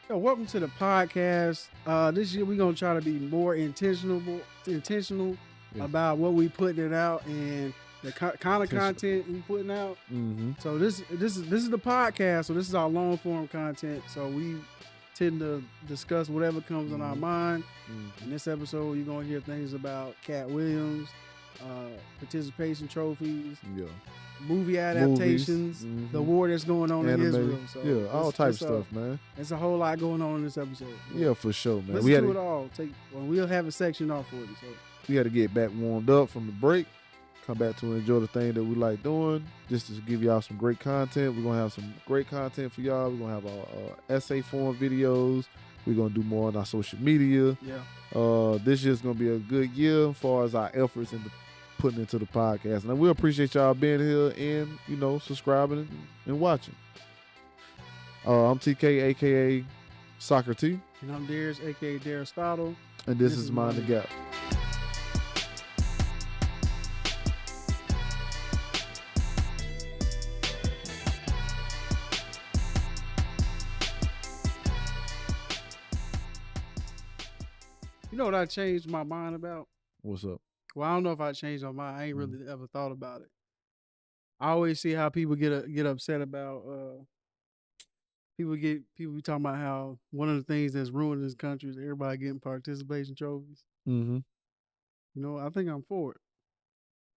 So welcome to the podcast. This year we're gonna try to be more intentional about what we putting it out and the kind of content we putting out. So this is the podcast. So this is our long form content. So we tend to discuss whatever comes in our mind. In this episode, you're gonna hear things about Katt Williams, participation trophies, movie adaptations, the war that's going on in Israel. So all types of stuff, man. There's a whole lot going on in this episode. Yeah, for sure, man. Let's do it all. We'll have a section off for it. So we had to get back warmed up from the break, come back to enjoy the thing that we like doing, just to give y'all some great content. We're gonna have some great content for y'all. We're gonna have our essay form videos. We're gonna do more on our social media. This year's gonna be a good year as far as our efforts into putting into the podcast. And we appreciate y'all being here and, subscribing and watching. I'm TK, aka Soccer T. And I'm Darius, aka Daristotle. And this is Mind the Gap. You know what I changed my mind about? What's up? Well, I don't know if I changed my mind. I ain't really ever thought about it. I always see how people get upset about people be talking about how one of the things that's ruining this country is everybody getting participation trophies. Mm-hmm. I think I'm for it.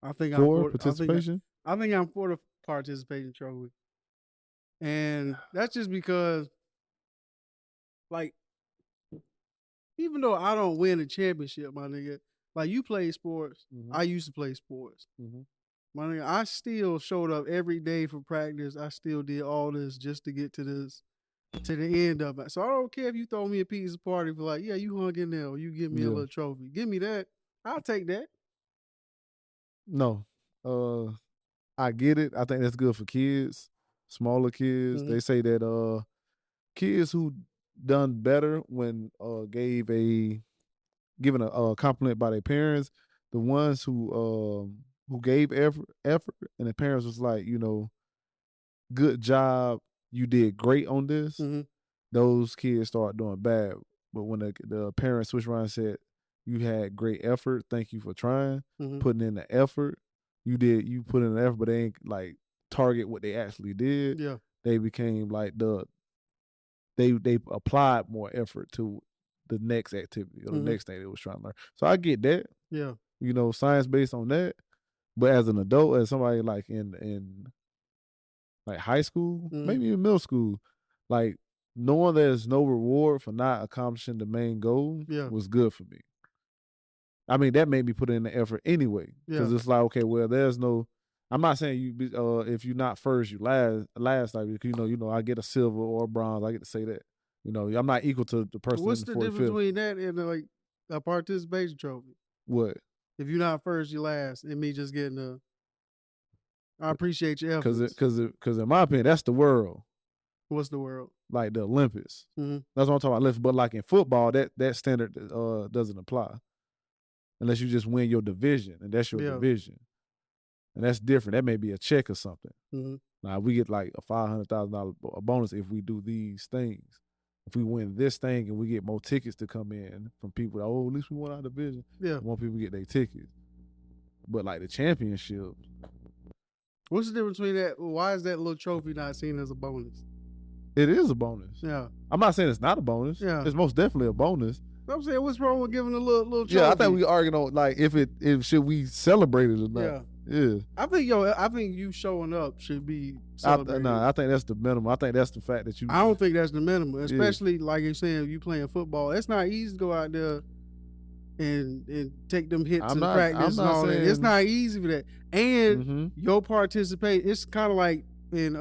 I think I'm for participation. I think I'm for the participation trophy, and that's just because, like, even though I don't win a championship, my nigga. Like, you play sports. I used to play sports. My nigga, I still showed up every day for practice. I still did all this just to get to the end of it. So I don't care if you throw me a pizza party for like, yeah, you hung in there or you give me a little trophy. Give me that. I'll take that. No. I get it. I think that's good for kids, smaller kids. They say that kids who done better when given a compliment by their parents, the ones who gave effort and the parents was like, good job, you did great on this, those kids start doing bad. But when the parents switched around and said, you had great effort, thank you for trying, putting in the effort, you put in the effort, but they ain't like target what they actually did. Yeah. They became like they applied more effort to the next activity or the next thing they was trying to learn. So I get that. Yeah. Science based on that. But as an adult, as somebody like in like high school, maybe even middle school, like knowing there's no reward for not accomplishing the main goal was good for me. I mean, that made me put in the effort anyway. Because it's like, okay, well, there's no, I'm not saying you if you're not first, you last like, I get a silver or a bronze, I get to say that. I'm not equal to the person. What's the difference between that and like a participation trophy? What? If you're not first, you last, and me just getting I appreciate your efforts. Because in my opinion, that's the world. What's the world? Like the Olympics. That's what I'm talking about. But like in football, that standard doesn't apply unless you just win your division, and that's your division, and that's different. That may be a check or something. Now we get like a $500,000 bonus if we do these things. If we win this thing and we get more tickets to come in from people, at least we won our division. Yeah. More people get their tickets. But like the championship. What's the difference between that? Why is that little trophy not seen as a bonus? It is a bonus. Yeah. I'm not saying it's not a bonus. Yeah. It's most definitely a bonus. I'm saying, what's wrong with giving a little trophy? Yeah, I think we arguing on like if should we celebrate it or not. Yeah. Yeah. I think you showing up should be celebrated. I think that's the minimum. I think that's the fact that you. I don't think that's the minimum, especially like you're saying, if you playing football. It's not easy to go out there and take them hits in practice and all that. It's not easy for that. And your participation, it's kind of like in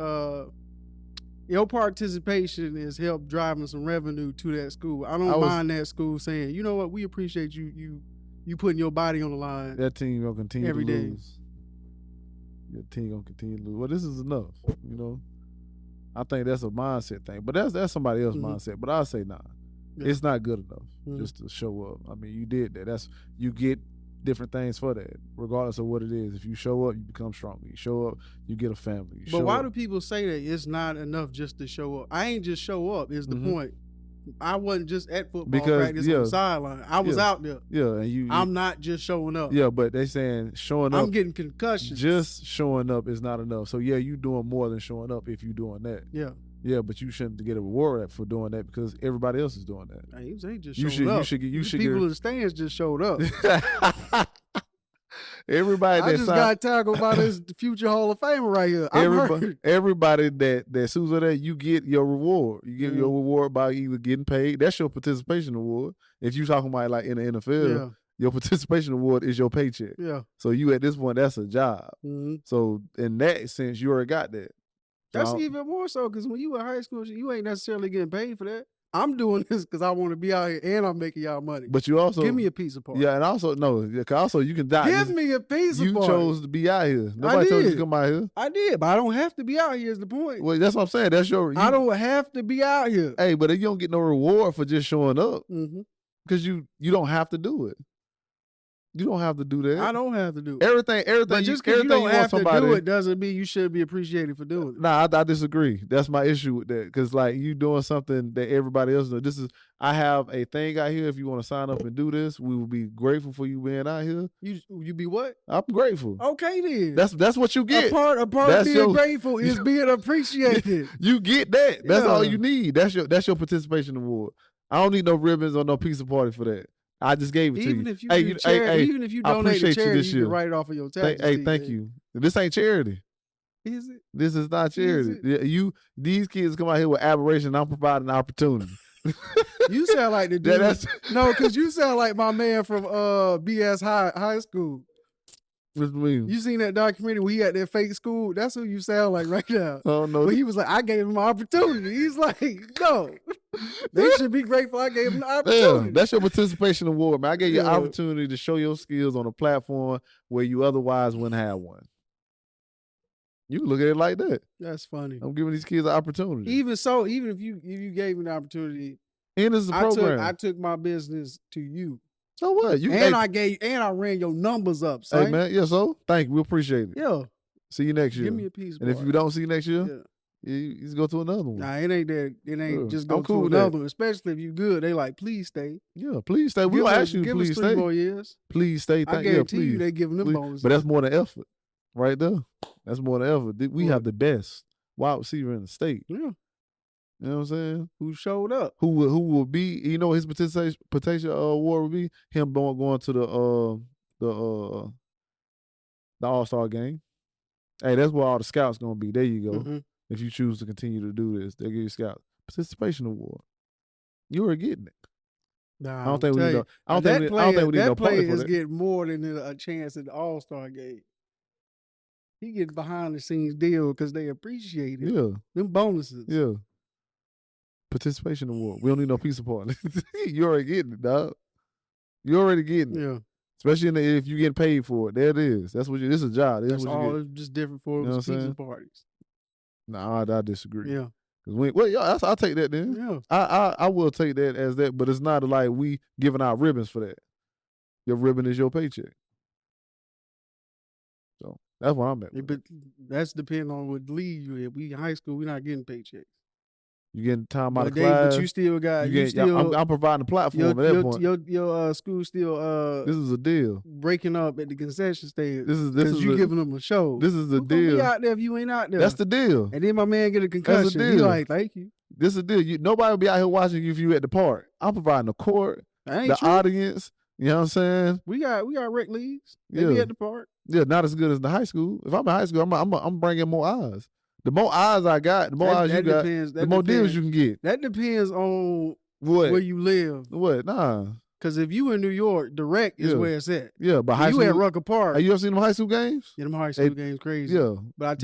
your participation has helped driving some revenue to that school. I don't mind that school saying, you know what, we appreciate you putting your body on the line. That team gonna continue every to day. lose. Your team gonna continue to lose. Well, this is enough, I think that's a mindset thing, but that's somebody else's mindset. But I say nah, it's not good enough just to show up. I mean, you did that. You get different things for that, regardless of what it is. If you show up, you become stronger. You show up, you get a family. But why do people say that it's not enough just to show up? I ain't just show up is the point. I wasn't just at football practice on the sideline. I was out there. Yeah, and I'm not just showing up. Yeah, but they saying showing up. I'm getting concussions. Just showing up is not enough. So yeah, you doing more than showing up if you doing that. Yeah. Yeah, but you shouldn't get a reward for doing that because everybody else is doing that. Hey, he ain't just showing up. You should people in the stands just showed up. Everybody I just got tackled by this future Hall of Famer right here. Everybody that sues with that, you get your reward. You get your reward by either getting paid. That's your participation award. If you talking about like in the NFL, your participation award is your paycheck. Yeah. So you at this point, that's a job. Mm-hmm. So in that sense, you already got that. That's even more so because when you in high school, you ain't necessarily getting paid for that. I'm doing this because I want to be out here and I'm making y'all money. But you also give me a piece of party. Yeah, and also you can die. Give me a piece of party. You chose to be out here. Nobody told you to come out here. I did, but I don't have to be out here. Is the point? Well, that's what I'm saying. That's I don't have to be out here. Hey, but you don't get no reward for just showing up because you don't have to do it. You don't have to do that. I don't have to do it. Everything. But just because you don't have to do it doesn't mean you should be appreciated for doing it. Nah, I disagree. That's my issue with that. Because like you doing something that everybody else does. I have a thing out here. If you want to sign up and do this, we will be grateful for you being out here. You be what? I'm grateful. Okay then. That's what you get. A part of being grateful is being appreciated. You get that. That's all you need. That's your participation award. I don't need no ribbons or no pizza party for that. I just gave it to you. Even if you donate to charity, you can write it off of your taxes. Thank you. This ain't charity. Is it? This is not charity. These kids come out here with aberration. I'm providing opportunity. You sound like the dude. No, because you sound like my man from BS High School. What do you mean? You seen that documentary where he at that fake school? That's who you sound like right now. Oh no. But he was like, I gave him an opportunity. He's like, no. They should be grateful I gave them the opportunity. Yeah, that's your participation award, man. I gave you an opportunity to show your skills on a platform where you otherwise wouldn't have one. You can look at it like that. That's funny. I'm giving these kids an opportunity. Even so, even if you gave me the opportunity, and it's a program. I took my business to you. So what? I ran your numbers up. Son. Hey man, so thank you. We appreciate it. Yeah. See you next year. Give me a piece. And if you don't see you next year, you just go to another one. Nah, it ain't that. It ain't just go to another one. Especially if you good, they like, please stay. Yeah, please stay. We'll ask you, please stay. 3 more years. Please stay. I guarantee you, they giving them bonuses. But that's more than effort, right there. That's more than effort. We have the best wide receiver in the state. Yeah. You know what I'm saying? Who showed up? Who will be? You know what his potential award would be? Him going to the All-Star game. Hey, that's where all the scouts gonna be. There you go. Mm-hmm. If you choose to continue to do this, they give you scout participation award. You are getting it. Nah, I don't think we need. That player is getting more than a chance at the All-Star game. He getting behind the scenes deal because they appreciate it. Yeah, them bonuses. Yeah. Participation award. We don't need no piece of party. You already getting it, dog. You already getting it. Yeah. Especially if you getting paid for it. There it is. That's what this is a job. That's all. It's just different for pizza parties. Nah, I disagree. Yeah. I'll take that then. Yeah. I will take that as that, but it's not like we giving out ribbons for that. Your ribbon is your paycheck. So that's where I'm at. But that's depending on what league you in. We in high school, we're not getting paychecks. You getting time out of class. But you still got. I'm providing a platform at that point. Your school still. This is a deal. Breaking up at the concession stand. This is you giving them a show. This is the deal. Be out there if you ain't out there. That's the deal. And then my man get a concussion. That's the deal. He like, thank you. This is the deal. Nobody will be out here watching you if you at the park. I'm providing the court, the audience. You know what I'm saying? We got rec leagues. They be at the park. Yeah, not as good as the high school. If I'm in high school, I'm bringing more eyes. The more eyes I got, the more eyes you got, the more deals you can get. That depends on where you live. What? Nah. Because if you in New York, direct is where it's at. Yeah, but high school. You at Rucker Park. Have you ever seen them high school games? Yeah, them high school games crazy. Yeah. But I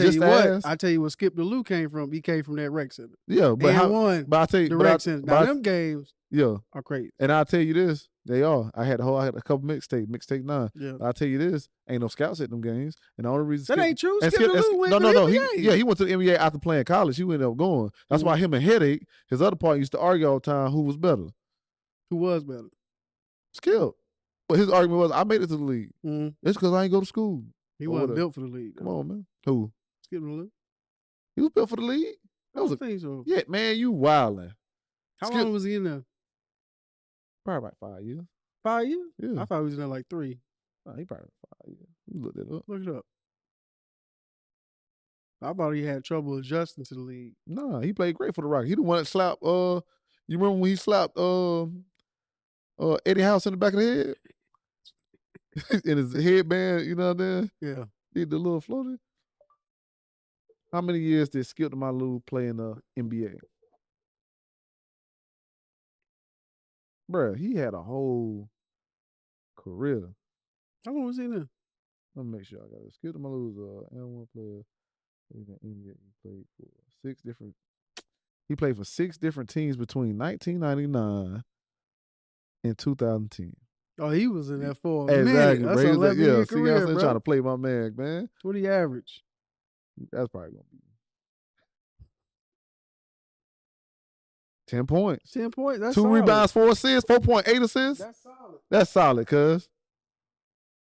tell you what Skip DeLue came from. He came from that rec center. Yeah, but I tell you, the rec center. Now them games are crazy. And I'll tell you this. They are. I had a couple mixtape 9. Yeah. I'll tell you this, ain't no scouts at them games. And the only reason that ain't true. Skip DeLue went to the NBA. He went to the NBA after playing college. He ended up going. That's why him and Headache, his other partner, used to argue all the time who was better. Who was better? Skip. But his argument was, I made it to the league. Mm-hmm. It's because I ain't go to school. He wasn't built for the league. Come on, man. Who? Skip DeLue. He was built for the league? I don't think so. Yeah, man, you wildin'. How long was he in there? Probably about 5 years. 5 years? Yeah. I thought he was in there like 3. Oh, he probably 5 years. You look that up. Look it up. I thought he had trouble adjusting to the league. Nah, he played great for the Rockets. He the one that slapped. You remember when he slapped Eddie House in the back of the head? In his headband, you know what I mean? Yeah. Did the little floater. How many years did Skip to my Lou play in the NBA? Bruh, he had a whole career. How long was he in there? Let me make sure I got it. Skip to my Lou was an N1 player. In the NBA, he played for 6 different teams between 1999 and 2010. Oh, he was in there for a exactly, minute. That's bro. an 11-year career, I'm bro. trying to play my man, man. What do you average? That's probably going to be 10 points. 10 points. That's 2 solid. rebounds, 4 assists, 4.8 assists. That's solid. That's solid, cuz.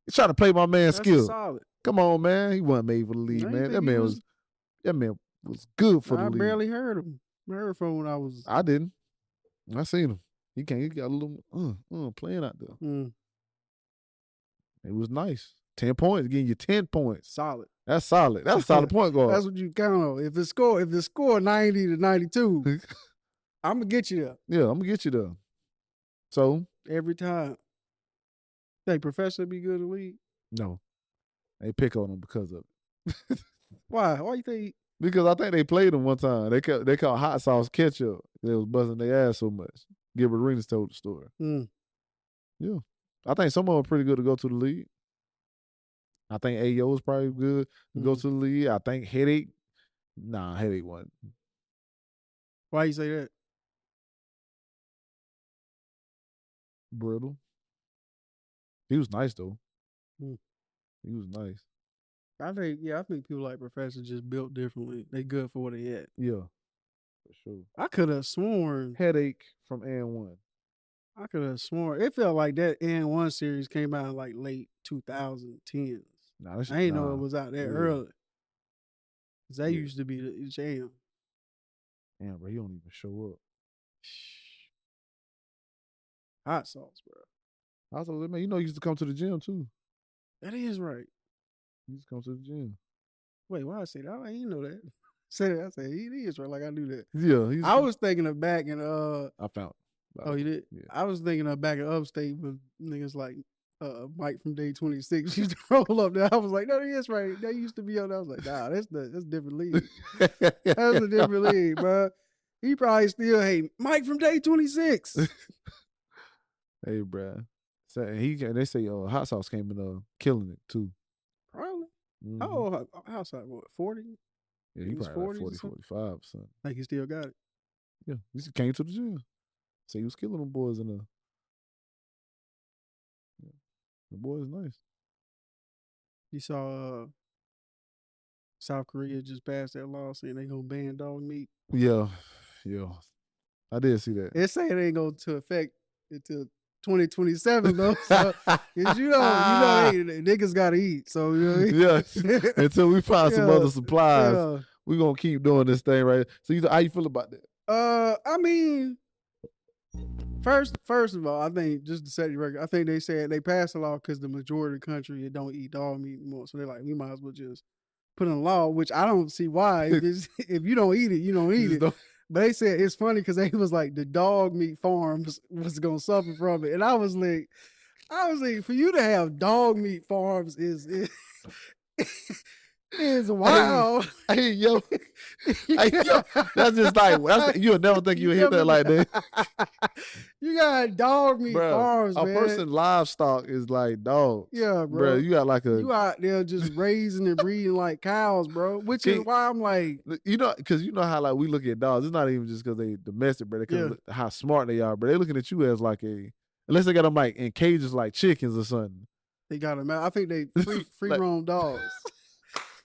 He's trying to play my man's skill. Solid. Come on, man. He wasn't made for the league, man. That man was good for the league. I barely heard him. I heard from when I was. I didn't. I seen him. He got a little playing out there. It was nice. 10 points, getting you 10 points. Solid. That's solid. That's a solid point guard. That's what you count on. If the score 90 to 92, I'm gonna get you there. Yeah, I'm gonna get you there. So every time. Think Professor be good in the league? No. They pick on him because of it. Why? Why you think? Because I think they played him one time. They called hot sauce ketchup. They was buzzing their ass so much. Gilbert Arenas told the story. Yeah. I think some of them are pretty good to go to the league. I think Ayo is probably good to go to the league. I think Headache wasn't. Why you say that? Brittle. He was nice though. He was nice. I think people like Professor just built differently. They good for what they had. Yeah, for sure. I could have sworn Headache from N1. I could have sworn it felt like that N1 series came out in like late 2010s. I ain't know it was out there early. Cause that used to be the jam. Damn, bro, he don't even show up. Hot sauce, bro. Hot sauce, man. You know, he used to come to the gym too. That is right. He used to come to the gym. Wait, why I say that? I didn't know that. Say that. I said he is right. Like I knew that. Yeah, I was thinking of back in I found. Oh, you did? Yeah. I was thinking of back in upstate with niggas like Mike from Day 26 used to roll up there. I was like, no, he is right. That used to be on there. I was like, nah, that's a different league. That's a different league, bro. He probably still hate Mike from Day 26. Hey, bro. So they say hot sauce came in killing it too. Probably. Oh, hot sauce, what, 40? Yeah, he probably 40, 45 something. Like he still got it. Yeah, he came to the gym. So he was killing them boys in the. Yeah. The boys nice. You saw South Korea just passed that law saying they gonna ban dog meat. Yeah. I did see that. It say it ain't going to affect until 2027 though. So, cause you know, niggas gotta eat. So you know yeah, until we find some other supplies, we gonna keep doing this thing, right? So how you feel about that? I mean, first of all, I think just to set the record, I think they said they passed a law because the majority of the country don't eat dog meat anymore. So they're like, we might as well just put in a law, which I don't see why. If you don't eat it, you don't eat it. But they said it's funny because they was like the dog meat farms was gonna suffer from it, and I was like, for you to have dog meat farms is wild. Hey yo, that's just like you'll never think you would hit that like that. You got dog meat farms, man. A person's livestock is like dogs. Yeah, bro. You got like you out there just raising and breeding like cows, bro. Which is why I'm like, because you know how like we look at dogs. It's not even just because they domestic, bro. Because how smart they are, bro. They looking at you as like unless they got them like in cages like chickens or something. They got them out. I think they free like, roam dogs.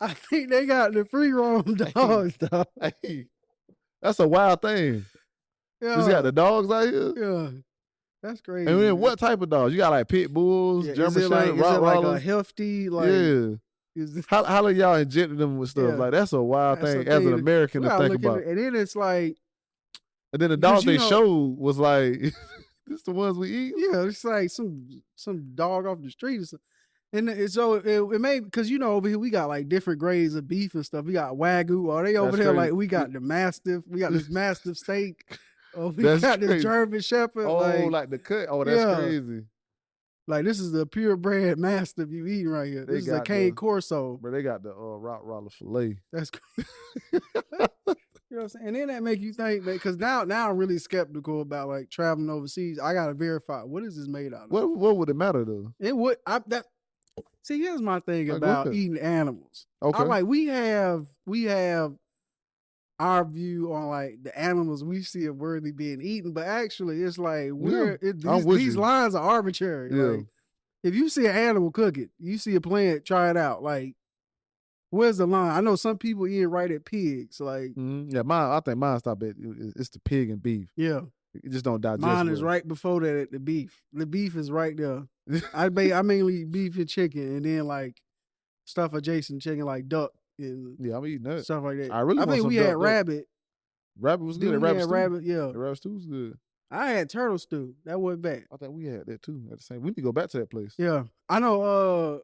I think they got the free roam dogs, dog. Hey, that's a wild thing. Yeah. Just got the dogs out here? Yeah. That's crazy. And then what type of dogs? You got like pit bulls, German Shepherds, Rottweilers? Is it like a hefty, like... Yeah. How are y'all injecting them with stuff? Like, that's a wild thing as an American to think about. And then it's like, And then the dogs they showed was like, this the ones we eat? Yeah, it's like some dog off the street or something. And so it made, because over here we got like different grades of beef and stuff. We got Wagyu. Or they over there like we got the Mastiff. We got this Mastiff steak. We got this German Shepherd. Oh, like the cut. Oh, that's crazy. Like this is the purebred Mastiff you eating right here. This is a Cane Corso. But they got the Rottweiler filet. That's crazy. You know what I'm saying? And then that make you think, man, because now I'm really skeptical about like traveling overseas. I gotta verify, what is this made out of? What would it matter though? It would. See, here's my thing about eating animals. Okay. We have our view on like the animals we see are worthy being eaten, but actually it's like these lines are arbitrary. Yeah. Like, if you see an animal cook it, you see a plant try it out, like where's the line? I know some people eat right at pigs. Like yeah, I think mine stop at it's the pig and beef. Yeah. You just don't digest. Mine is right before that at the beef. The beef is right there. I mainly eat beef and chicken, and then like stuff adjacent chicken like duck and I'm eating that stuff like that. I think we had rabbit. Rabbit was good. Rabbit, yeah. The rabbit stew was good. I had turtle stew. That wasn't bad. I think we had that too at the same. We need to go back to that place. Yeah, I know.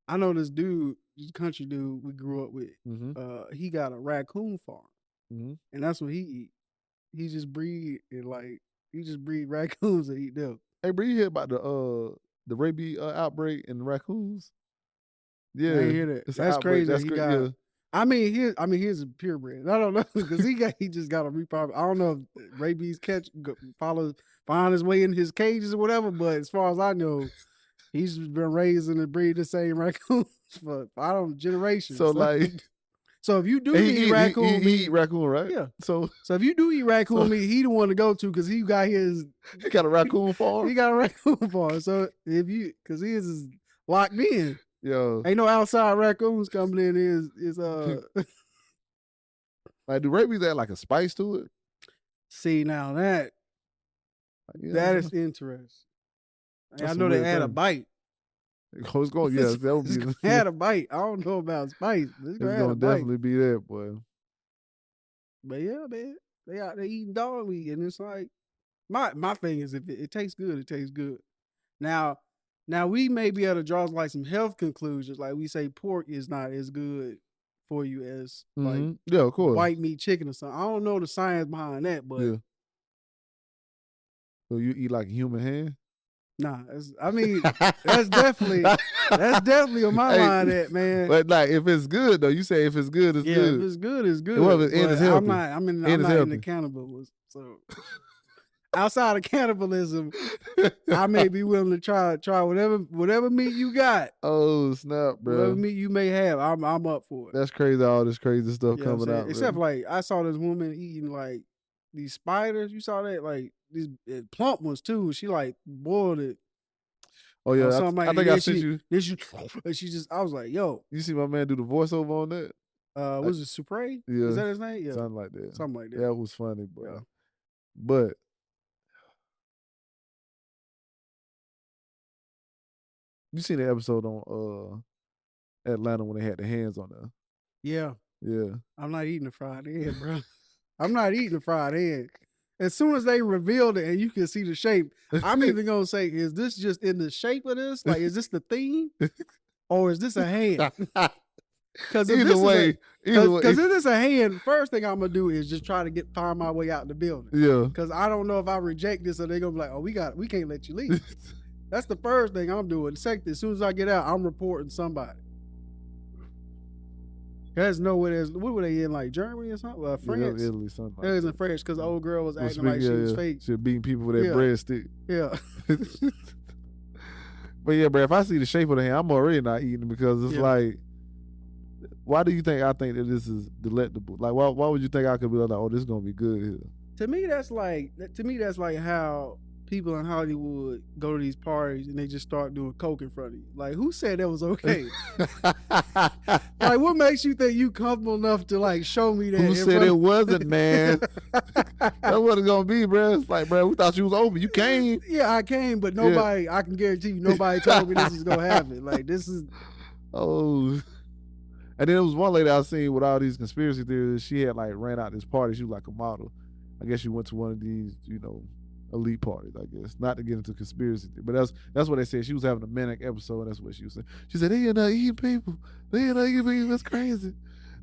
I know this dude, this country dude we grew up with. Mm-hmm. He got a raccoon farm, and that's what he eat. He just breed raccoons and eat them. Hey, bro, you hear about the rabies outbreak in the raccoons? Yeah, I hear that. That's crazy. That's crazy. Yeah. I mean, here's a purebred. I don't know because he just got a repopulate. I don't know if rabies find his way in his cages or whatever. But as far as I know, he's been raising and breeding the same raccoons for generations. So like. So if you do eat raccoon meat, he eat raccoon, right? Yeah. So if you do eat raccoon meat, he the one to go to because he got his. He got a raccoon farm. He got a raccoon farm. So because he is locked in. Yo, ain't no outside raccoons coming in. Is like do rabies add like a spice to it? See now that is interesting. I know they add a bite. It's going, yes, that would be. Had a bite. I don't know about spice. It's gonna definitely be that, boy. But yeah, man, they out there eating dog meat, and it's like my thing is if it tastes good, it tastes good. Now we may be able to draw like some health conclusions, like we say pork is not as good for you as like of course white meat chicken or something. I don't know the science behind that, but So you eat like a human hand? Nah, that's definitely on my mind, that man. But like, if it's good though, you say if it's good, it's good. If it's good, it's good. Well, and it's healthy. I'm not into cannibalism. So outside of cannibalism, I may be willing to try whatever meat you got. Oh snap, bro! Whatever meat you may have, I'm up for it. That's crazy. All this crazy stuff coming out. Except like I saw this woman eating like these spiders. You saw that, like these plump ones too. She like boiled it. Oh yeah, I think I sent you. And she just, I was like, yo. You see my man do the voiceover on that? Was it Supre? Yeah, is that his name? Yeah, something like that. Something like that. That was funny, bro. Yeah. But you seen the episode on Atlanta when they had the hands on her? Yeah. Yeah. I'm not eating the fried egg, bro. I'm not eating the fried egg. As soon as they revealed it and you can see the shape, I'm even going to say, is this just in the shape of this? Like, is this the theme? Or is this a hand? Because if it is a hand, first thing I'm going to do is just try to find my way out the building. Yeah. Because I don't know if I reject this or they're going to be like, oh, we can't let you leave. That's the first thing I'm doing. Second, as soon as I get out, I'm reporting somebody. There's nowhere. What were they in, like Germany or something? France? Yeah, Italy, something. It was in France because the old girl was acting like she was fake. She was beating people with that breadstick. Yeah. But yeah, bro, if I see the shape of the hand, I'm already not eating because it's like, why do you think I think that this is delectable? Like, why would you think I could be like, oh, this is gonna be good here? To me, that's like how people in Hollywood go to these parties and they just start doing coke in front of you. Like, who said that was okay? Like, what makes you think you comfortable enough to like show me that? Who said it wasn't, man? That's what it's gonna be, bro. It's like, bro, we thought you was open. You came. Yeah, I came, but nobody. I can guarantee you, nobody told me this is gonna happen. Like, this is. Oh. And then there was one lady I seen with all these conspiracy theories. She had like ran out this party. She was like a model. I guess she went to one of these, elite parties, I guess. Not to get into conspiracy theory, but that's what they said. She was having a manic episode, and that's what she was saying. She said, they not eating people. They not eating people. It's crazy.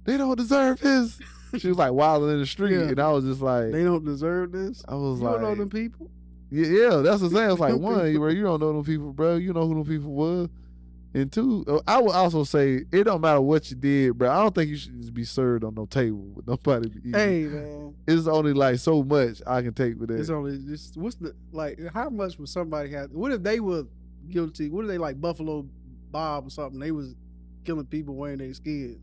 They don't deserve this. She was like wilding in the street, and I was just like, they don't deserve this? I was you like, don't know them people? Yeah, that's what I'm saying. It's like, one, bro, you don't know them people, bro. You know who them people was. And two, I would also say it don't matter what you did, bro. I don't think you should just be served on no table with nobody eating. Hey, man. It's only like so much I can take with that. It's only just, how much would somebody have? What if they were guilty? What if they like Buffalo Bob or something? They was killing people wearing their skins.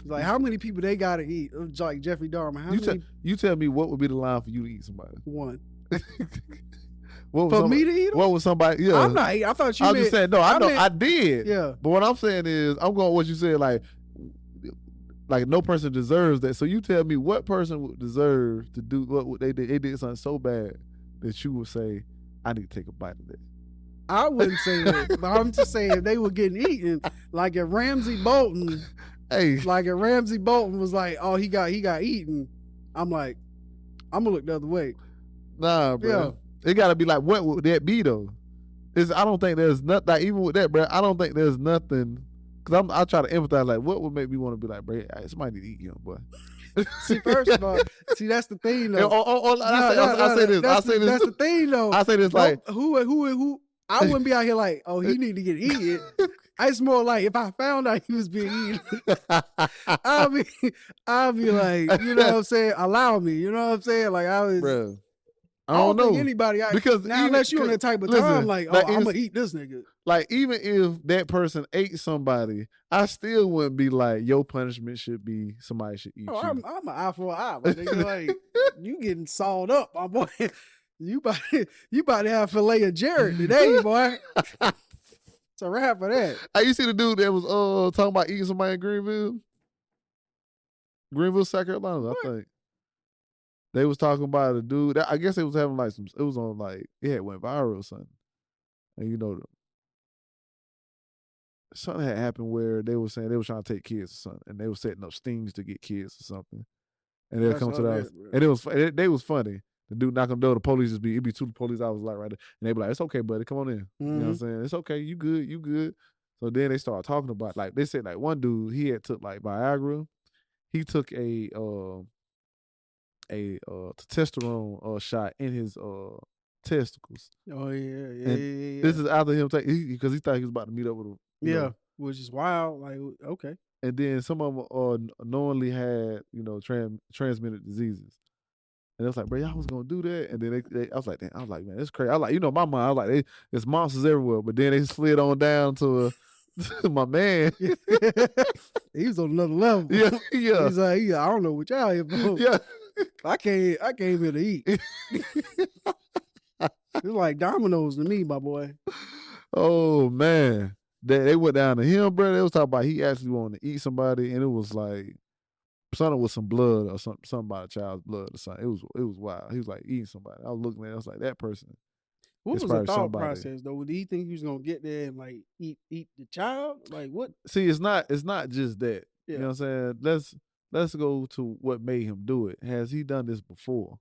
Like, how many people they got to eat? Like Jeffrey Dahmer. You tell me what would be the line for you to eat somebody? One. For me to eat them? What was somebody? Yeah, I'm not eating. I thought you I was meant, just saying, no, I did. Yeah. But what I'm saying is, I'm going with what you said, like no person deserves that. So you tell me what person would deserve to do what they did. They did something so bad that you would say, I need to take a bite of that. I wouldn't say that, but I'm just saying if they were getting eaten, like if Ramsey Bolton, was like, oh, he got eaten, I'm like, I'm gonna look the other way. Nah, bro. Yeah. It gotta be like, what would that be though? I don't think there's nothing, like, even with that, bro, I don't think there's nothing, because I try to empathize, like, what would make me want to be like, bro, somebody need to eat you, boy. See, first of all, that's the thing though. I say this. That's the thing though. I say this like, who? I wouldn't be out here like, oh, he need to get eaten. It's more like if I found out he was being eaten, I'll be like, you know what I'm saying? Allow me, you know what I'm saying? Like bro. I don't know anybody because now unless you on that type of time, like, oh, I'm gonna eat this nigga. Like, even if that person ate somebody, I still wouldn't be like, your punishment should be somebody should eat you. I'm an eye for an eye, but nigga, like, you getting sawed up, my boy. You about to have filet of Jared today, boy. It's a wrap for that. Hey, you see the dude that was talking about eating somebody in Greenville, South Carolina, what? I think. They was talking about a dude. I guess they was having like it was on like, it went viral or something. And something had happened where they were saying they were trying to take kids or something. And they were setting up stings to get kids or something. And they'll come to the house. And they was funny. The dude knock on the door, the police it'd be two police officers like right there. And they be like, it's okay, buddy, come on in. Mm-hmm. You know what I'm saying? It's okay, you good. So then they start talking about, like, they said like one dude, he had took like Viagra. He took a testosterone shot in his testicles. Oh yeah. This is after him because he thought he was about to meet up with him. Yeah, which is wild. Like, okay. And then some of them knowingly had transmitted diseases. And it was like, bro, y'all was gonna do that. And then I was like, man, that's crazy. I was like, my mind, I was like, there's monsters everywhere. But then they slid on down to my man. He was on another level. Yeah. He's like, I don't know what y'all here for. Yeah. I came here to eat. It's like Domino's to me, my boy. Oh man. They went down to him, bro. They was talking about he actually wanted to eat somebody, and it was like something with some blood or something about a child's blood or something. It was wild. He was like eating somebody. I was looking at it, I was like, that person. What was the thought process though? Did he think he was gonna get there and like eat the child? Like what? See, it's not just that. Yeah. You know what I'm saying? Let's go to what made him do it. Has he done this before?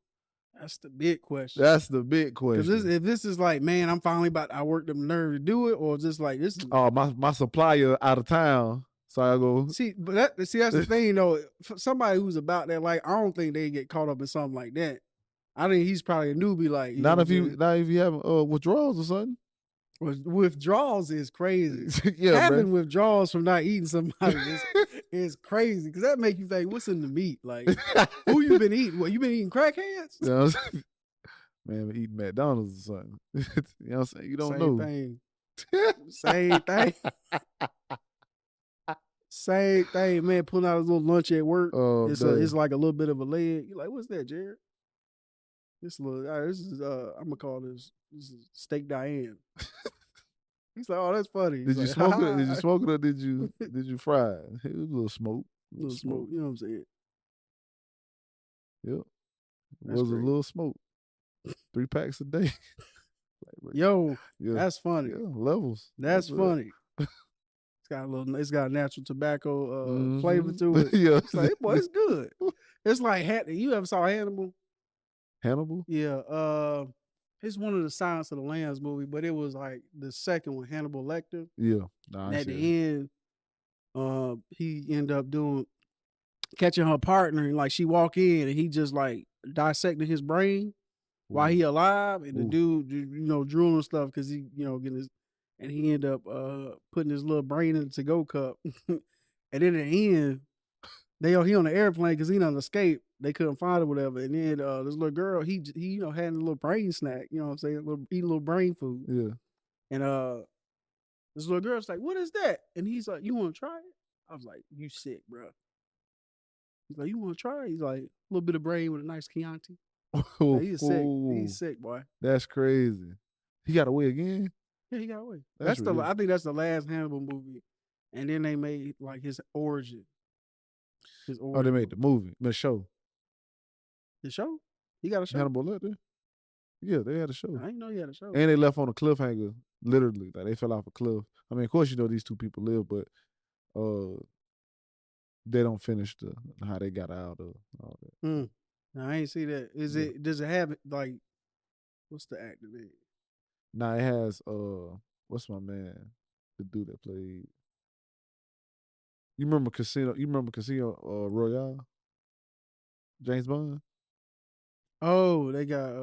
That's the big question. Because if this is like, man, I worked the nerve to do it, or just like this is my supplier out of town. So I go that's the thing though. For somebody who's about that, like, I don't think they get caught up in something like that. I think he's probably a newbie. Like, not if you have withdrawals or something. Withdrawals is crazy. Yeah, having withdrawals from not eating somebody is crazy, because that make you think, what's in the meat? Like, who you been eating? What, you been eating crackheads? You know, man, eating McDonald's or something. You know what I'm saying? You don't know. Same thing. Same thing, man. Pulling out his little lunch at work. It's like a little bit of a leg. You're like, what's that, Jared? This is I'm gonna call this is steak Diane. He's like, oh, that's funny. Did you smoke it? Did you smoke it or did you fry it? It was a little smoke. A little smoke. You know what I'm saying? Yep. It was a little smoke. 3 packs a day. Yo, that's funny. Yeah, levels. That's funny. It's got a natural tobacco flavor to it. Yeah. It's like, boy, it's good. It's like, you ever saw Hannibal? Hannibal? Yeah. It's one of the Silence of the Lambs movie, but it was like the second one, Hannibal Lecter. Yeah. And at the end, he ended up catching her partner, and like she walk in and he just like dissecting his brain while he alive, and the dude, drooling and stuff because he, getting his, and he ended up putting his little brain in the to-go cup. And then at the end, he on the airplane because he done escaped. They couldn't find it, whatever. And then this little girl, he had a little brain snack. You know what I'm saying? Eat a little brain food. Yeah. And this little girl's like, "What is that?" And he's like, "You want to try it?" I was like, "You sick, bro." He's like, "You want to try it?" He's like, "A little bit of brain with a nice Chianti." Like, he's sick. He's sick, boy. That's crazy. He got away again? Yeah, he got away. I think that's the last Hannibal movie. And then they made like his origin. Oh, they made the movie, the show. The show? He got a show? Hannibal Lecter? Yeah, they had a show. I didn't know he had a show. And they left on a cliffhanger, literally. Like they fell off a cliff. I mean, of course, these two people live, but they don't finish how they got out of all that. No, I ain't see that. Does it have like, what's the actor name? Nah, it has what's my man? The dude that played. You remember Casino Royale? James Bond? Oh, they got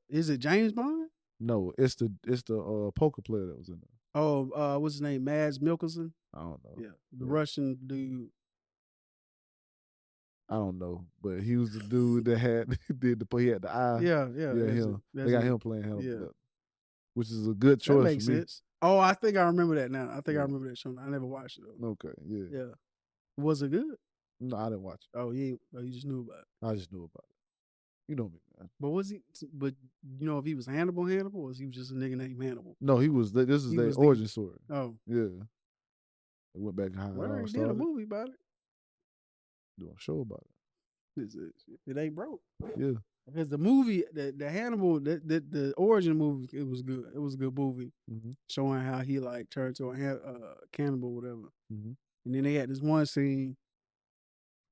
is it James Bond? No, it's the poker player that was in there. Oh, what's his name? Mads Mikkelsen? I don't know. Yeah. The Russian dude. I don't know, but he was the dude that had he had the eye. Yeah. Him. They got him playing him, which is a good choice. That makes for me. sense. Oh, I think I remember that now. I think I remember that show. I never watched it though. Okay, yeah. Yeah. Was it good? No, I didn't watch it. Oh, you just knew about it. I just knew about it. You know me, man. But was he? But if he was Hannibal, or was he was just a nigga named Hannibal? No, he was. This is their origin story. Oh, yeah. They went back and how well, it he did a movie about it. Doing a show about it. It ain't broke. Yeah. Because the movie, the Hannibal, the origin movie, it was good. It was a good movie, showing how he like turned to a cannibal, whatever. And then they had this one scene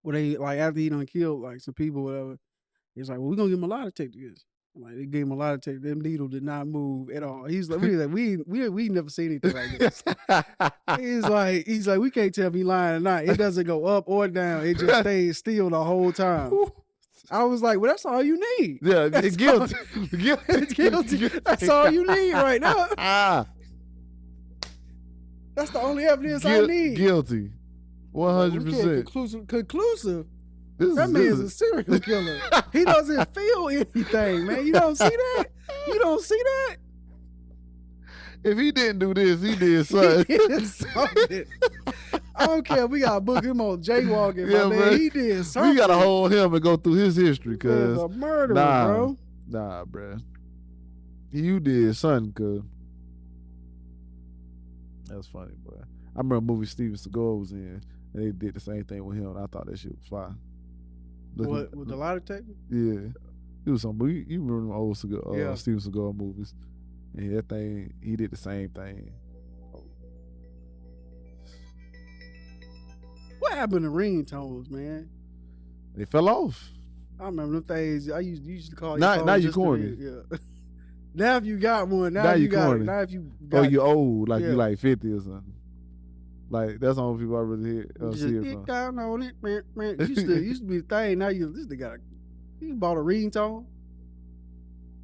where they like after he done killed like some people, whatever. He's like, "Well, we're gonna give him a lie detector." And like they gave him a lie detector. Them needle did not move at all. He's like, we never seen anything like this. he's like, we can't tell if he lying or not. It doesn't go up or down. It just stays still the whole time. I was like, well, that's all you need. Yeah, it's guilty. It's guilty. That's all you need right now. That's the only evidence I need. Guilty. 100%. Conclusive. That man's a serial killer. He doesn't feel anything, man. You don't see that? You don't see that? If he didn't do this, he did something. He did something. I don't care if we got to book him on jaywalking, yeah, man. He did something. We got to hold him and go through his history, cuz. He's a murderer, bro. Nah, bro. You did something, cuz. That's funny, boy. I remember a movie Steven Seagal was in, and they did the same thing with him, and I thought that shit was fire. With the lie detector? Yeah. It was some movie. You remember them old Steven Seagal movies. And that thing, he did the same thing. What happened to ringtones, man? They fell off. I remember them things. I used to call now you corny. Yeah. Now if you got one, now you got corny. it. Now if you got you old, like you like 50 or something. Like that's the only people I really see it from. Down on it, man. Used to be the thing. Now you bought a ringtone.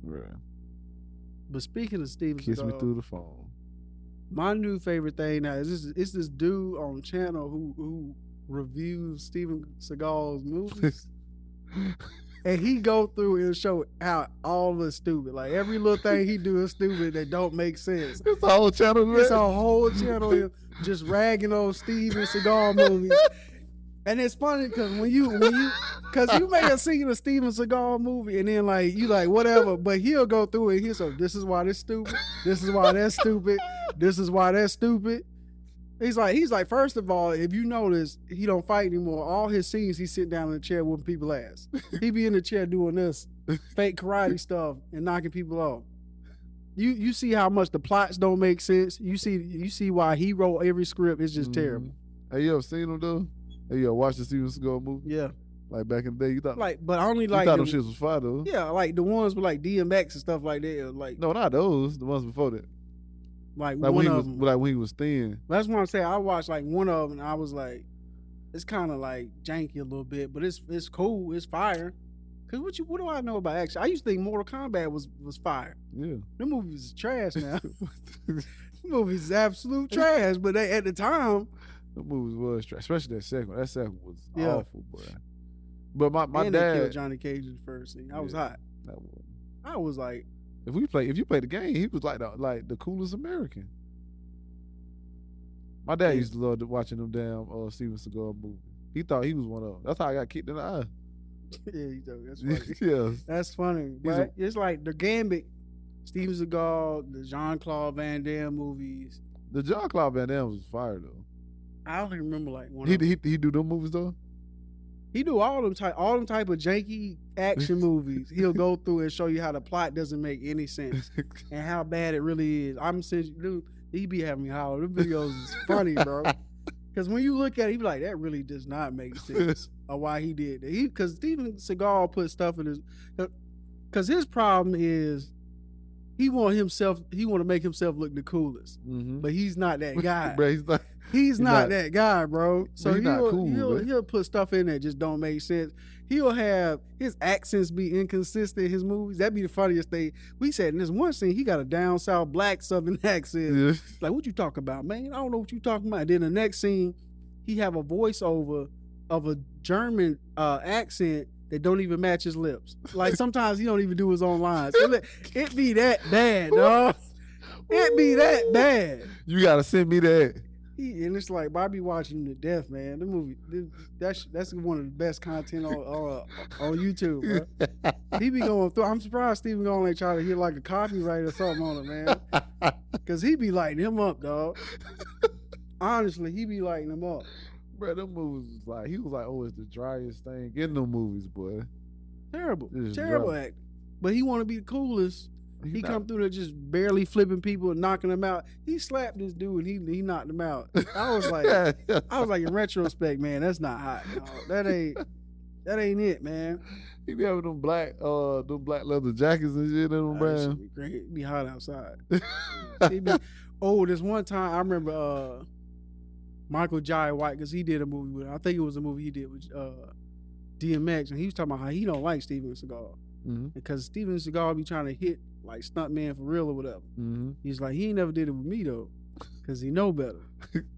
Right. But speaking of Steven Seagal, kiss me through the phone. My new favorite thing now is this dude on channel who reviews Steven Seagal's movies. And he go through and show how all is stupid. Like every little thing he do is stupid that don't make sense. It's a whole channel. It's a whole channel just ragging on Steven Seagal movies. And it's funny because when you may have seen a Steven Seagal movie and then like you like whatever, but he'll go through it and he'll say, this is why this stupid, this is why that's stupid, this is why that's stupid. He's like, first of all, if you notice, he don't fight anymore. All his scenes, he's sitting down in the chair whooping people's ass. He be in the chair doing this fake karate stuff and knocking people off. you see how much the plots don't make sense. You see why he wrote every script. It's just terrible. Hey, you ever seen them though? Hey, you ever watched the Steven Seagal movie? Yeah. Like back in the day, you thought but I only like thought them shits was fire though. Yeah, like the ones with like DMX and stuff like that. Like no, not those. The ones before that. Like when one he of was them. like when he was thin. That's what I'm saying. I watched like one of them and I was like, it's kind of like janky a little bit, but it's cool. It's fire. Cause what do I know about action? I used to think Mortal Kombat was fire. Yeah. Them movies is trash now. Them movies is absolute trash. But at the time, the movies was trash, especially that second. That second was awful, boy. But my and dad they killed Johnny Cage in the first scene. I was hot. I was like, if you play the game, he was like the coolest American. My dad used to love watching them damn Steven Seagal movies. He thought he was one of them. That's how I got kicked in the eye. Yeah, that's funny. Yeah, that's funny. But it's like the Gambit, Steven Seagal, the Jean-Claude Van Damme movies. The Jean-Claude Van Damme was fire though. I don't even remember like one. He do them movies though. He do all them type of janky action movies. He'll go through and show you how the plot doesn't make any sense and how bad it really is. I'm saying, dude, he be having me holler. Them videos is funny, bro. Because when you look at it, you be like, that really does not make sense of why he did that. Because Steven Seagal put stuff in his... Because his problem is he want to make himself look the coolest. Mm-hmm. But he's not that guy. Bro, he's not that guy, bro. So he'll put stuff in that just don't make sense. He'll have his accents be inconsistent in his movies. That'd be the funniest thing. We said in this one scene, he got a down south black southern accent. Yeah. Like, what you talking about, man? I don't know what you talking about. And then the next scene, he have a voiceover of a German accent that don't even match his lips. Like sometimes he don't even do his own lines. It be that bad, dog. It be that bad. You gotta send me that. And it's like, I be watching him to death, man. The movie, that's one of the best content on YouTube, bro. He be going through. I'm surprised Stephen Gone ain't trying to hit like a copyright or something on it, man. Because he be lighting him up, dog. Honestly, he be lighting him up. Bro, them movies was like, he was like, oh, it's the driest thing in them movies, boy. Terrible act. But he want to be the coolest. He come through there just barely flipping people and knocking them out. He slapped this dude and he knocked him out. I was like, in retrospect, man, that's not hot, dog. That ain't it, man. He be having them black leather jackets and shit in them, bro. It'd be hot outside. This one time I remember Michael Jai White, because he did a movie with, I think it was a movie he did with DMX, and he was talking about how he don't like Steven Seagal. Mm-hmm. Because Steven Seagal be trying to hit like stuntman for real or whatever. Mm-hmm. He's like, he ain't never did it with me though, because he know better.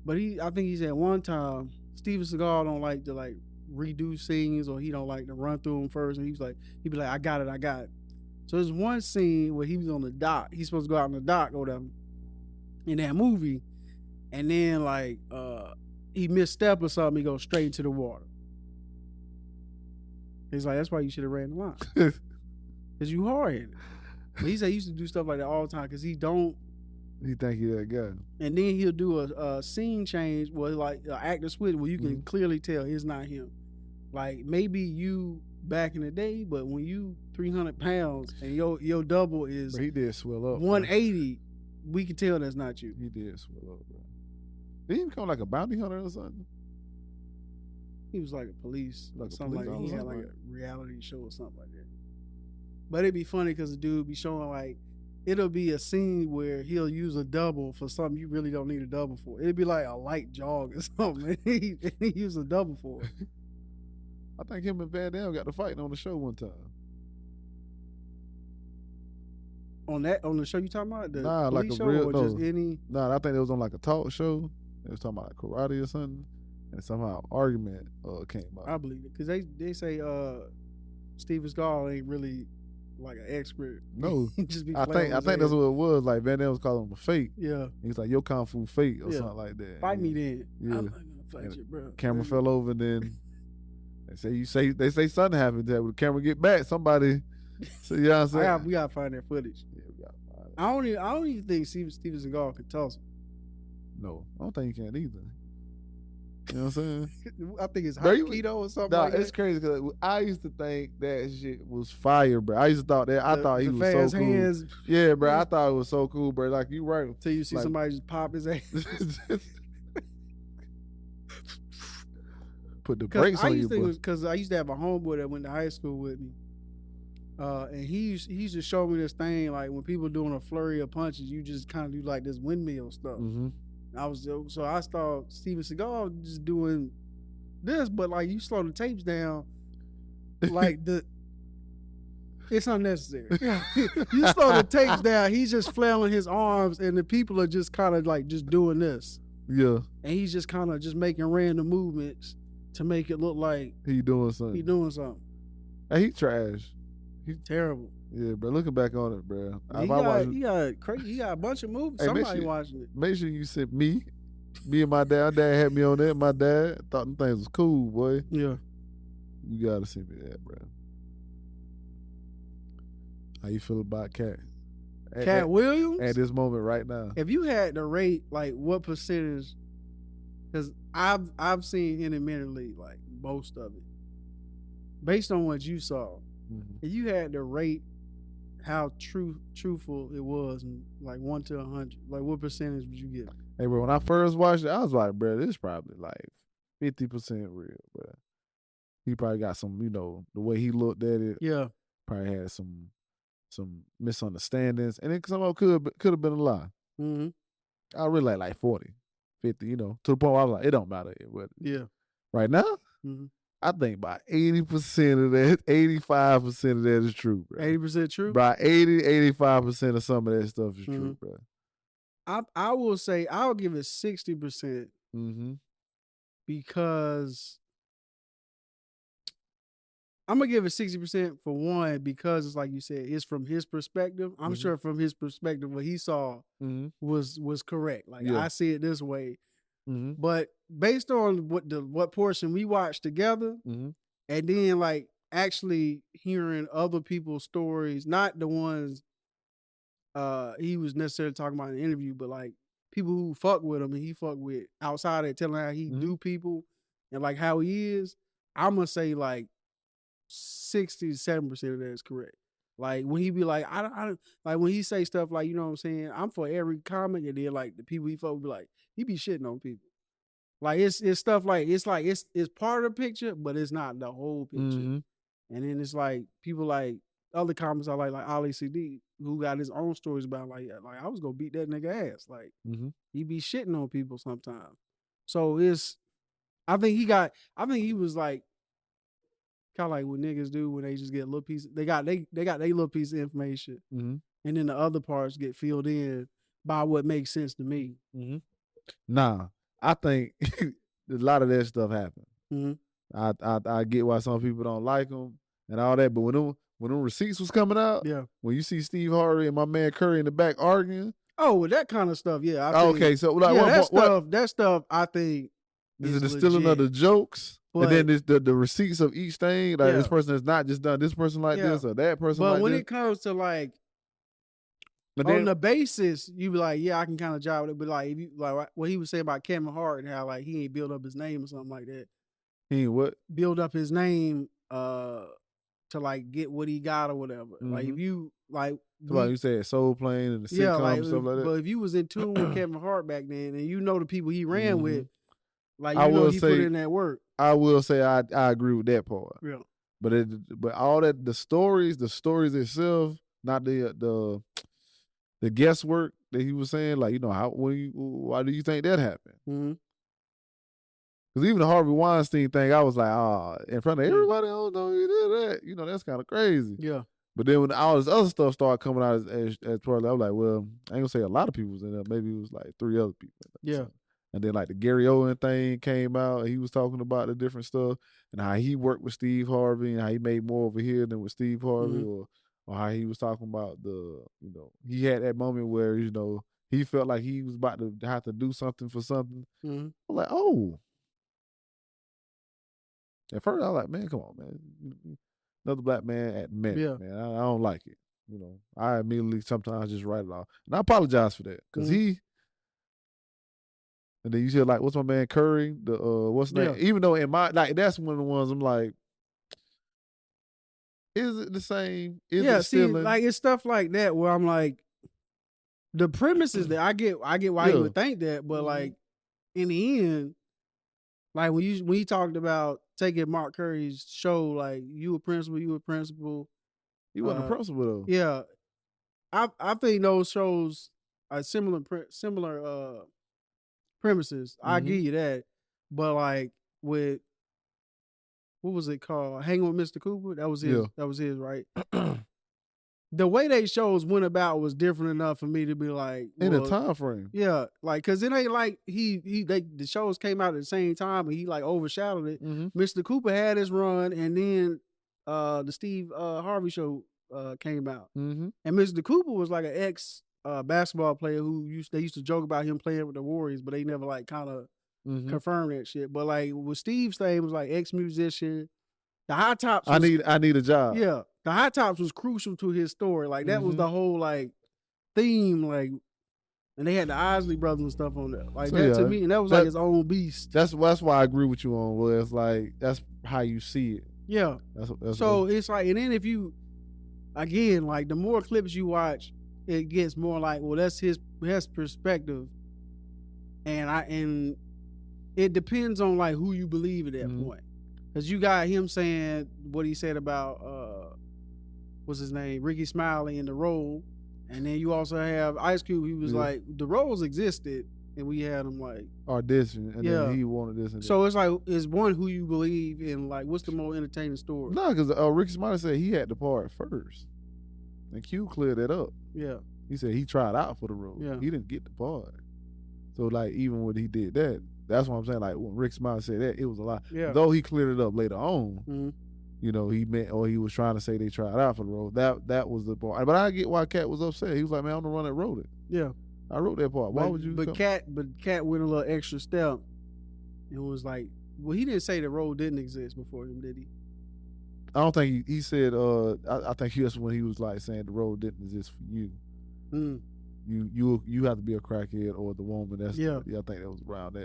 But I think he said one time Steven Seagal don't like to like redo scenes, or he don't like to run through them first, and he'd be like, I got it. So there's one scene where he was on the dock. He's supposed to go out on the dock or whatever in that movie, and then like he misstep or something, he goes straight into the water. He's like, that's why you should have ran the line. Because you hard-headed. But he said he used to do stuff like that all the time because he think he that guy. And then he'll do a scene change where like an actor switch where you can clearly tell it's not him. Like maybe you back in the day, but when you 300 pounds and your double is bro, he did swell up 180, bro. We can tell that's not you. He did swell up, bro. Did he become like a bounty hunter or something? He was like a police, like something like that. He had like a reality show or something like that. But it'd be funny because the dude be showing like, it'll be a scene where he'll use a double for something you really don't need a double for. It'd be like a light jog or something. He used a double for it. I think him and Van Damme got to fighting on the show one time. On the show you talking about? The nah, like a show real, or no. just any? Nah, I think it was on like a talk show. They was talking about like karate or something. And somehow argument came out. I believe it. Because they say Steven Seagal ain't really like an expert. No. Just be I think that's what it was. Like Van Damme was calling him a fake. Yeah. He's like, yo kung fu fake or something like that. Fight me then. Yeah. I'm not gonna fight you, bro. Camera fell over and then they say something happened that when the camera get back, somebody so you know what I'm saying? We gotta find that footage. Yeah, we gotta find it. I don't even think Steven Seagal could toss him. No, I don't think he can either. You know what I'm saying? I think it's Haikido or something like that. It's crazy because I used to think that shit was fire, bro. I used to thought that. I thought he was so cool. Hands. Yeah, bro. I thought it was so cool, bro. Like, you right. Till you see somebody just pop his ass. Put the brakes on you, bro. Because I used to have a homeboy that went to high school with me. And he used to show me this thing, like when people doing a flurry of punches, you just kind of do like this windmill stuff. Mm-hmm. So I started Steven Seagal just doing this, but like you slow the tapes down, like it's unnecessary. You slow the tapes down, he's just flailing his arms, and the people are just kind of like just doing this. Yeah. And he's just kind of just making random movements to make it look like he doing something. And he trash. He's terrible. Yeah, bro. Looking back on it, bro. He got a bunch of movies. Hey, somebody watching it. Make sure you send me and my dad. My dad had me on that. My dad thought them things was cool, boy. Yeah. You gotta send me that, bro. How you feel about Katt? Katt Williams? At this moment right now. If you had to rate, like, what percentage, because I've seen intermittently, like, most of it. Based on what you saw, if you had to rate how truthful it was, and like 1 to 100, like what percentage would you give? Hey, bro, when I first watched it, I was like, bro, this is probably like 50% real, bro. He probably got some, the way he looked at it. Yeah. Probably had some misunderstandings, and it somehow could have been a lie. Mm-hmm. I really like 40, 50, to the point where I was like, it don't matter. Yeah. Right now, I think by 80% of that, 85% of that is true, bro. 80% true? By 85% of some of that stuff is true, bro. I will say, I'll give it 60%. Because I'm going to give it 60% for one, because it's like you said, it's from his perspective. I'm sure from his perspective, what he saw was correct. Like, I see it this way. But based on what portion we watched together, and then like actually hearing other people's stories, not the ones he was necessarily talking about in the interview, but like people who fuck with him and he fuck with outside of telling how he do people and like how he is, I'm gonna say like 67% of that is correct. Like when he be like, I like when he say stuff like, you know what I'm saying, I'm for every comic, and then like the people he fuck with be like, he be shitting on people. Like it's stuff like it's part of the picture, but it's not the whole picture. And then it's like people like other comics I like Ali CD, who got his own stories about like I was gonna beat that nigga ass. Like he be shitting on people sometimes. So I think he was like kind of like what niggas do when they just get a little piece. They got their little piece of information, and then the other parts get filled in by what makes sense to me. Nah, I think a lot of that stuff happened. I get why some people don't like them and all that, but when them receipts was coming out, when you see Steve Harvey and my man Curry in the back arguing, well, that kind of stuff, yeah. Okay, so like, that stuff, I think is it stealing of the jokes? But, and then the receipts of each thing, like this person has not just done this person like this or that person like this. But when it comes to like, on the basis, you be like, yeah, I can kind of jive with it. But like, if you like what he was saying about Kevin Hart and how like he ain't build up his name or something like that. He ain't what? Build up his name to like get what he got or whatever. Like if you like you said Soul Plane and the sitcom and stuff like that. But if you was in tune with Kevin Hart back then, and you know the people he ran with, like you know he put in that work. I will say I agree with that part. Yeah. But all that the stories itself, not the guesswork that he was saying, like, why do you think that happened? Because even the Harvey Weinstein thing, I was like, in front of everybody, I don't know you did that. That's kind of crazy. Yeah. But then when all this other stuff started coming out as part, I was like, well, I ain't gonna say a lot of people was in there. Maybe it was like 3 other people. Yeah. So, and then like the Gary Owen thing came out, and he was talking about the different stuff and how he worked with Steve Harvey and how he made more over here than with Steve Harvey, or how he was talking about he had that moment where, he felt like he was about to have to do something for something. I'm like, oh. At first I was like, man, come on, man. Another black man at Met, man. I don't like it. I immediately sometimes just write it off. And I apologize for that. Because And then you see like, what's my man Curry? The what's his name? Even though in my like that's one of the ones I'm like, is it the same? Is it see, like it's stuff like that where I'm like, the premise is that I get why you would think that, but like in the end, like when you talked about taking Mark Curry's show, like you a principal. He wasn't a principal though. Yeah, I think those shows are similar premises. I give you that, but like with what was it called? Hanging with Mr. Cooper. That was his. Yeah. That was his, right? The way they shows went about was different enough for me to be like, in a time frame. Yeah, like because it ain't like the shows came out at the same time and he like overshadowed it. Mr. Cooper had his run, and then the Steve Harvey show came out, and Mr. Cooper was like an ex basketball player they used to joke about him playing with the Warriors, but they never like kind of confirmed that shit. But like with Steve's thing was like ex musician. The High Tops. I need a job. Yeah, the High Tops was crucial to his story. Like that was the whole like theme. Like, and they had the Isley brothers and stuff on there. Like so, that to me, and that was like his own beast. That's why I agree with you on. Well, it's like that's how you see it. Yeah. That's so it's like, and then if you again like the more clips you watch, it gets more like, well, that's his perspective, and it depends on like who you believe at that point. Because you got him saying what he said about, what's his name, Ricky Smiley in The Role. And then you also have Ice Cube. He was like, the roles existed, and we had him like audition, and then he wanted this. And so it's like, it's one who you believe in, like, what's the more entertaining story? No, because Ricky Smiley said he had the part first. And Q cleared that up. Yeah. He said he tried out for the role. Yeah. He didn't get the part. So, like, even when he did that, that's what I'm saying. Like when Rick Smiley said that, it was a lot. Yeah. Though he cleared it up later on, you know, he meant, or he was trying to say they tried out for the role. That was the part. But I get why Katt was upset. He was like, man, I'm the one that wrote it. Yeah, I wrote that part. Why would you? But Katt went a little extra step. It was like, well, he didn't say the role didn't exist before him, did he? I don't think he said. I think that's when he was like saying the role didn't exist for you. You have to be a crackhead or the woman. That's I think that was around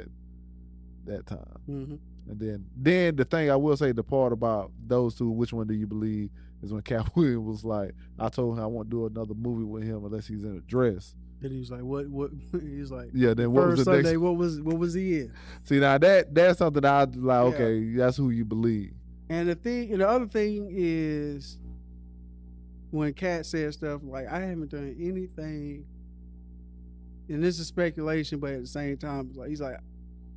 that time. And then the thing I will say, the part about those two, which one do you believe, is when Katt Williams was like, I told him I won't do another movie with him unless he's in a dress. And he was like, what? He was like, yeah. Then what was the Sunday? Next? What was he in? See, now that's something I like. Okay, that's who you believe. And the other thing is when Katt said stuff like, I haven't done anything, and this is speculation, but at the same time, he's like,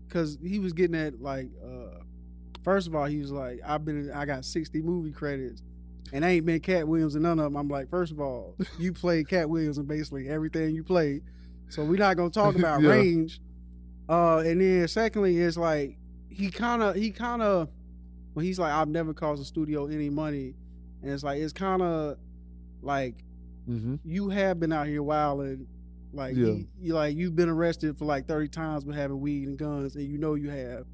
because he was getting at like, first of all, he was like, I got 60 movie credits, and I ain't been Katt Williams in none of them. I'm like, first of all, you played Katt Williams in basically everything you played, so we're not gonna talk about range. And then secondly, it's like he kind of when he's like, I've never cost a studio any money, and it's kind of like you have been out here wilding. Like you've been arrested for like 30 times for having weed and guns, and you have.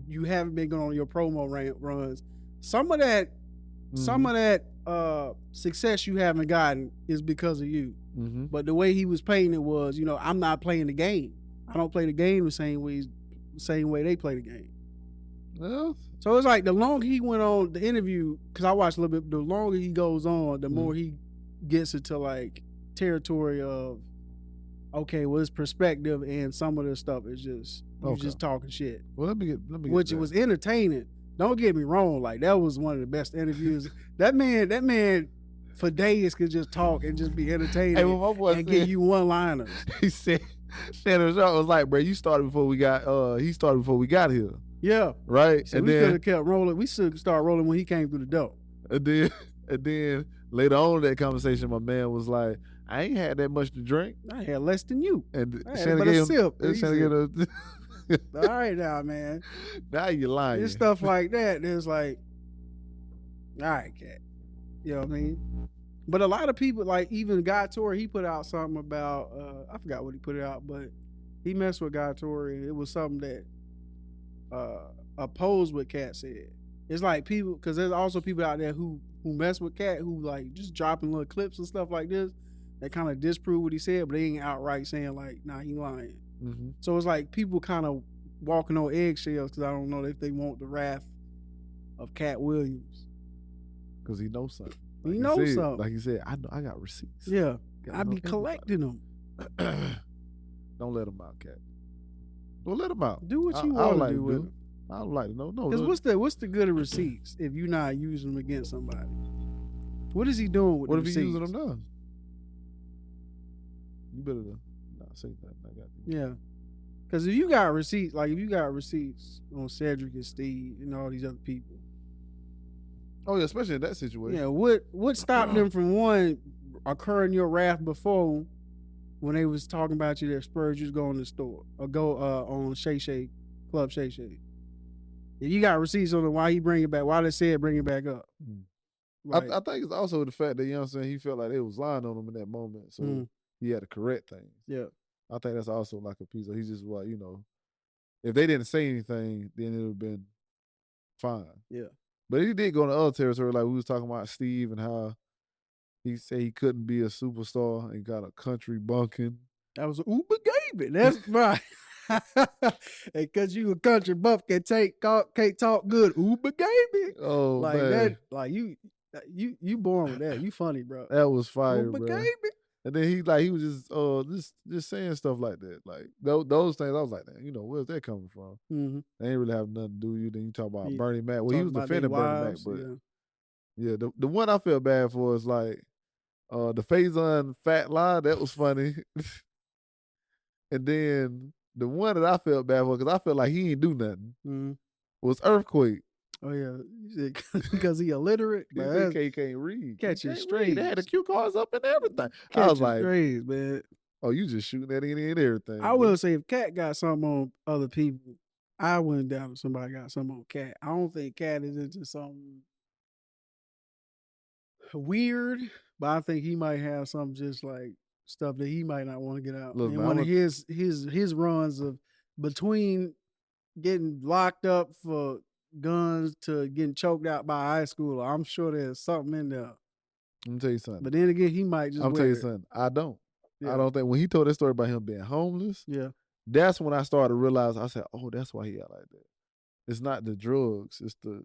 You haven't been going on your promo runs. Some of that success you haven't gotten is because of you. But the way he was painting it was, I'm not playing the game. I don't play the game the same way they play the game. Well, so it's like the longer he went on the interview, because I watched a little bit, the longer he goes on, the more he gets into like territory of, okay, well, his perspective and some of this stuff is just just talking shit. Well, let me get which it was entertaining. Don't get me wrong, like that was one of the best interviews. that man for days could just talk and just be entertaining and give you one-liners. He said Shannon Sharp was like, bro, he started before we got here. Yeah. Right? So we could have kept rolling. We should start rolling when he came through the door. And then later on in that conversation, my man was like, I ain't had that much to drink. I had less than you. And Shannon gave him all right now, man. Now you're lying. There's stuff like that. There's like, all right, Katt. You know what I mean? But a lot of people, like even Guy Torry, he put out something about, I forgot what he put out, but he messed with Guy Torry. It was something that opposed what Katt said. It's like people, because there's also people out there who mess with Katt, who like just dropping little clips and stuff like this that kind of disprove what he said, but they ain't outright saying like, nah, he lying. Mm-hmm. So it's like people kind of walking on eggshells because I don't know if they want the wrath of Katt Williams. Because he knows something. He knows something. Like he said, I know I got receipts. Yeah. I be collecting them. Don't let him out, Katt. Don't let him out. Do what you want to do with him. I don't like to know. No. Because what's the good of receipts if you're not using them against somebody? What is he doing with the receipts? What if he's using them now? You better not say that. I got you. Yeah. Because if you got receipts, on Cedric and Steve and all these other people. Oh, yeah, especially in that situation. Yeah, what stopped them from, one, occurring your wrath before when they was talking about you that Spurs just go in the store or go on Shay Shay, Club Shay Shay. If you got receipts on it, why he bring it back? Why they said bring it back up? Like, I think it's also the fact that, you know what I'm saying, he felt like they was lying on him in that moment. So he had to correct things. Yeah. I think that's also like a piece of, he's just like, if they didn't say anything, then it would have been fine. Yeah. But he did go in the other territory, like we was talking about Steve and how he said he couldn't be a superstar and got a country bunking. That was Uber Gabe. That's right. Because you a country buff can't talk good. Uber Gabe. Oh, like man. That, like you born with that. You funny, bro. That was fire, Uber bro. Gabe. And then he was just saying stuff like that. Like those things, I was like, where's that coming from? Mm-hmm. They ain't really have nothing to do with you. Then you talk about Bernie Mac. Well, he was defending Bernie Mac, but yeah, the one I felt bad for is like the Faison fat lie. That was funny. And then the one that I felt bad for, because I felt like he ain't do nothing, was Earthquake. Oh yeah, because he illiterate. He can't read. Catching strays. They had the cue cards up and everything. I was like, strays, man. Oh, you just shooting at any and everything. I will say, if Katt got something on other people, I wouldn't doubt if somebody got something on Katt. I don't think Katt is into something weird, but I think he might have some just like stuff that he might not want to get out. Look, and man, one of his runs of between getting locked up for guns to getting choked out by a high schooler, I'm sure there's something in there. Let me tell you something. But then again, he might just. I'm tell you something. I don't. Yeah. I don't think when he told that story about him being homeless. Yeah. That's when I started to realize. I said, "Oh, that's why he got like that. It's not the drugs. It's the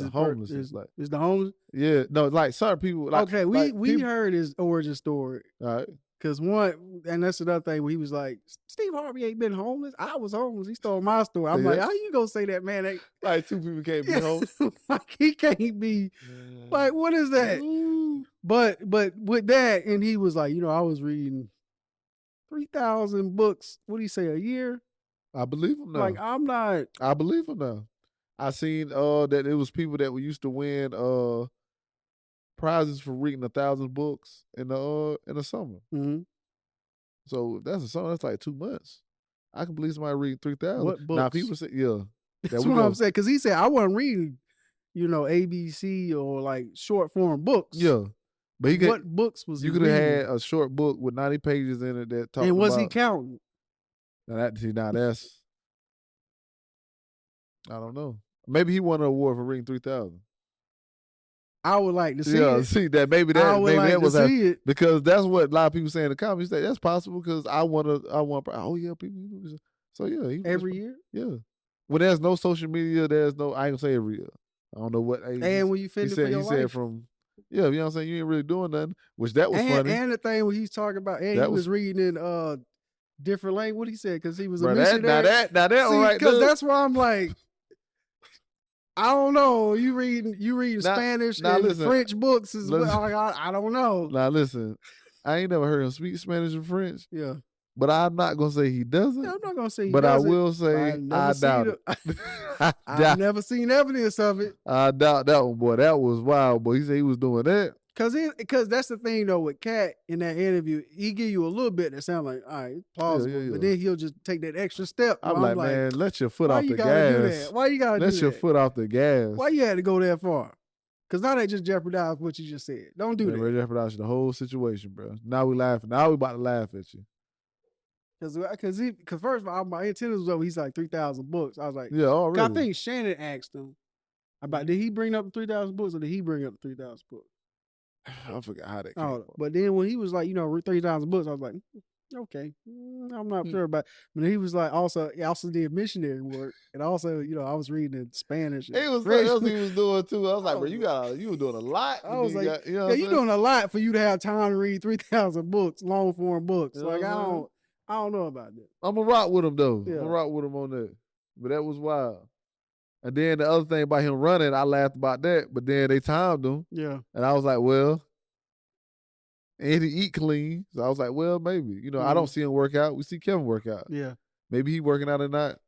homelessness. It's the homeless. Yeah. No, like certain people. Like, okay, we heard his origin story. All right. Because one, and that's another thing where he was like, Steve Harvey ain't been homeless. I was homeless. He stole my story. I'm like, how you gonna say that, man? Like two people can't be homeless. Like he can't be. Like, what is that? But with that, and he was like, I was reading 3,000 books. What do you say, a year? I believe him now. Like, I'm not. I believe him now. I seen that it was people that used to win prizes for reading 1,000 books in the summer. Mm-hmm. So that's a summer. That's like 2 months. I can believe somebody read 3,000. What books? Now people say, yeah. That's what I'm saying. Because he said I wasn't reading, ABC or like short form books. Yeah. But what books was you he could have reading? had a short book with 90 pages in it that talked about. And was he counting? Now that's I don't know. Maybe he won an award for reading 3,000. I would like to see it. Yeah, see that maybe that was it. Because that's what a lot of people say in the comments. That's possible because I want. Oh yeah, people. So yeah, every year. Yeah, when there's no social media, there's no. I ain't gonna say every year. I don't know what age. And when you finish for your he life. said from. Yeah, you know what I'm saying. You ain't really doing nothing, which that was funny. And the thing when he's talking about, and he was reading in different language. What he said because he was a Now missionary. that right. Because that's why I'm like. I don't know. You reading Spanish and listen, French books as well. I don't know. Now listen, I ain't never heard him speak Spanish and French. Yeah. But I'm not gonna say he doesn't. Yeah, I'm not gonna say he doesn't. But I will say I doubt it. I've never seen evidence of it. I doubt that one, boy. That was wild, boy. He said he was doing that. Because that's the thing though with Katt in that interview, he give you a little bit that sound like, all right, plausible. Yeah. But then he'll just take that extra step. I'm like, man, let your foot off the gas. Why you gotta do that? Let your foot off the gas. Why you had to go that far? Because now they just jeopardize what you just said. Don't do that. They jeopardize the whole situation, bro. Now we laughing. Now we about to laugh at you. Because first of all, my antennas was over. He's like 3,000 books. I was like, yeah, already. I think Shannon asked him about did he bring up the 3,000 books or did he bring up the 3,000 books? I forgot how that came up. But then when he was like, 3,000 books, I was like, Okay, I'm not sure about. But he was like he also did missionary work, and also I was reading in Spanish. It was something else he was doing too. I was like, bro, you were doing a lot. I was like, you know you're doing a lot for you to have time to read 3,000 books, long form books. Like I don't know about that. I'm gonna rock with him though. Yeah. I'm gonna rock with him on that. But that was wild. And then the other thing about him running, I laughed about that. But then they timed him. Yeah. And I was like, well. And he eat clean. So I was like, well, maybe. I don't see him work out. We see Kevin work out. Yeah. Maybe he working out or not.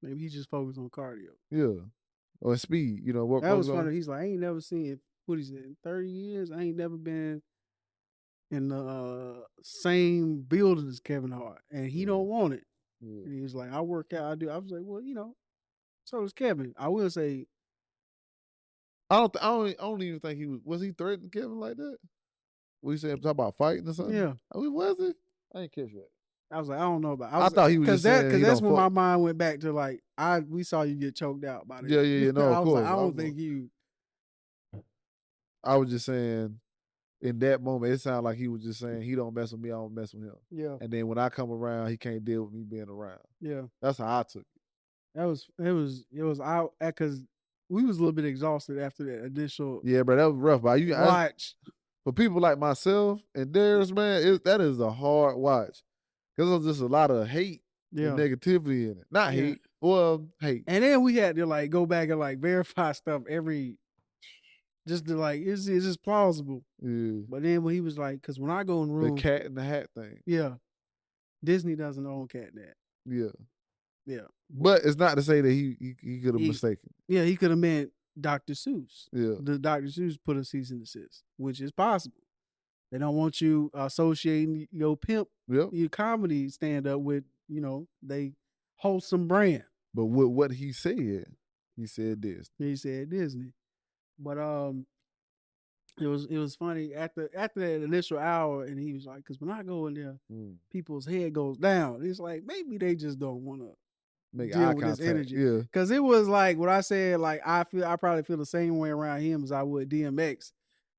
Maybe he just focused on cardio. Yeah. Or speed. What that was funny. He's like, I ain't never seen, what he said, in 30 years, I ain't never been in the same building as Kevin Hart. And he don't want it. Yeah. And he was like, I work out, I do. I was like, well, so does Kevin. I will say. I don't even think was he threatening Kevin like that? What you saying? Talk about fighting or something? Yeah. Was it? I didn't catch that. I was like, I don't know about. I thought he was just saying because that's when my mind went back to like we saw you get choked out by that. Yeah. No, of course. Like, I don't think you. I was just saying, in that moment, it sounded like he was just saying he don't mess with me, I don't mess with him. Yeah. And then when I come around, he can't deal with me being around. Yeah. That's how I took it. It was out because we was a little bit exhausted after that initial. Yeah, bro, that was rough. But watch. For people like myself and Darius, man, that is a hard watch. Because there's just a lot of hate and negativity in it. Not hate. Well, hate. And then we had to like go back and like verify stuff just to like, is this plausible? Yeah. But then when he was like, because when I go in the room. The cat in the hat thing. Yeah. Disney doesn't own Cat in the Hat. Yeah. Yeah. But it's not to say that he could have mistaken. Yeah, he could have meant Dr. Seuss. Yeah. The Dr. Seuss put a cease and desist, which is possible. They don't want you associating your pimp, your comedy stand up with, they wholesome brand. But with what he said Disney. He said Disney. But it was funny at that initial hour, and he was like, because when I go in there, people's head goes down. It's like maybe they just don't want to make deal eye with contact. this energy. Yeah, because it was like what I said. Like I probably feel the same way around him as I would DMX.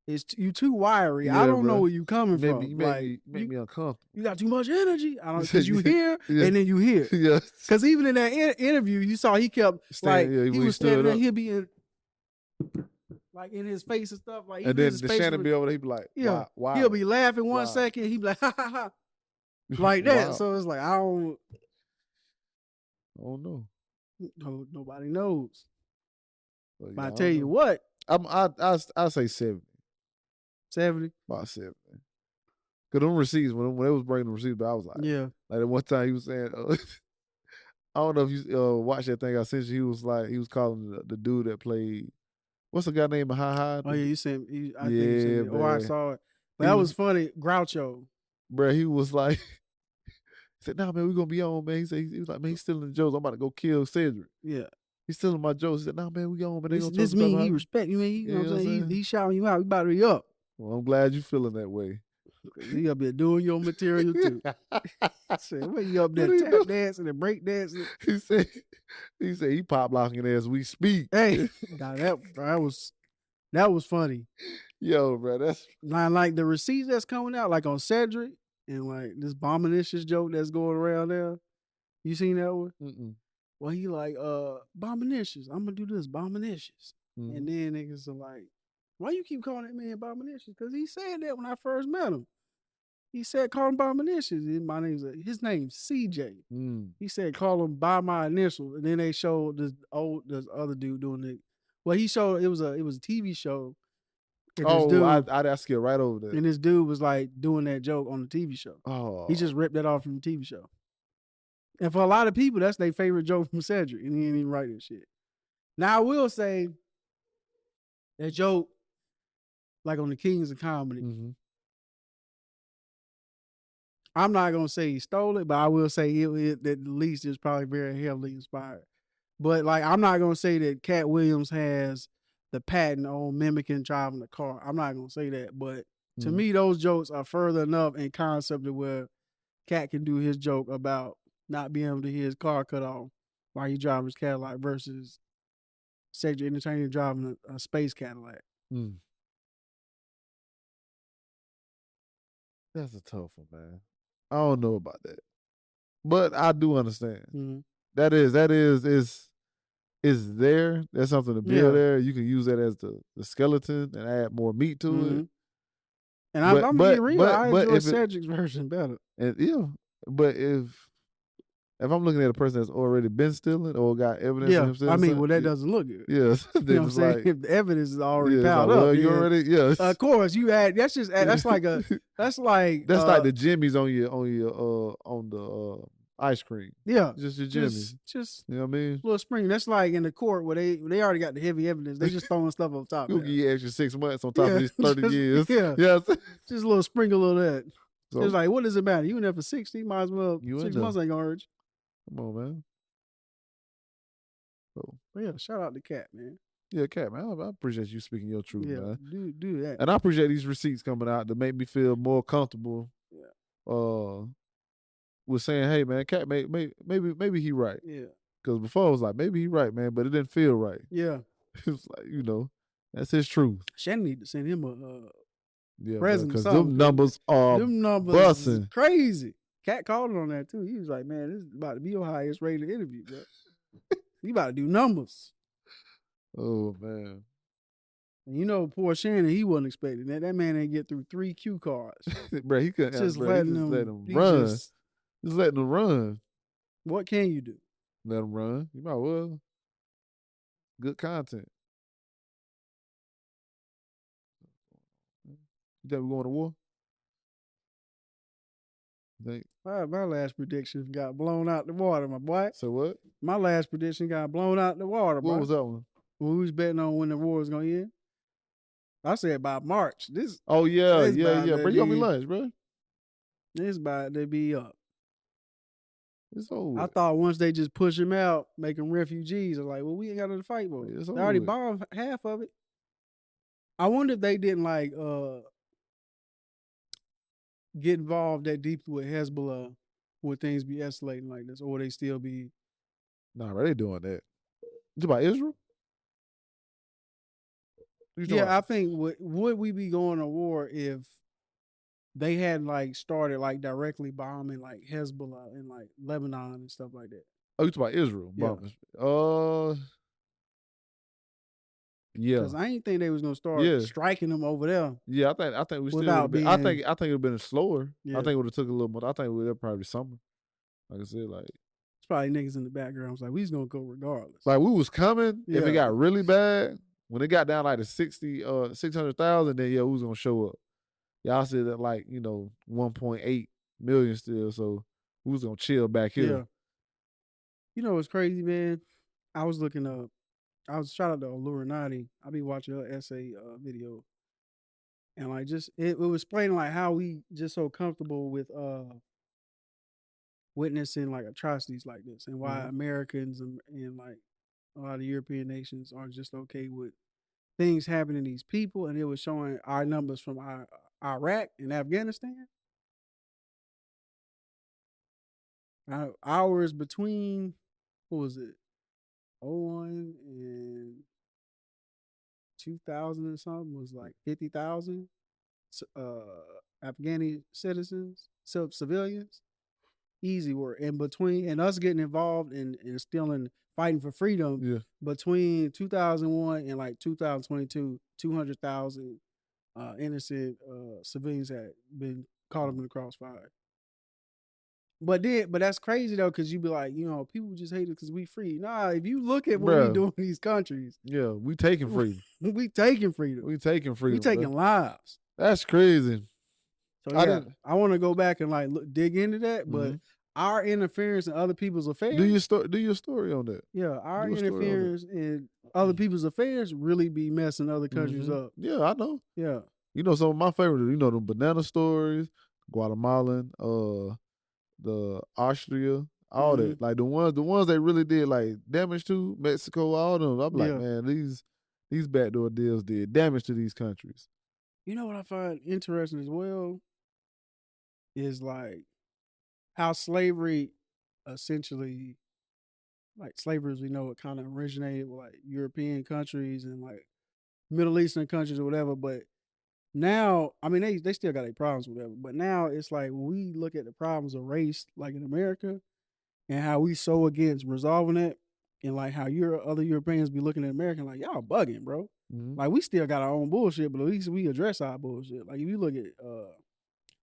It's you too wiry. I don't know where you coming from. You make me uncomfortable. You got too much energy. I don't because you hear and then you hear. Yeah. Because even in that interview, you saw he kept he was standing there. He'll be in like in his face and stuff. Like and then the Shannon be over there. He be like, wow. He'll be laughing 1 second. He be like, ha ha ha, like that. Wow. So it's like I don't know. Nobody knows. Well, but I tell you what, I say 70. 70? About 70. Because them receipts, when they was bringing the receipts, but I was like, yeah. Like that one time he was saying, I don't know if you watched that thing I sent you. He was calling the dude that played, what's the guy named Ha? Oh, yeah, you sent me. I think you sent me. Oh, I saw it. But that was funny. Groucho. Bro, he was like, he said, nah, man, we going to be on, man. He was like, man, he's stealing the jokes. I'm about to go kill Cedric. Yeah. He's stealing my jokes. He said, nah, man, we on, man. This mean he respect you, man. You know what I'm saying? He shouting you out. We about to be up. Well, I'm glad you feeling that way. You up there doing your material too. I said, what you up there tap dancing and break dancing? He said he pop locking as we speak. Hey, nah, that was funny. Yo, bro, that's like the receipts that's coming out, like on Cedric and like this Bominicious joke that's going around there. You seen that one? Mm-mm. Well, he like Bominicious. I'm gonna do this Bominicious, and then niggas are like, why you keep calling that man Bominicious? Because he said that when I first met him. He said, call him Bominicious. His name's CJ. He said, call him by my initials. And then they showed this other dude doing it. Well, he showed it was a TV show. I skipped right over there. And this dude was like doing that joke on the TV show. Oh, he just ripped that off from the TV show. And for a lot of people, that's their favorite joke from Cedric, and he didn't even write that shit. Now I will say that joke, like on the Kings of Comedy. I'm not gonna say he stole it, but I will say that at least it's probably very heavily inspired. But like, I'm not gonna say that Katt Williams has the patent on mimicking driving a car. I'm not gonna say that, but to me, those jokes are further enough in concept to where Katt can do his joke about not being able to hear his car cut off while he driving his Cadillac versus Cedric Entertainer driving a space Cadillac. That's a tough one, man. I don't know about that, but I do understand. Mm-hmm. That is there. There's something to build there. You can use that as the skeleton and add more meat to it. And I'm gonna be real. I enjoy Cedric's version better. And but if I'm looking at a person that's already been stealing or got evidence of him stealing, I mean, that doesn't look good. Yeah, you know what I'm saying? If the evidence is already piled up, you already of course you add. That's just that's like the jimmies on the ice cream. Yeah, just your jimmies. Just you know what I mean? Little spring. That's like in the court where they already got the heavy evidence. They just throwing stuff on top. You'll give you extra 6 months on top of these 30 years. Yeah, just a little sprinkle of that. So, it's like, what does it matter? You in there for 60, might as well. 6 months ain't gonna hurt you. Come on, man. So, yeah, shout out to Katt, man. Yeah, Katt, man. I appreciate you speaking your truth, man. Do that. And I appreciate these receipts coming out to make me feel more comfortable. With saying, hey, man, Katt, maybe he right. Yeah. Because before I was like, maybe he right, man, but it didn't feel right. Yeah. It was like, that's his truth. Shannon need to send him a present. Because them numbers are busting. Crazy. Katt called on that too. He was like, man, this is about to be your highest rated interview, bro. You about to do numbers. Oh, man. And poor Shannon, he wasn't expecting that. That man ain't get through 3 cue cards. Bro, he couldn't just letting him run. Just letting them run. What can you do? Let them run. You might well. Good content. You think we're going to war? My last prediction got blown out the water, my boy. So what? My last prediction got blown out the water, bro. What was that one? We was betting on when the war was going to end. I said by March. Oh, yeah. Bro, you owe me lunch, bro. It's about to be up. It's over. I thought once they just push them out, make them refugees, I'm like, well, we ain't got nothing to fight for. They already bombed half of it. I wonder if they didn't get involved that deeply with Hezbollah, would things be escalating like this, or would they still be? Nah, bro, they doing that. You about Israel? I think would we be going to war if they had started directly bombing Hezbollah and Lebanon and stuff like that? Oh, you talking about Israel bombing? Yeah. Because I didn't think they was gonna start striking them over there. Yeah, I think we still. I think it would have been slower. Yeah. I think it would have took a little more. I think it would have probably summer. Like I said, it's probably niggas in the background. It's like we was gonna go regardless. Like we was coming. Yeah. If it got really bad, when it got down to 600,000, then we was gonna show up. Y'all said that 1.8 million still, so we was gonna chill back here. Yeah. What's crazy, man? I was looking up. Shout out to Illuminati. I be watching her essay video, and it was explaining how we just so comfortable with witnessing atrocities like this, and why Americans and a lot of European nations are just okay with things happening to these people. And it was showing our numbers from Iraq and Afghanistan. Hours between, what was it? 01 and 2000 and something was 50,000 Afghani citizens, civilians. Easy work. And us getting involved in stealing, fighting for freedom, between 2001 and 2022, 200,000 innocent civilians had been caught up in the crossfire. But that's crazy though, because you be like, people just hate it because we free. Nah, if you look at what we do in these countries, we taking freedom. We taking freedom. We taking freedom. We taking lives. That's crazy. So I want to go back and dig into that, but our interference in other people's affairs. Do your story on that. Yeah, our interference in other people's affairs really be messing other countries up. Yeah, I know. Yeah, some of my favorites. The banana stories, Guatemalan, the Austria, all that. The ones they really did damage to, Mexico, all them. I'm like, man, these backdoor deals did damage to these countries. You know what I find interesting as well is how slavery essentially, slavery as we know it kind of originated with European countries and Middle Eastern countries or whatever, but now, I mean, they still got their problems with whatever, but now it's like when we look at the problems of race, like in America, and how we so against resolving it, and like how other Europeans be looking at America like y'all bugging, bro. Mm-hmm. Like we still got our own bullshit, but at least we address our bullshit. Like if you look at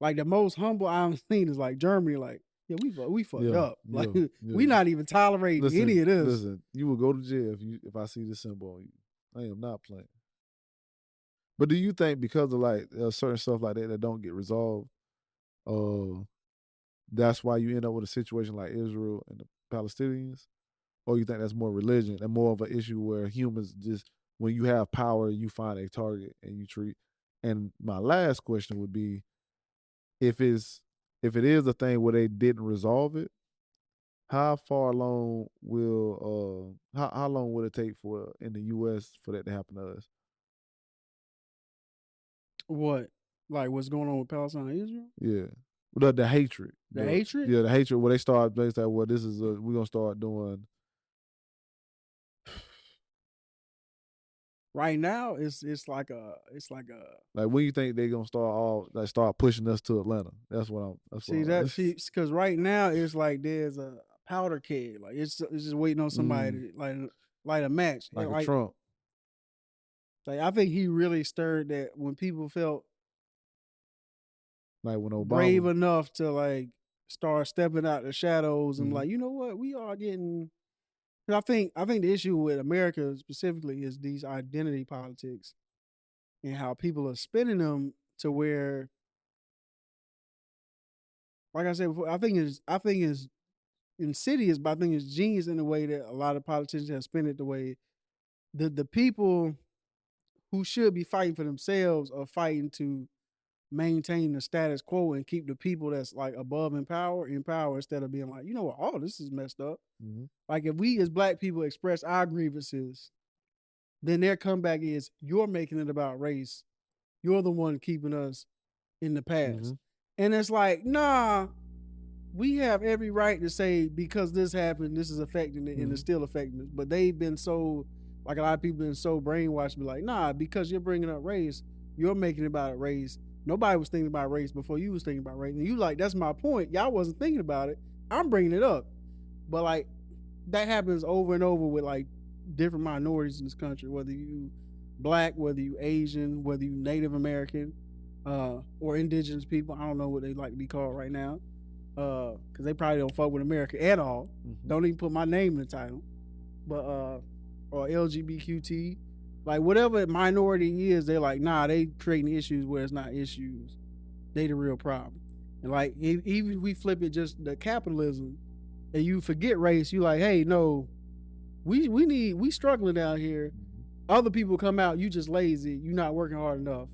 like the most humble I've seen is like Germany. Like yeah, we fucked up. Like we not even tolerating any of this. Listen, you will go to jail if I see this symbol on you. I am not playing. But do you think because of like certain stuff like that don't get resolved, that's why you end up with a situation like Israel and the Palestinians? Or you think that's more religion and more of an issue where humans just, when you have power, you find a target and you treat? And my last question would be, if it is a thing where they didn't resolve it, how long will it take for in the U.S. for that to happen to us? What? Like what's going on with Palestine and Israel? Yeah. The hatred. The hatred? Yeah, the hatred where they say, well, this is we're gonna start doing. Right now, it's like when you think they're gonna start pushing us to Atlanta? That's what I'm. Because right now it's like there's a powder keg, like it's just waiting on somebody to like light a match, like a Trump. Like I think he really stirred that when people felt like when Obama brave enough to like start stepping out the shadows and like, you know what, we are getting. I think the issue with America specifically is these identity politics and how people are spinning them to where, like I said before, I think it's insidious, but I think it's genius in the way that a lot of politicians have spent it the way the people who should be fighting for themselves are fighting to maintain the status quo and keep the people that's like above in power instead of being like, you know what, oh, this is messed up. Mm-hmm. Like if we as black people express our grievances, then their comeback is, you're making it about race. You're the one keeping us in the past. Mm-hmm. And it's like, nah, we have every right to say because this happened, this is affecting it, and it's still affecting us. But they've been so, like a lot of people been so brainwashed to be like, nah, because you're bringing up race, you're making it about race. Nobody was thinking about race before you was thinking about race. And you like, that's my point. Y'all wasn't thinking about it. I'm bringing it up. But like, that happens over and over with like different minorities in this country, whether you black, whether you Asian, whether you Native American, or indigenous people. I don't know what they like to be called right now. Because they probably don't fuck with America at all. Mm-hmm. Don't even put my name in the title. But, or LGBTQ. Like, whatever minority is, they're like, nah, they creating issues where it's not issues. They the real problem. And like, even if we flip it just the capitalism, and you forget race, you like, hey, no, we struggling down here. Other people come out, you just lazy, you not working hard enough.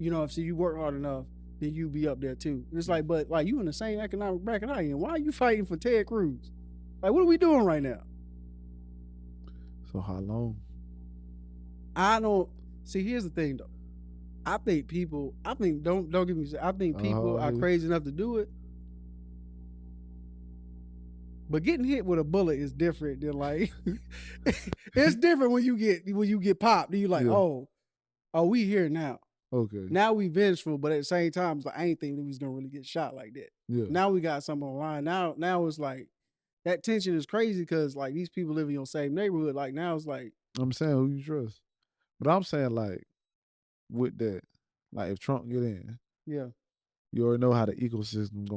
You know, if you work hard enough, then you be up there too. And it's like, but like, you in the same economic bracket I am. Why are you fighting for Ted Cruz? Like, what are we doing right now? So how long? I don't see. Here's the thing, though. I think people. Don't get me. I think people are crazy enough to do it. But getting hit with a bullet is different than like. It's different when you get popped. And you like, oh, we here now. Okay. Now we vengeful, but at the same time, it's like I ain't think we was gonna really get shot like that. Yeah. Now we got something on the line. Now it's like that tension is crazy because like these people live in your same neighborhood. Like now it's like I'm saying who you trust. But I'm saying, like, with that, like, if Trump get in, yeah, you already know how the ecosystem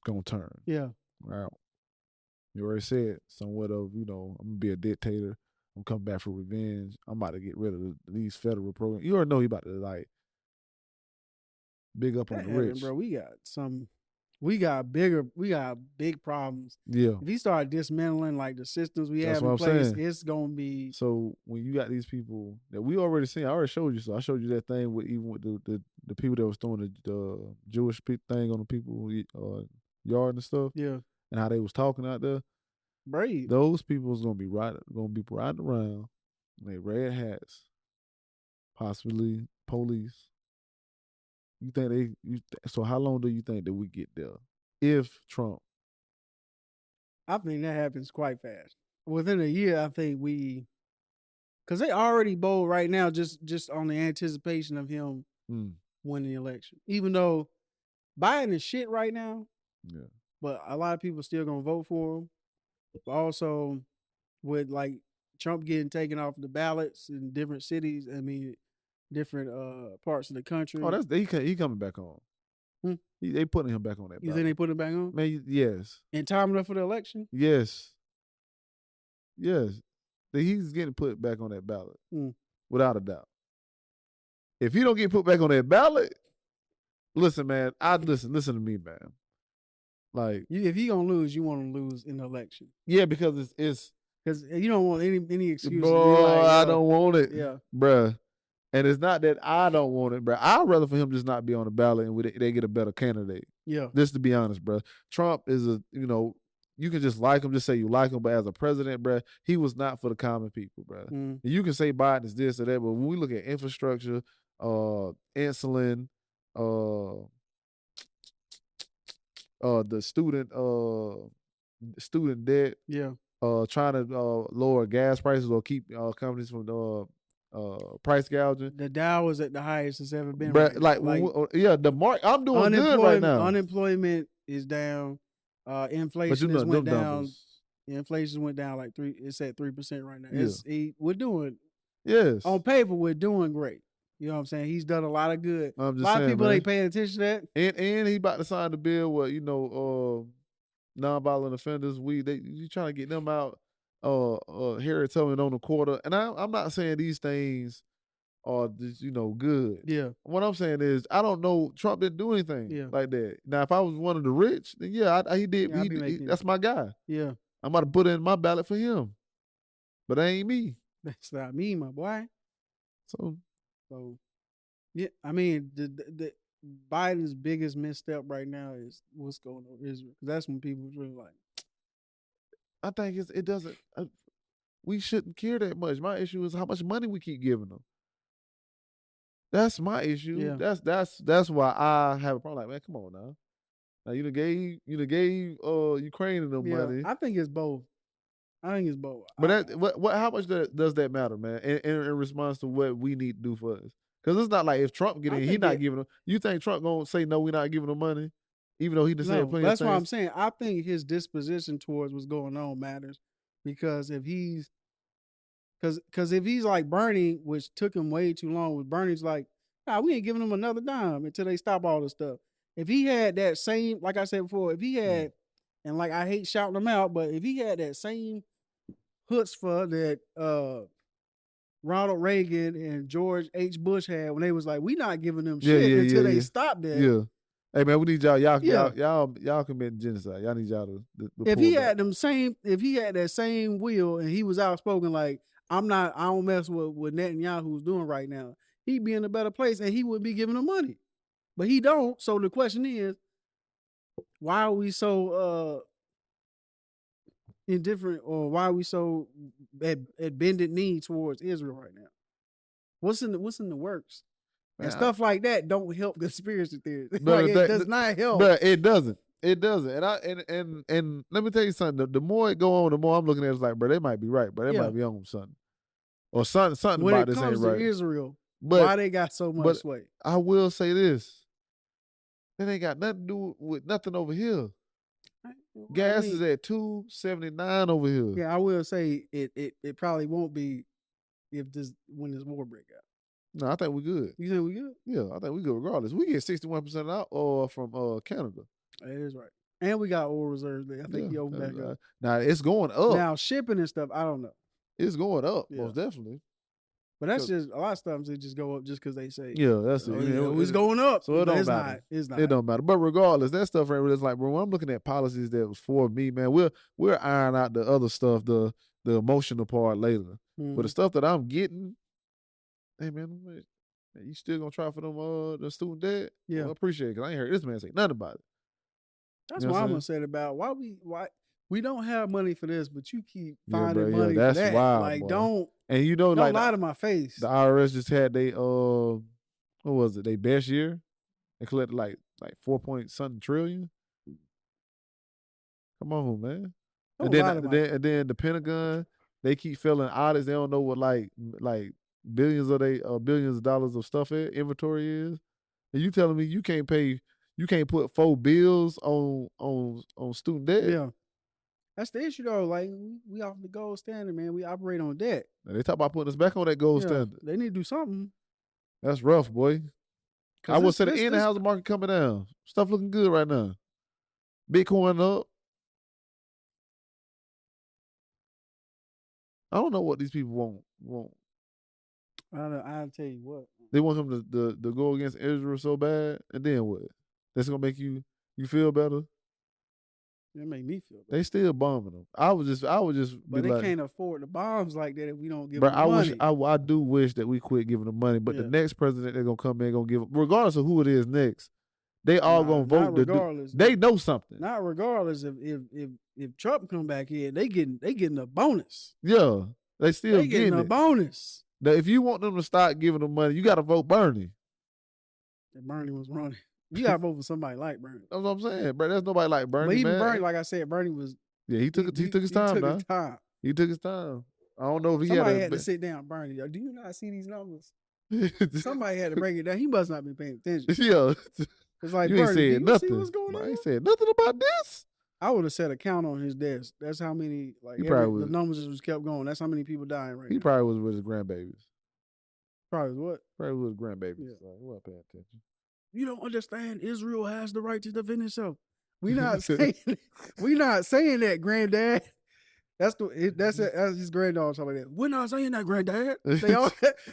gonna turn. Yeah. Right. You already said somewhat of, I'm gonna be a dictator. I'm coming back for revenge. I'm about to get rid of these federal programs. You already know he about to, like, big up on the rich. Bro, we got big problems. Yeah. If he start dismantling like the systems we have in place, it's gonna be. So when you got these people that we already seen, I already showed you. So I showed you that thing with the people that was throwing the Jewish thing on the people yard and stuff. Yeah. And how they was talking out there. Brave. Those people is gonna be riding around in their red hats, possibly police. You think so how long do you think that we get there? If Trump. I think that happens quite fast. Within a year, I think because they already bold right now just on the anticipation of him win the election. Even though Biden is shit right now, yeah, but a lot of people still gonna vote for him. But also with like Trump getting taken off the ballots in different cities, I mean, different parts of the country. Oh, he coming back on. They putting him back on that ballot. You think they put him back on? Man, yes. In time enough for the election? Yes. He's getting put back on that ballot. Without a doubt. If he don't get put back on that ballot, listen, man, listen to me, man. Like, if he gonna lose, you want him to lose in the election. Yeah, because it's because you don't want any excuse. Bro, I don't want it. Yeah. Bruh. And it's not that I don't want it, bro. I'd rather for him just not be on the ballot and they get a better candidate. Yeah. Just to be honest, bro. Trump is you can just like him, just say you like him, but as a president, bro, he was not for the common people, bro. You can say Biden is this or that, but when we look at infrastructure, insulin, the student debt, trying to lower gas prices or keep companies from price gouging. The Dow was at the highest it's ever been. Bruh, the mark. I'm doing good right now. Unemployment is down. Inflation went down. Inflation went down like 3%. It's at 3% right now. We're doing. Yes. On paper, we're doing great. You know what I'm saying? He's done a lot of good. A lot of people ain't paying attention to that. And he about to sign the bill where nonviolent offenders. You trying to get them out. Harriet Tubman on the quarter, and I'm not saying these things are just good. Yeah. What I'm saying is I don't know. Trump didn't do anything like that. Now, if I was one of the rich, then he did. That's my guy. Yeah. I'm about to put in my ballot for him, but that ain't me. That's not me, my boy. So yeah. I mean, the Biden's biggest misstep right now is what's going on with Israel, because that's when people really like. I think it doesn't. We shouldn't care that much. My issue is how much money we keep giving them. That's my issue. Yeah. That's why I have a problem. Like, man, come on now. Now you gave Ukraine them money. I think it's both. But how much does that matter, man? In response to what we need to do for us, because it's not like if Trump get in, he's not giving them. You think Trump gonna say no? We're not giving them money. Even though he just said plenty of things. That's what I'm saying. I think his disposition towards what's going on matters, because if he's like Bernie, which took him way too long, with Bernie's like, we ain't giving him another dime until they stop all this stuff. If he had that same, like I said before, if he had, and like I hate shouting him out, but if he had that same chutzpah that Ronald Reagan and George H. Bush had when they was like, we not giving them shit until they stop that. Yeah. Hey man, we need y'all. Y'all committing genocide. Y'all need y'all to if he had that same will and he was outspoken like, I don't mess with what Netanyahu's doing right now, he'd be in a better place and he would be giving them money. But he don't. So the question is, why are we so indifferent, or why are we so at bended knee towards Israel right now? What's in the works? And stuff like that don't help conspiracy theories. It does not help. But it doesn't. It doesn't. And let me tell you something. The more it go on, the more I'm looking at it, it's like, bro, they might be right, bro. They might be on something. Or something when about this ain't right. When it comes to Israel, why they got so much sway? I will say this. That ain't got nothing to do with nothing over here. Gas is at $2.79 over here. Yeah, I will say it probably won't be when this war break out. No, I think we're good. You think we good? Yeah, I think we good regardless. We get 61% out oil from Canada. That is right. And we got oil reserves there. I think you open back up. Now, it's going up. Now, shipping and stuff, I don't know. It's going up, most definitely. But that's just, a lot of stuff, they just go up just because they say. Yeah, that's it. It's going up. So it don't matter. It's not. It don't matter. But regardless, that stuff ain't really, it's like, bro, when I'm looking at policies that was for me, man, we'll iron out the other stuff, the emotional part later. But the stuff that I'm getting, hey, man, you still gonna try for them the student debt? Yeah, well, I appreciate it, because I ain't heard this man say nothing about it. That's what I'm gonna say about why we don't have money for this, but you keep finding money for that. That's wild. Like, don't lie to my face. The IRS just had what was it? They best year. They collected like 4-point-something trillion. Come on, man. And then the Pentagon, they keep failing audits. They don't know what like billions of dollars of stuff inventory is, and you telling me you can't put 4 bills on student debt? Yeah. That's the issue though. Like we off the gold standard, man. We operate on debt. And they talk about putting us back on that gold standard. They need to do something. That's rough, boy. I would say the housing market coming down. Stuff looking good right now. Bitcoin up. I don't know what these people want. I'll tell you what. They want them to go against Israel so bad, and then what? That's gonna make you feel better. It make me feel better. They still bombing them. I would just. But they can't afford the bombs like that if we don't give them money. I do wish that we quit giving them money. But the next president they're gonna come in gonna give them, regardless of who it is next, they all gonna vote. Regardless, they know something. Not regardless if Trump come back in, they getting a bonus. Yeah, they still getting a bonus. Now, if you want them to start giving them money, you got to vote Bernie. If Bernie was running. You got to vote for somebody like Bernie. That's what I'm saying, bro. There's nobody like Bernie, but even man. Bernie, like I said, Bernie was... Yeah, he took his time, He took his time. I don't know if somebody had to sit down, Bernie. Do you not see these numbers? Somebody had to break it down. He must not be paying attention. Yeah. It's like, you Bernie, ain't said nothing. See what's going on? I ain't said nothing about this. I would have set a count on his desk. That's how many, the numbers just kept going. That's how many people dying right now. He probably was with his grandbabies. Probably what? Probably with his grandbabies. Yeah. Like, he wasn't paying attention. You don't understand. Israel has the right to defend itself. We not saying that, granddad. That's his granddaughter talking like that. We're not saying that, granddad.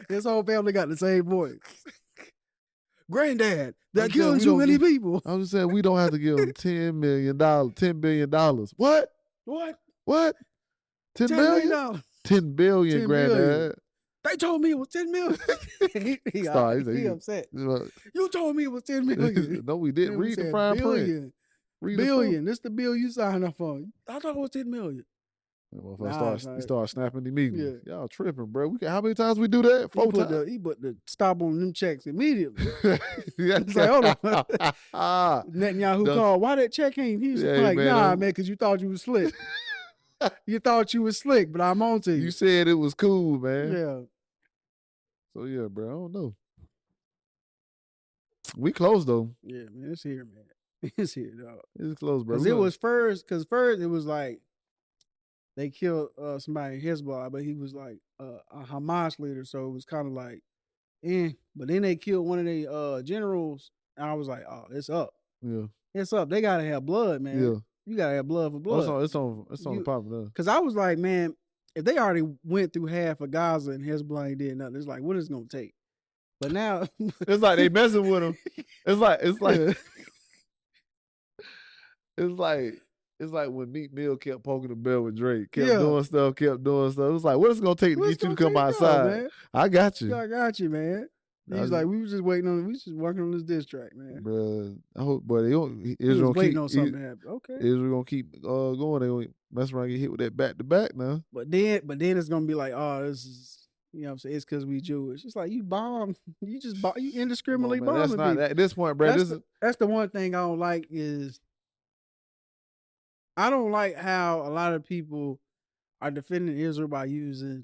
His whole family got the same voice. Granddad, that killed too many people. I'm just saying we don't have to give them $10 billion. What? What? $10 billion? $10 billion, granddad. They told me it was 10 million. he upset. You told me it was 10 million. No, we didn't. Read the fine print. Billion. This the bill you signed up for. I thought it was 10 million. He started snapping immediately. Yeah. Y'all tripping, bro. How many times we do that? 4 times. He put the stop on them checks immediately. It's like, hold on. Netanyahu called. Why that check ain't? He's like, man, because you thought you was slick. You thought you was slick, but I'm on to you. You said it was cool, man. Yeah. So yeah, bro. I don't know. We close though. Yeah, man. It's here, man. It's here, dog. It's close, bro. Because first it was like they killed somebody in Hezbollah, but he was like a Hamas leader, so it was kind of like, But then they killed one of their generals, and I was like, oh, it's up. Yeah. It's up. They gotta have blood, man. Yeah. You gotta have blood for blood. It's on the pop now. Because I was like, man, if they already went through half of Gaza and Hezbollah ain't did nothing, it's like, what is it gonna take? But now it's like they messing with them. It's like when Meek Mill kept poking the bell with Drake, kept doing stuff. It's like, what is it gonna take to get you to come outside? Man? I got you. I got you, man. He's like, we was just working on this diss track, man. Bro, I hope, but Israel waiting on something to happen. Okay, Israel gonna keep going. They gonna mess around and get hit with that back to back now. But then it's gonna be like, oh, this is, you know what I'm saying? It's because we Jewish. It's like you indiscriminately bombing. That's not at this point, bro. That's the one thing I don't like is I don't like how a lot of people are defending Israel by using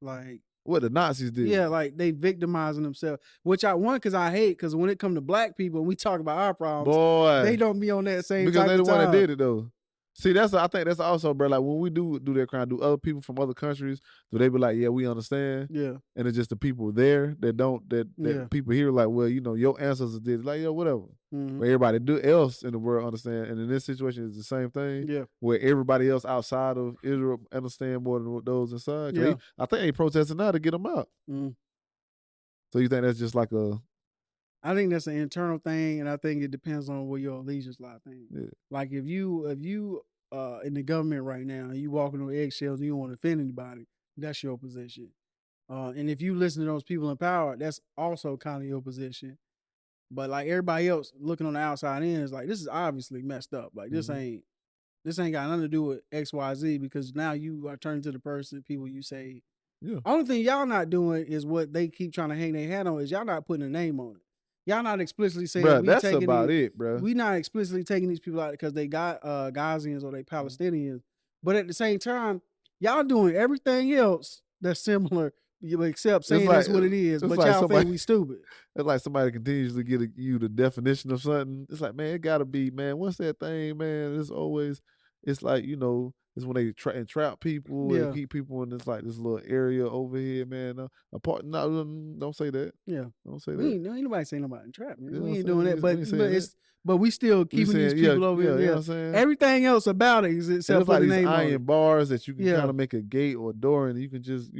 like what the Nazis did. Yeah, like they victimizing themselves, which because I hate, because when it come to black people and we talk about our problems, they don't be on that same because type they the of one time. that did it though. See, I think that's also, bro, like when we do that crime, do other people from other countries, do they be like, yeah, we understand? Yeah. And it's just the people there that people here like, well, you know, your ancestors did it. Like, yeah, whatever. Mm-hmm. But everybody else in the world understand. And in this situation, it's the same thing. Yeah. Where everybody else outside of Israel understand more than those inside. Yeah. I think they protesting now to get them out. Mm-hmm. So you think that's just like I think that's an internal thing, and I think it depends on where your allegiance lie thing. Yeah. Like if you in the government right now and you walking on eggshells and you don't want to offend anybody, that's your position. And if you listen to those people in power, that's also kind of your position. But like everybody else looking on the outside in is like, this is obviously messed up. Like this ain't got nothing to do with XYZ, because now you are turning to the people you say. Yeah. Only thing y'all not doing is what they keep trying to hang their hat on, is y'all not putting a name on it. Y'all not explicitly saying, bro, that's about it, bro. We not explicitly taking these people out because they got Ghazians or they Palestinians. But at the same time, y'all doing everything else that's similar you accept saying that's what it is, but like y'all think we stupid. It's like somebody continues to give you the definition of something. It's like, man, it gotta be, man. What's that thing, man? It's like, it's when they entrap people and keep people in this little area over here, man. Don't say that. Yeah, don't say that. Ain't nobody saying about entrapment. We ain't doing that, but we still keeping these people over here. You know what I'm saying? Everything else about it is except for the name on it. Iron bars that you can kind of make a gate or a door, and you can just,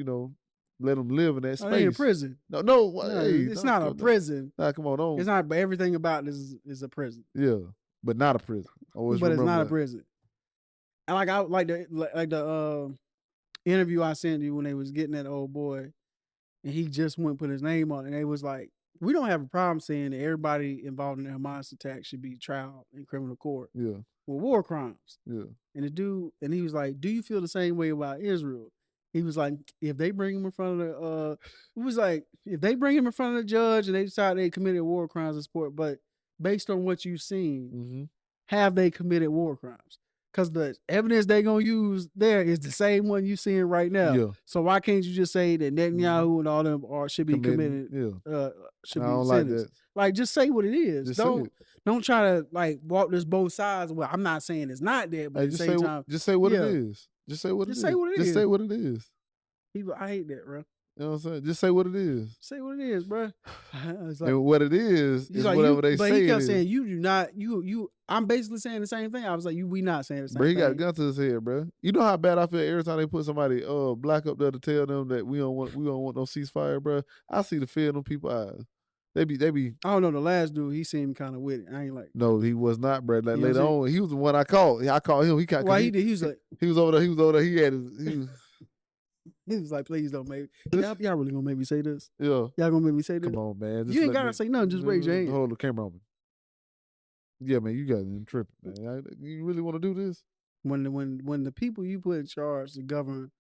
let them live in that space. They in prison. No, it's not a prison. Nah, come on, it's not. But everything about this is a prison. Yeah, but not a prison. But it's not a prison. And I like the interview I sent you when they was getting that old boy, and he just went and put his name on it. And they was like, we don't have a problem saying that everybody involved in the Hamas attack should be tried in criminal court. Yeah, for war crimes. Yeah, and he was like, do you feel the same way about Israel? He was like, if they bring him in front of if they bring him in front of the judge and they decide they committed war crimes in sport, but based on what you've seen, have they committed war crimes? Because the evidence they're going to use there is the same one you're seeing right now. Yeah. So why can't you just say that Netanyahu and all them should be committed? Yeah. Should be sentenced. Like, just say what it is. Don't try to walk this both sides. Well, I'm not saying it's not there, but at the same time, just say what it is. Just say what it is. Just say what it is. People, I hate that, bro. You know what I'm saying? Just say what it is. Say what it is, bro. And what it is whatever they say. But he kept saying, you do not, I'm basically saying the same thing. I was like, we not saying the same thing. Bro, he got a gun to his head, bro. You know how bad I feel every time they put somebody black up there to tell them that we don't want no ceasefire, bro. I see the fear in them people's eyes. They be. I don't know. The last dude, he seemed kind of with it. I ain't like. No, he was not, bro. Like later on, he was the one I called. I called him. He was like. He was over there. He was over there. He had his. He was like, please don't make y'all really gonna make me say this? Yeah. Y'all gonna make me say this? Come on, man. You ain't gotta say nothing. Just raise your hand. Hold the camera on me. Yeah, man. You got him tripping, man. You really want to do this? When the people you put in charge to govern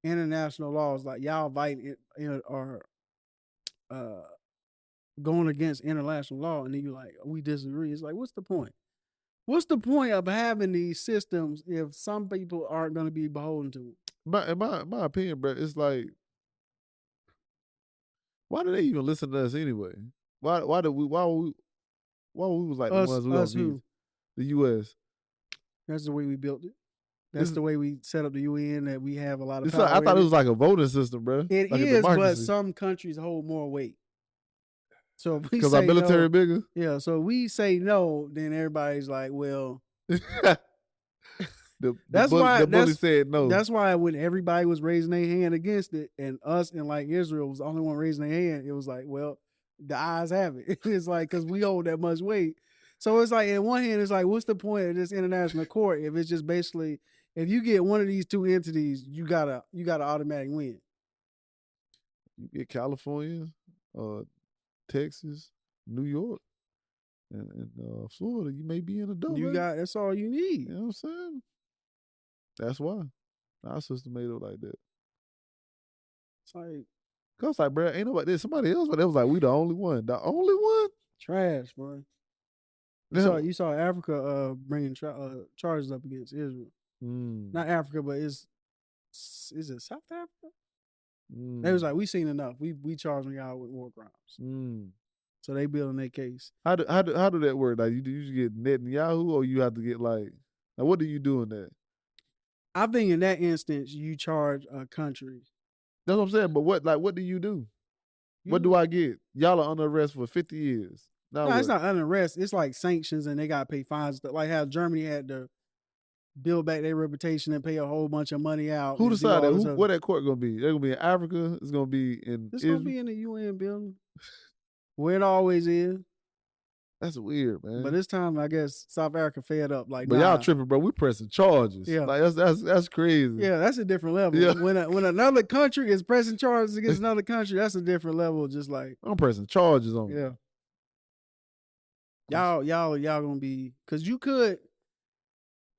international laws, like y'all are going against international law, and then you like, we disagree. It's like, what's the point? What's the point of having these systems if some people aren't going to be beholden to them? In my opinion, bro, it's like, why do they even listen to us anyway? Why would we was like the ones we gonna beat? The U.S. That's the way we built it. That's the way we set up the UN, that we have a lot of power. I thought it was like a voting system, bro. It is, but some countries hold more weight. So if we because our military bigger. Yeah, so we say no, then everybody's like, well. The bully said no. That's why when everybody was raising their hand against it, and us and like Israel was the only one raising their hand, it was like, well, the eyes have it. It's like, because we hold that much weight. So it's like, in one hand, it's like, what's the point of this international court if it's just basically, if you get one of these two entities, you gotta automatic win. You get California, Texas, New York, and Florida, you may be in a double. That's all you need. You know what I'm saying? That's why our system made it like that. It's like, cause like, bro, ain't nobody. There's somebody else, but it was like we the only one. The only one. Trash, bro. You saw Africa bringing charges up against Israel. Not Africa, but is it South Africa? They was like, we seen enough. We charging y'all with war crimes. So they building their case. How do that work? Like, you get Netanyahu, or you have to get like what do you do in that? I think in that instance, you charge a country. That's what I'm saying. But what do you do? What do I get? Y'all are under arrest for 50 years. No, it's not under arrest. It's like sanctions, and they got to pay fines. Like how Germany had to build back their reputation and pay a whole bunch of money out. Who decided that? What that court going to be? They're going to be in Africa? It's going to be in It's going to be in the UN building. Where it always is. That's weird, man. But this time, I guess South Africa fed up. Like, but y'all tripping, bro. We pressing charges. Yeah, like that's crazy. Yeah, that's a different level. Yeah. When another country is pressing charges against another country, that's a different level. Just like I'm pressing charges on. Yeah. Y'all gonna be, because you could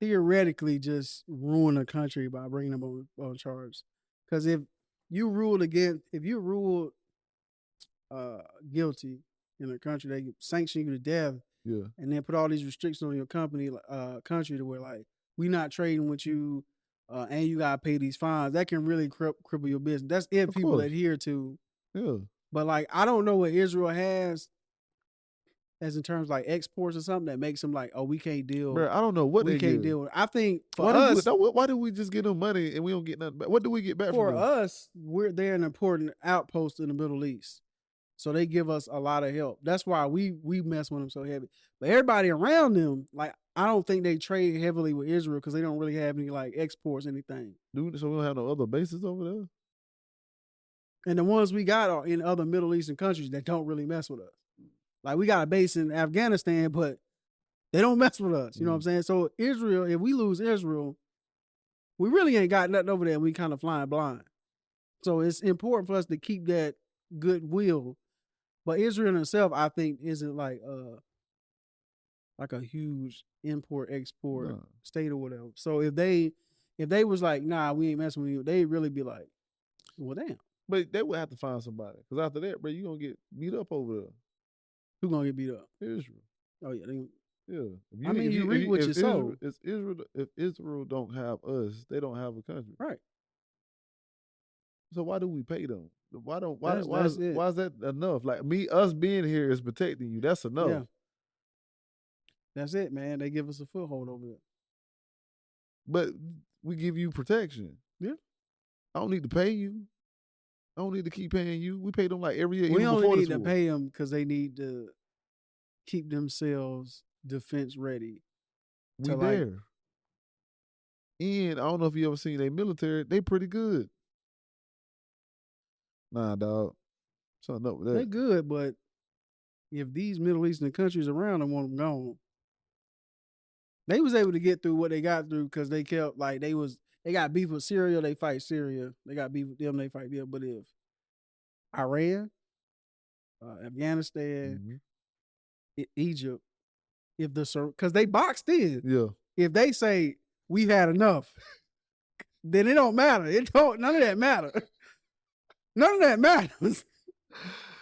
theoretically just ruin a country by bringing them on charge. Because if you ruled guilty in a country, they sanction you to death. Yeah. And then put all these restrictions on your country to where like, we not trading with you. and you gotta pay these fines. That can really cripple your business. That's if people adhere to. Yeah. But like, I don't know what Israel has as in terms like exports or something that makes them like, oh, we can't deal. Bro, I don't know what we they can't give. deal with. I think for us, why do we just get them money and we don't get nothing back? What do we get back for from them? us? They're an important outpost in the Middle East, so they give us a lot of help. That's why we mess with them so heavy. But everybody around them, like, I don't think they trade heavily with Israel because they don't really have any like exports, anything. Dude, so we don't have no other bases over there. And the ones we got are in other Middle Eastern countries that don't really mess with us. Like, we got a base in Afghanistan, but they don't mess with us. You know what I'm saying? So Israel, if we lose Israel, we really ain't got nothing over there. We kind of flying blind. So it's important for us to keep that goodwill. But Israel itself, I think, isn't like a huge import-export state or whatever. So if they was like, nah, we ain't messing with you, they'd really be like, well, damn. But they would have to find somebody. Because after that, bro, you going to get beat up over there. Who going to get beat up? Israel. Oh, yeah. Yeah. You reap what you sow. If Israel don't have us, they don't have a country. Right. So why do we pay them? Why is that enough? Like, us being here is protecting you. That's enough. Yeah. That's it, man. They give us a foothold over there. But we give you protection. Yeah. I don't need to pay you. I don't need to keep paying you. We pay them like every year. We only need to pay them because they need to keep themselves defense ready. We there. And I don't know if you ever seen their military. They pretty good. Nah, dog. Something up with that. They good, but if these Middle Eastern countries around them want them gone, they was able to get through what they got through because they kept, like, they got beef with Syria, they fight Syria. They got beef with them, they fight them. But if Iran, Afghanistan, Egypt, because they boxed in. Yeah. If they say we've had enough, then it don't matter. None of that matter. None of that matters.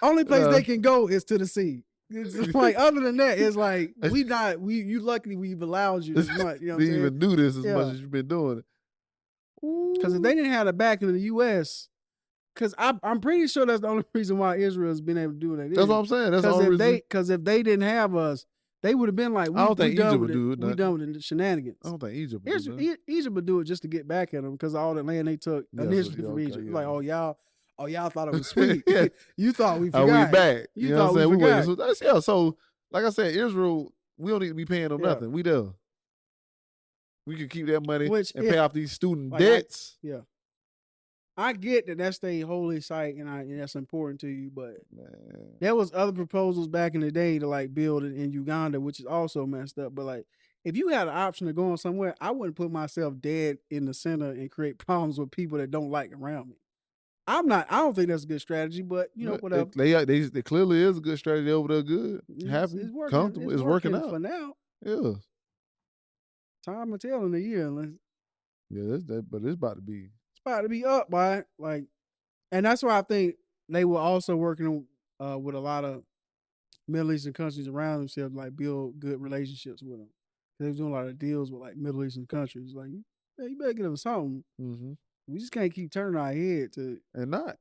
Only place they can go is to the sea. It's like, other than that, it's like, you lucky we've allowed you as much. You know what I'm saying? even do this as much as you've been doing it. Because if they didn't have the backing of the U.S., because I'm pretty sure that's the only reason why Israel has been able to do that. That's what I'm saying. That's the only reason. Because if they didn't have us, they would have been like, I don't think Egypt would do it. We done with the shenanigans. I don't think Egypt would do it. Egypt would do it just to get back at them because of all the land they took initially from Egypt. Yeah. Like, oh, y'all thought it was sweet. Yeah. You thought we forgot. We back. You thought we forgot. So, like I said, Israel, we don't need to be paying them nothing. We there. We can keep that money and pay off these student debts. I get that that's their holy site and that's important to you, but there was other proposals back in the day to like build it in Uganda, which is also messed up. But like, if you had an option of going somewhere, I wouldn't put myself dead in the center and create problems with people that don't like around me. I don't think that's a good strategy, but you know, whatever. They clearly is a good strategy over there. Good, happy, it's working, comfortable. It's working out for now. Yeah. Time will tell in a year, unless. Yeah, but it's about to be. It's about to be up by like, and that's why I think they were also working with a lot of Middle Eastern countries around themselves, like build good relationships with them. They was doing a lot of deals with like Middle Eastern countries. Like, yeah, you better get them something. Mm-hmm. We just can't keep turning our head to and not.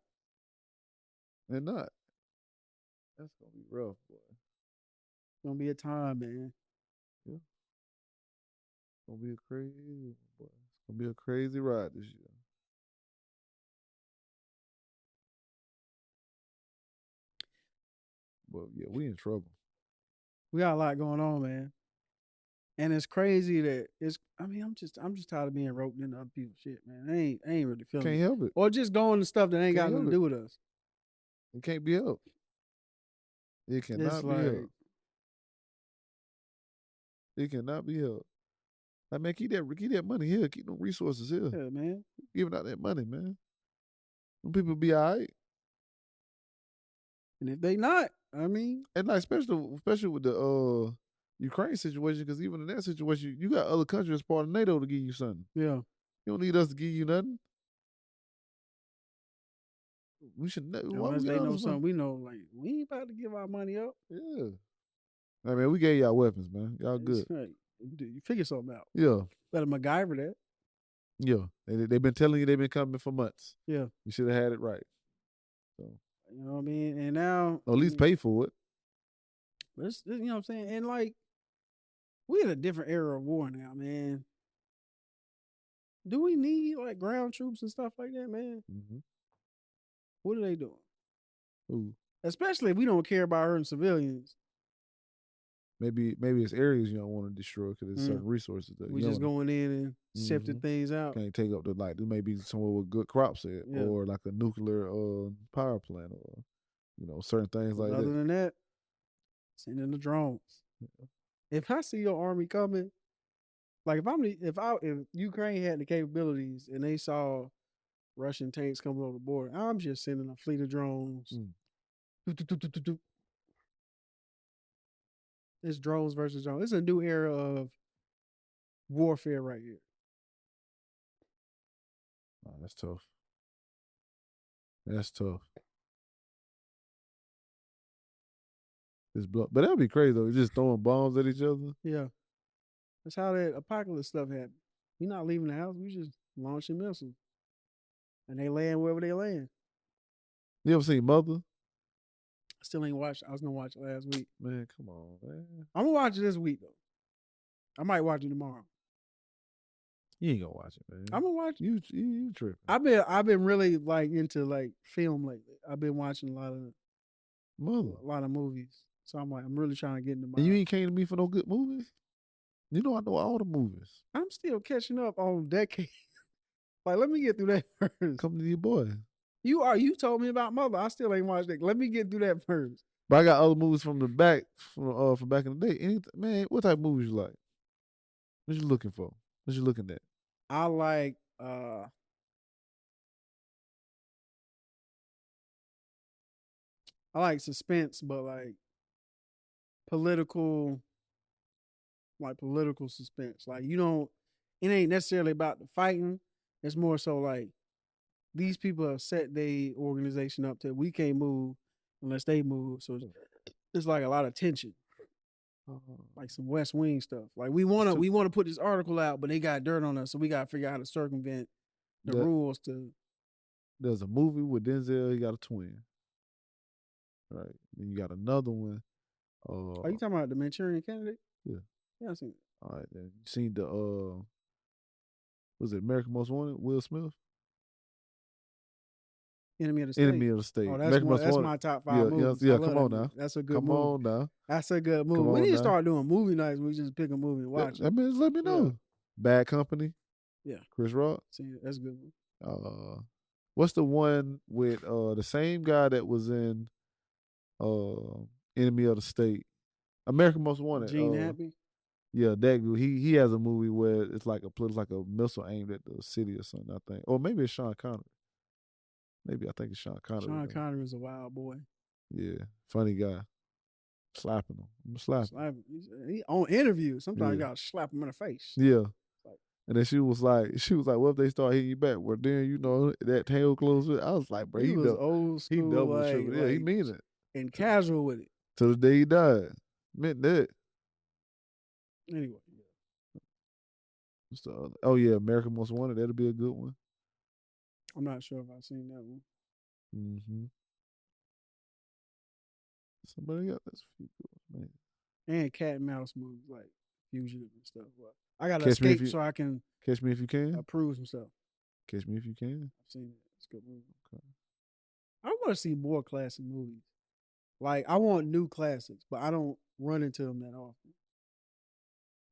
That's gonna be rough, boy. It's gonna be a time, man. Yeah. It's gonna be a crazy, boy. It's gonna be a crazy ride this year. But yeah, we in trouble. We got a lot going on, man. And it's crazy that I'm just tired of being roped into other people's shit, man. I ain't really feeling Can't help it. Or just going to stuff that ain't got nothing to do with us. It can't be helped. It cannot be helped. It cannot be helped. Like, man, keep that money here. Keep them resources here. Yeah, man. Giving out that money, man. Them people be all right. And if they not, I mean. And like, especially with the Ukraine situation, because even in that situation, you got other countries as part of NATO to give you something. Yeah. You don't need us to give you nothing. We should know. Unless they know something we know, like, we ain't about to give our money up. Yeah. I mean, we gave y'all weapons, man. Y'all good. Right. You figure something out. Yeah. Better MacGyver that. Yeah, they've been telling you they've been coming for months. Yeah. You should have had it right. So, you know what I mean? And now, or at least pay for it. You know what I'm saying? And like, we're in a different era of war now, man. Do we need like ground troops and stuff like that, man? Mm-hmm. What are they doing? Ooh. Especially if we don't care about hurting civilians. Maybe it's areas you don't want to destroy because there's certain resources that we just going in and sifting things out. Can't take up there may be somewhere with good crops at, or like a nuclear power plant, or certain things like that. Other than that, send in the drones. Yeah. If I see your army coming, like if Ukraine had the capabilities and they saw Russian tanks coming over the border, I'm just sending a fleet of drones. It's drones versus drones. It's a new era of warfare right here. Oh, that's tough. That's tough. But that'd be crazy though. Just throwing bombs at each other. Yeah. That's how that apocalypse stuff happened. We're not leaving the house. We just launching missiles. And they land wherever they land. You ever seen Mother? I still ain't watched. I was going to watch it last week. Man, come on, man. I'm going to watch it this week, though. I might watch it tomorrow. You ain't going to watch it, man. I'm going to watch it. You tripping. I've been really, like, into, like, film lately. I've been watching a lot of movies. So I'm really trying to get into my... And you ain't came to me for no good movies? You know I know all the movies. I'm still catching up on decades. Like, let me get through that first. Come to your boy. You told me about Mother. I still ain't watched that. Let me get through that first. But I got other movies from back in the day. Man, what type of movies you like? What you looking for? What you looking at? I like suspense, but like political suspense. Like it ain't necessarily about the fighting. It's more so like these people have set their organization up to we can't move unless they move. So it's like a lot of tension. Like some West Wing stuff. Like we wanna put this article out, but they got dirt on us, so we gotta figure out how to circumvent the rules to. There's a movie with Denzel, he got a twin. Right. Then you got another one. Are you talking about the Manchurian Candidate? Yeah. Yeah, I seen it. All right, then. You seen the was it American Most Wanted, Will Smith? Enemy of the State. Enemy of the State. Oh, that's my top 5 movies. Yeah, come on now. That's a good movie. Come on now. That's a good movie. We need to start doing movie nights. We just pick a movie and watch it. That means let me know. Yeah. Bad Company. Yeah. Chris Rock. See, that's a good one. What's the one with the same guy that was in Enemy of the State? American Most Wanted. Gene Happy. Yeah, that dude. He has a movie where it's like a missile aimed at the city or something, I think. Or maybe it's Sean Connery. Maybe I think it's Sean Connery. Sean Connery was a wild boy. Yeah, funny guy. Slapping him. I'm slapping. He on interviews. Sometimes you gotta slap him in the face. Yeah. And then she was like, what if they start hitting you back? Well, then that tail close. I was like, bro, he was old school. He double triple. Yeah, he means it. And casual with it. Till the day he died. Meant that. Anyway. What's the other? Oh yeah, American Most Wanted. That'll be a good one. I'm not sure if I've seen that one. Mm-hmm. Somebody got this few good, man. And cat and mouse movies like Fugitive and stuff. But I gotta escape so I can Catch Me If You Can. Approve some stuff. Catch Me If You Can. I've seen it. It's a good movie. Okay. I want to see more classic movies. Like I want new classics, but I don't run into them that often.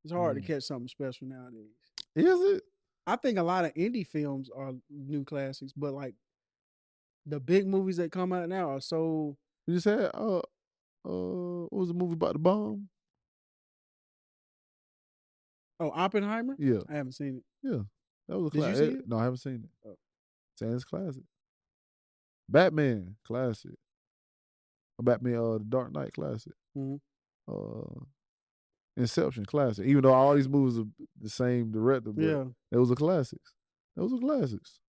It's hard to catch something special nowadays. Is it? I think a lot of indie films are new classics, but like the big movies that come out now are so. You just had what was the movie about the bomb? Oh, Oppenheimer? Yeah, I haven't seen it. Yeah, that was a classic. Did you see it? No, I haven't seen it. Oh. It's classic. Batman classic. Batman, the Dark Knight classic. Mm-hmm. Inception classic. Even though all these movies are the same director, but those are classics. Those are classics.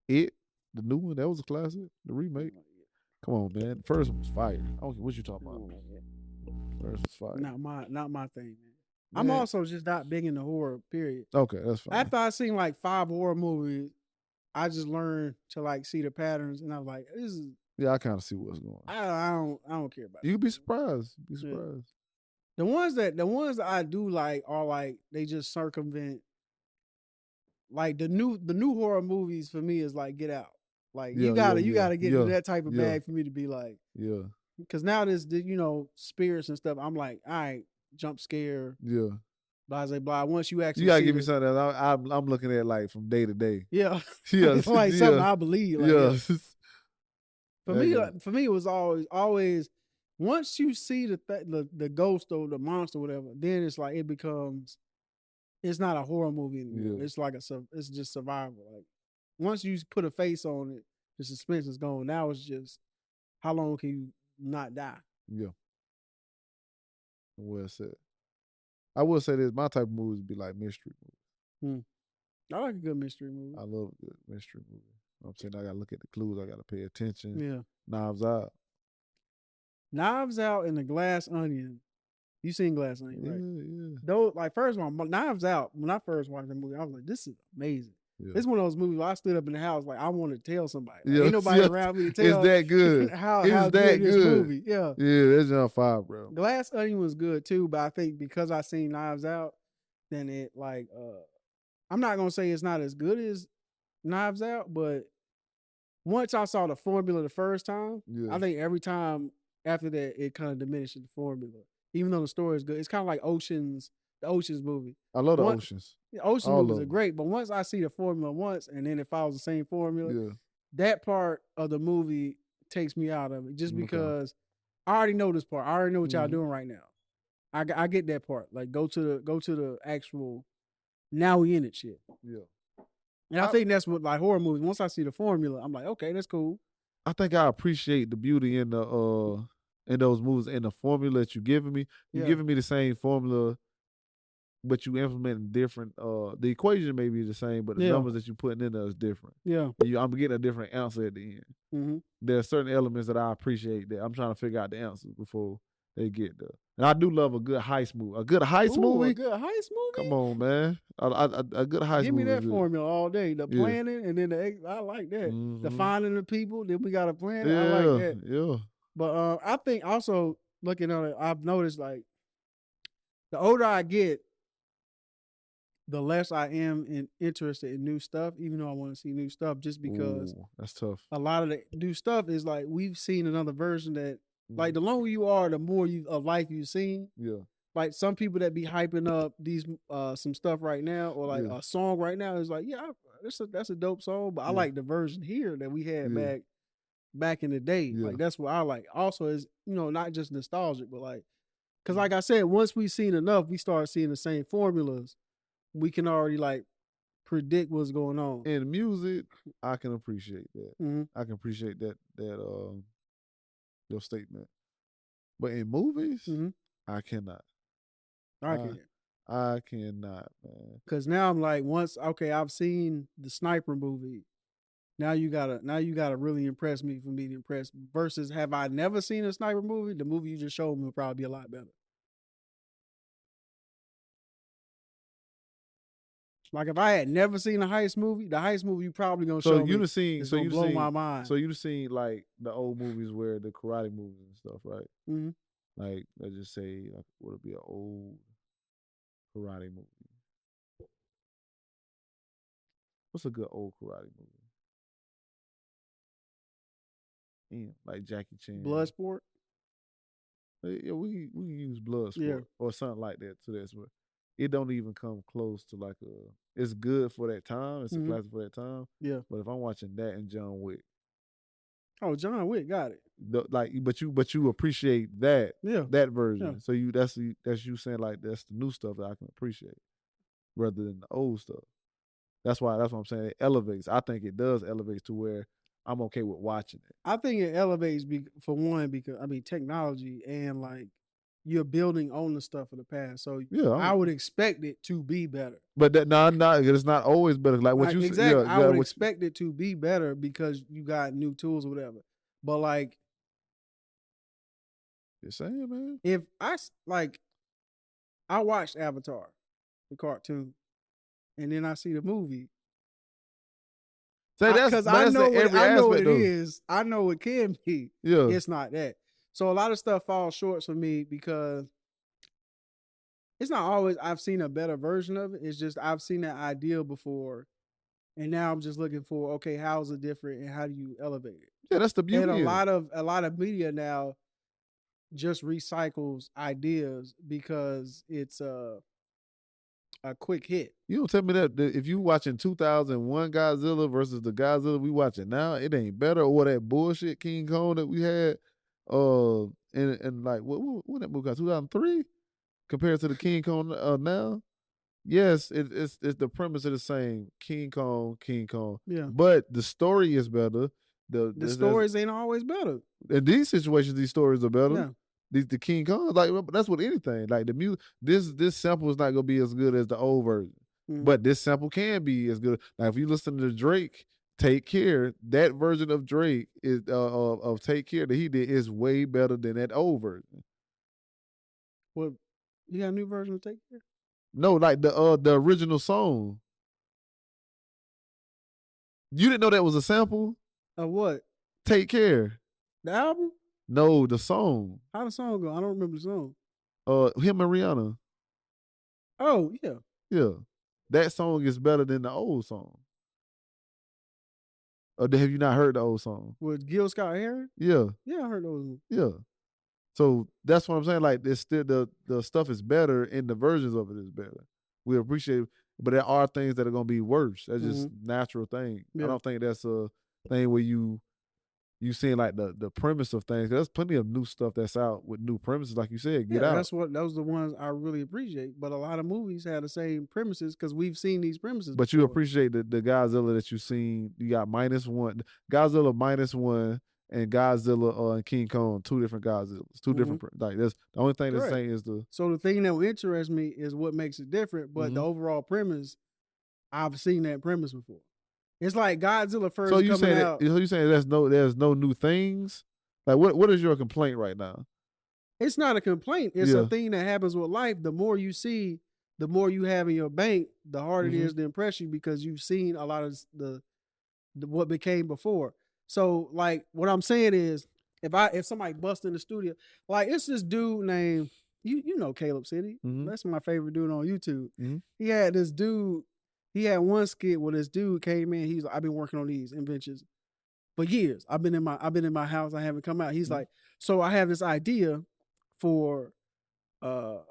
It, the new one, that was a classic. The remake. Come on, man. The first one was fire. I don't care what you talking about. First was fire. Not my thing, man. I'm also just not big into horror, period. Okay, that's fine. After I seen like 5 horror movies, I just learned to like see the patterns, and I was like, this is. Yeah, I kind of see what's going on. I don't care about it. You'd be surprised. Yeah. The ones that I do like are like they just circumvent. Like the new horror movies for me is like Get Out. Like you gotta get into that type of bag for me to be like, because now there's spirits and stuff. I'm like, all right, jump scare. Yeah. Blah blah blah. Once you actually, you gotta give me something that I'm looking at like from day to day. Yeah. It's like something I believe. Like, For me, it was always once you see the ghost or the monster or whatever, then it's like it's not a horror movie anymore. Yeah. It's like it's just survival. Like once you put a face on it, the suspense is gone. Now it's just how long can you not die? Yeah. Well said. I will say this: my type of movies be like mystery movies. I like a good mystery movie. I love a good mystery movie. I'm saying I gotta look at the clues. I gotta pay attention. Yeah. Knives Out. Knives Out and The Glass Onion. You seen Glass Onion, right? Yeah. Though, like, first of all, Knives Out, when I first watched the movie, I was like, this is amazing. Yeah. It's one of those movies where I stood up in the house like I want to tell somebody. Like, ain't nobody around me to tell. It's that good. how good this movie. Yeah. Yeah, that's on fire, bro. Glass Onion was good too, but I think because I seen Knives Out, then it like I'm not gonna say it's not as good as Knives Out, but once I saw the formula the first time, I think every time after that it kind of diminishes the formula. Even though the story is good, it's kind of like the Oceans movie. I love the Oceans. Ocean movies are great, but once I see the formula once and then it follows the same formula, that part of the movie takes me out of it just because I already know this part. I already know what y'all doing right now. I get that part. Like go to the actual now we in it shit. Yeah. And I think that's what like horror movies. Once I see the formula, I'm like, okay, that's cool. I think I appreciate the beauty in the in those movies and the formula that you're giving me. You're giving me the same formula, but you implementing different. The equation may be the same, but the numbers that you're putting in there is different. Yeah, I'm getting a different answer at the end. Mm-hmm. There are certain elements that I appreciate that I'm trying to figure out the answers before they get there. And I do love a good heist movie. A good heist movie. A good heist movie. Come on, man. A good heist movie. Give me that formula all day. The planning and then I like that. Mm-hmm. The finding the people. Then we got to plan it. I like that. Yeah. But I think also looking at it, I've noticed like the older I get, the less I am interested in new stuff, even though I want to see new stuff, just because that's tough. A lot of the new stuff is like we've seen another version that like the longer you are, the more of life you've seen. Yeah. Like some people that be hyping up these some stuff right now, or like a song right now is like, that's a dope song, but I like the version here that we had back in the day. Like that's what I like. Also is not just nostalgic, but like because like I said, once we've seen enough, we start seeing the same formulas. We can already like predict what's going on. In music, I can appreciate that. Mm-hmm. I can appreciate that your statement. But in movies, I cannot. I cannot, man. Because now I'm like, I've seen the Sniper movie. Now you gotta really impress me for me to impress. Versus, have I never seen a Sniper movie? The movie you just showed me will probably be a lot better. Like if I had never seen the heist movie you probably gonna show me. It's gonna blow my mind. So you've seen like the old movies where the karate movies and stuff, right? Mm-hmm. Like let's just say, like, would it be an old karate movie? What's a good old karate movie? Yeah, like Jackie Chan. Bloodsport. Yeah, we can use Bloodsport or something like that to this, but it don't even come close to like it's good for that time. It's a classic for that time. Yeah. But if I'm watching that and John Wick. Oh, John Wick got it. But you appreciate that version. Yeah. So that's you saying like that's the new stuff that I can appreciate rather than the old stuff. That's what I'm saying. It elevates. I think it does elevate to where I'm okay with watching it. I think it elevates for one because technology and like you're building on the stuff of the past. So I would expect it to be better. But it's not always better. Like what you said. Exactly. I would expect it to be better because you got new tools or whatever. But like you're saying, man. If I I watched Avatar, the cartoon, and then I see the movie. Because I know what it though. is. I know it can be. Yeah. It's not that. So a lot of stuff falls short for me because it's not always I've seen a better version of it. It's just I've seen that idea before, and now I'm just looking for, okay, how's it different and how do you elevate it? Yeah, that's the beauty. And a lot of media now just recycles ideas because it's a quick hit. You don't tell me that if you watching 2001 Godzilla versus the Godzilla we watching now, it ain't better, or that bullshit King Kong that we had, and like what that movie got 2003 compared to the King Kong now. Yes, it's the premise of the same King Kong. Yeah, but the story is better. The stories ain't always better. In these situations, these stories are better. Yeah. The King Kong, like that's with anything. Like the music, this sample is not gonna be as good as the old version, but this sample can be as good. Now, if you listen to Drake, "Take Care," that version of Drake is of "Take Care" that he did is way better than that old version. Well, you got a new version of "Take Care"? No, like the original song. You didn't know that was a sample of what? "Take Care." The album? No, the song. How the song go? I don't remember the song. Him and Rihanna. Oh, yeah. Yeah. That song is better than the old song. Or have you not heard the old song? With Gil Scott-Heron? Yeah. Yeah, I heard those. Yeah. So that's what I'm saying. Like, it's still the stuff is better and the versions of it is better. We appreciate it. But there are things that are going to be worse. That's just natural thing. Yeah. I don't think that's a thing where you seeing like the premise of things. There's plenty of new stuff that's out with new premises, like you said. Get out. Those are the ones I really appreciate. But a lot of movies have the same premises because we've seen these premises. But before. You appreciate the Godzilla that you've seen. You got -1, Godzilla -1, and Godzilla and King Kong, two different Godzillas, two different. Like that's the only thing that's saying is the. So the thing that will interest me is what makes it different. But the overall premise, I've seen that premise before. It's like Godzilla first coming out. So you saying there's no new things? Like what is your complaint right now? It's not a complaint. It's a thing that happens with life. The more you see, the more you have in your bank, the harder it is to impress you because you've seen a lot of the what became before. So like what I'm saying is if somebody busts in the studio, like it's this dude named you know Caleb City. That's my favorite dude on YouTube. He had this dude. He had one skit where this dude came in. He's like, I've been working on these inventions for years. I've been in my house. I haven't come out. He's like, so I have this idea for a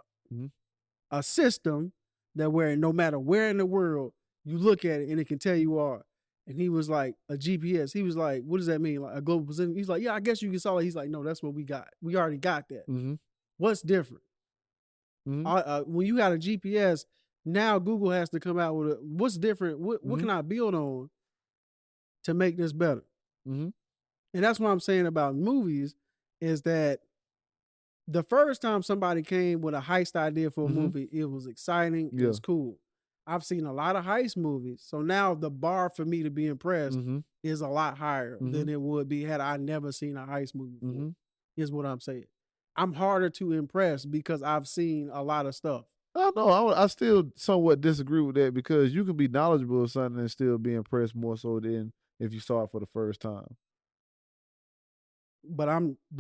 system that where no matter where in the world you look at it and it can tell you are. And he was like, a GPS. He was like, what does that mean? Like a global position? He's like, yeah, I guess you can solve it. He's like, no, that's what we got. We already got that. What's different? When you got a GPS, now Google has to come out with what's different. What can I build on to make this better? And that's what I'm saying about movies is that the first time somebody came with a heist idea for a movie, it was exciting. It was cool. I've seen a lot of heist movies. So now the bar for me to be impressed is a lot higher than it would be had I never seen a heist movie before, is what I'm saying. I'm harder to impress because I've seen a lot of stuff. I know. I still somewhat disagree with that because you can be knowledgeable of something and still be impressed more so than if you saw it for the first time. But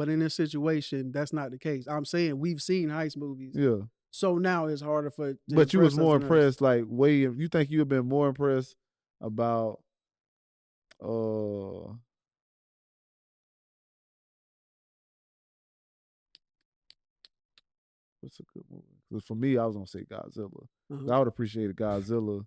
in this situation, that's not the case. I'm saying we've seen heist movies. Yeah. So now it's harder for. But you was more impressed, like you think you have been more impressed about what's a good movie? Because for me, I was gonna say Godzilla. I would appreciate Godzilla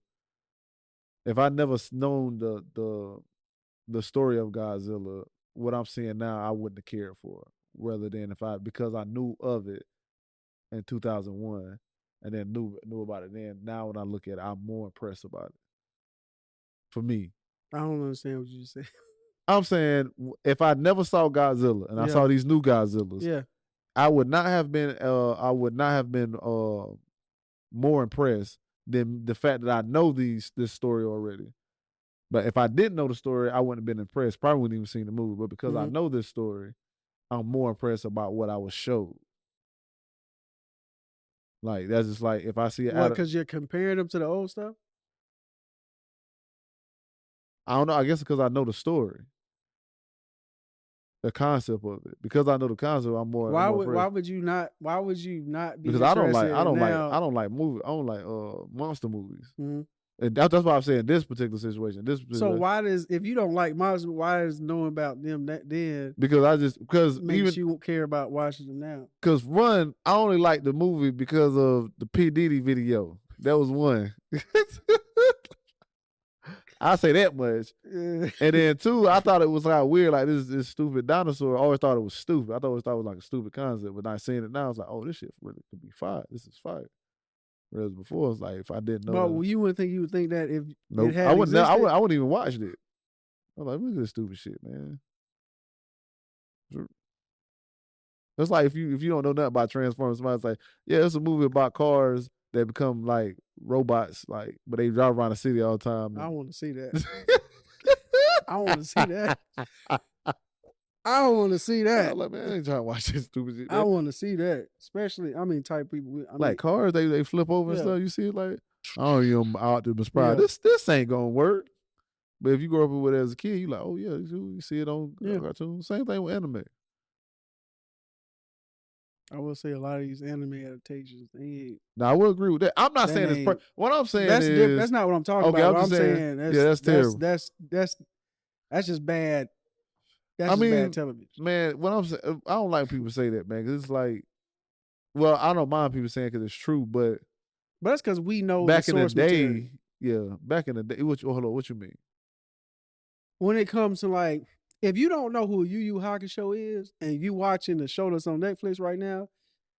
if I never known the story of Godzilla. What I'm seeing now, I wouldn't have cared for it, rather than because I knew of it in 2001 and then knew about it then. Now when I look at it, I'm more impressed about it. For me, I don't understand what you said. I'm saying if I never saw Godzilla and I saw these new Godzillas, I would not have been more impressed than the fact that I know this story already. But if I didn't know the story, I wouldn't have been impressed. Probably wouldn't even seen the movie. But because I know this story, I'm more impressed about what I was showed. Like that's just like if I see it. What? Because you're comparing them to the old stuff. I don't know. I guess because I know the story, the concept of it. Because I know the concept, I'm more. Why more would you not? Why would you not be? Because I don't like movies. I don't like monster movies. Mm-hmm. And that's why I'm saying this particular situation. So why does, if you don't like monsters, why is knowing about them that then? Because makes you won't care about watching them now. Because one, I only liked the movie because of the P. Diddy video. That was one. I say that much. And then two, I thought it was like weird, like this stupid dinosaur. I always thought it was stupid. I always thought it was like a stupid concept. But not seeing it now, I was like, oh, this shit really could be fire. This is fire. Whereas before, it's like if I didn't know. But you would think that if nope, it had I wouldn't even watch it. I'm like, look at this stupid shit, man. It's like if you don't know nothing about Transformers, somebody's like, yeah, it's a movie about cars that become like robots, like, but they drive around the city all the time. I want to see that. I want to see that. I want to see that. I'm like, man, I ain't trying to watch this stupid shit. Man. I want to see that, especially. I mean, type people. Like cars, they flip over and stuff. You see it like, I don't even out to surprise. This ain't gonna work. But if you grow up with it as a kid, you like, oh yeah, you see it on cartoon. Same thing with anime. I will say a lot of these anime adaptations. Now I will agree with that. I'm not saying it's what I'm saying that's not what I'm talking about. I'm saying that's terrible. That's just bad. That's bad television. Man, what I'm saying, I don't like people say that, man, because it's like, well, I don't mind people saying because it's true, but that's because we know back in the day, material. back in the day. What you mean? When it comes to like, if you don't know who Yu Yu Hakusho is, and you watching the show that's on Netflix right now,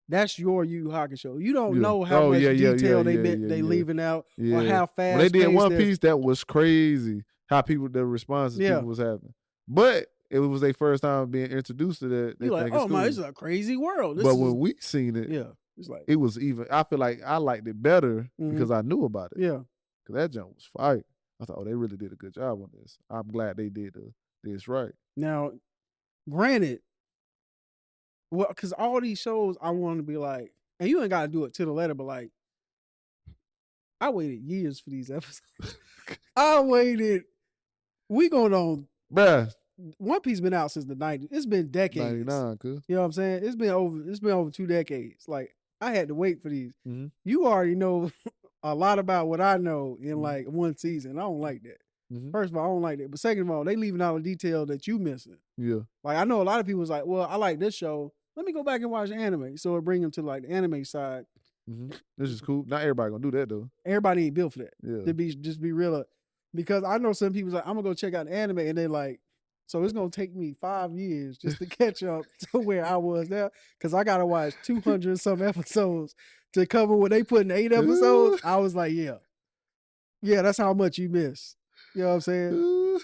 that's your Yu Yu Hakusho. You don't know how much detail they leaving out or how fast when they did One Piece. That was crazy. How the responses people was having, but it was their first time being introduced to that. You're like, oh my, this is a crazy world. When we seen it, it's like it was even. I feel like I liked it better because I knew about it. Yeah, because that jump was fire. I thought, oh, they really did a good job on this. I'm glad they did this right. Now, granted, well, because all these shows, I want to be like, and you ain't got to do it to the letter, but like, I waited years for these episodes. We going on, bruh. One Piece been out since the 90s. It's been decades. 99, cuz. You know what I'm saying? It's been over 2 decades. Like, I had to wait for these. Mm-hmm. You already know a lot about what I know in like one season. I don't like that. Mm-hmm. First of all, I don't like that. But second of all, they leaving out a detail that you missing. Yeah. Like, I know a lot of people was like, well, I like this show. Let me go back and watch the anime. So it bring them to like the anime side. Mm-hmm. This is cool. Not everybody gonna do that though. Everybody ain't built for that. Yeah. To just be real. Because I know some people's like, I'm gonna go check out the anime, and they like, so it's gonna take me 5 years just to catch up to where I was now. Cause I gotta watch 200 and some episodes to cover what they put in 8 episodes. I was like, yeah, that's how much you miss. You know what I'm saying?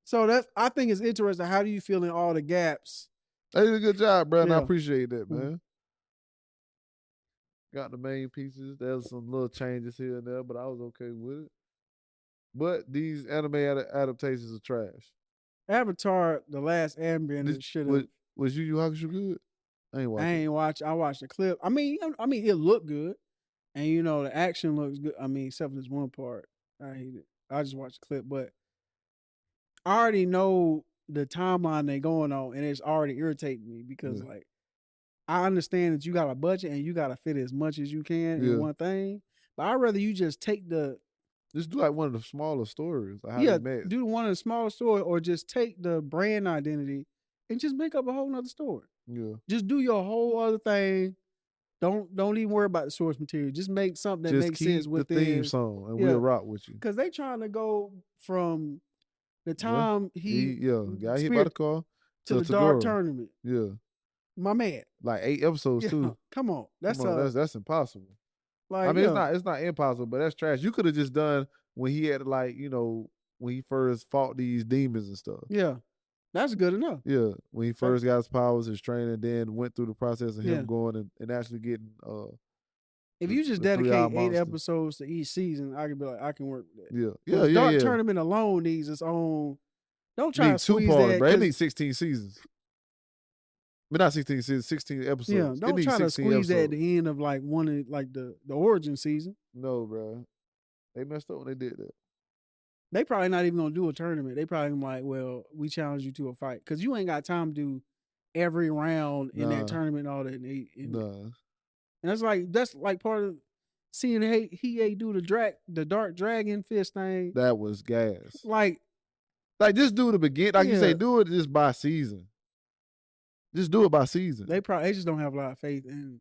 So I think it's interesting. How do you feel in all the gaps? They did a good job, bro, and I appreciate that, man. Got the main pieces. There's some little changes here and there, but I was okay with it. But these anime adaptations are trash. Avatar, the last Airbender, should have. Was Yu Yu Hakusho good? I ain't watch. I watched the clip. I mean, it looked good, and you know the action looks good. I mean, except for this one part, I hate it. I just watched the clip, but I already know the timeline they going on, and it's already irritating me because like I understand that you got a budget and you got to fit as much as you can in one thing, but I'd rather you just take just do like one of the smaller stories. Like do one of the smaller stories, or just take the brand identity and just make up a whole nother story. Yeah, just do your whole other thing. Don't even worry about the source material. Just make something that makes sense with the theme song, and we'll rock with you. Because they trying to go from the time he got hit by the car to the dark tournament. Yeah, my man. Like 8 episodes too. Come on, that's impossible. Like, I mean, it's not impossible, but that's trash. You could have just done when he had like, you know, when he first fought these demons and stuff. Yeah. That's good enough. Yeah. When he first got his powers, his training, then went through the process of him going and actually getting if you just dedicate 8 episodes to each season, I could be like, I can work with that. Yeah. Dark Tournament alone needs its own. Don't try to squeeze 2 parts, that. bro. It needs 16 seasons. But not 16 seasons, 16 episodes. Yeah, don't try to squeeze that at the end of like one of like the origin season. No, bro. They messed up when they did that. They probably not even gonna do a tournament. They probably like, well, we challenge you to a fight because you ain't got time to do every round in that tournament and all that. And that's like part of seeing he do the dark dragon fist thing. That was gas. Like just do the beginning. Like you say, do it just by season. Just do it by season. They just don't have a lot of faith, and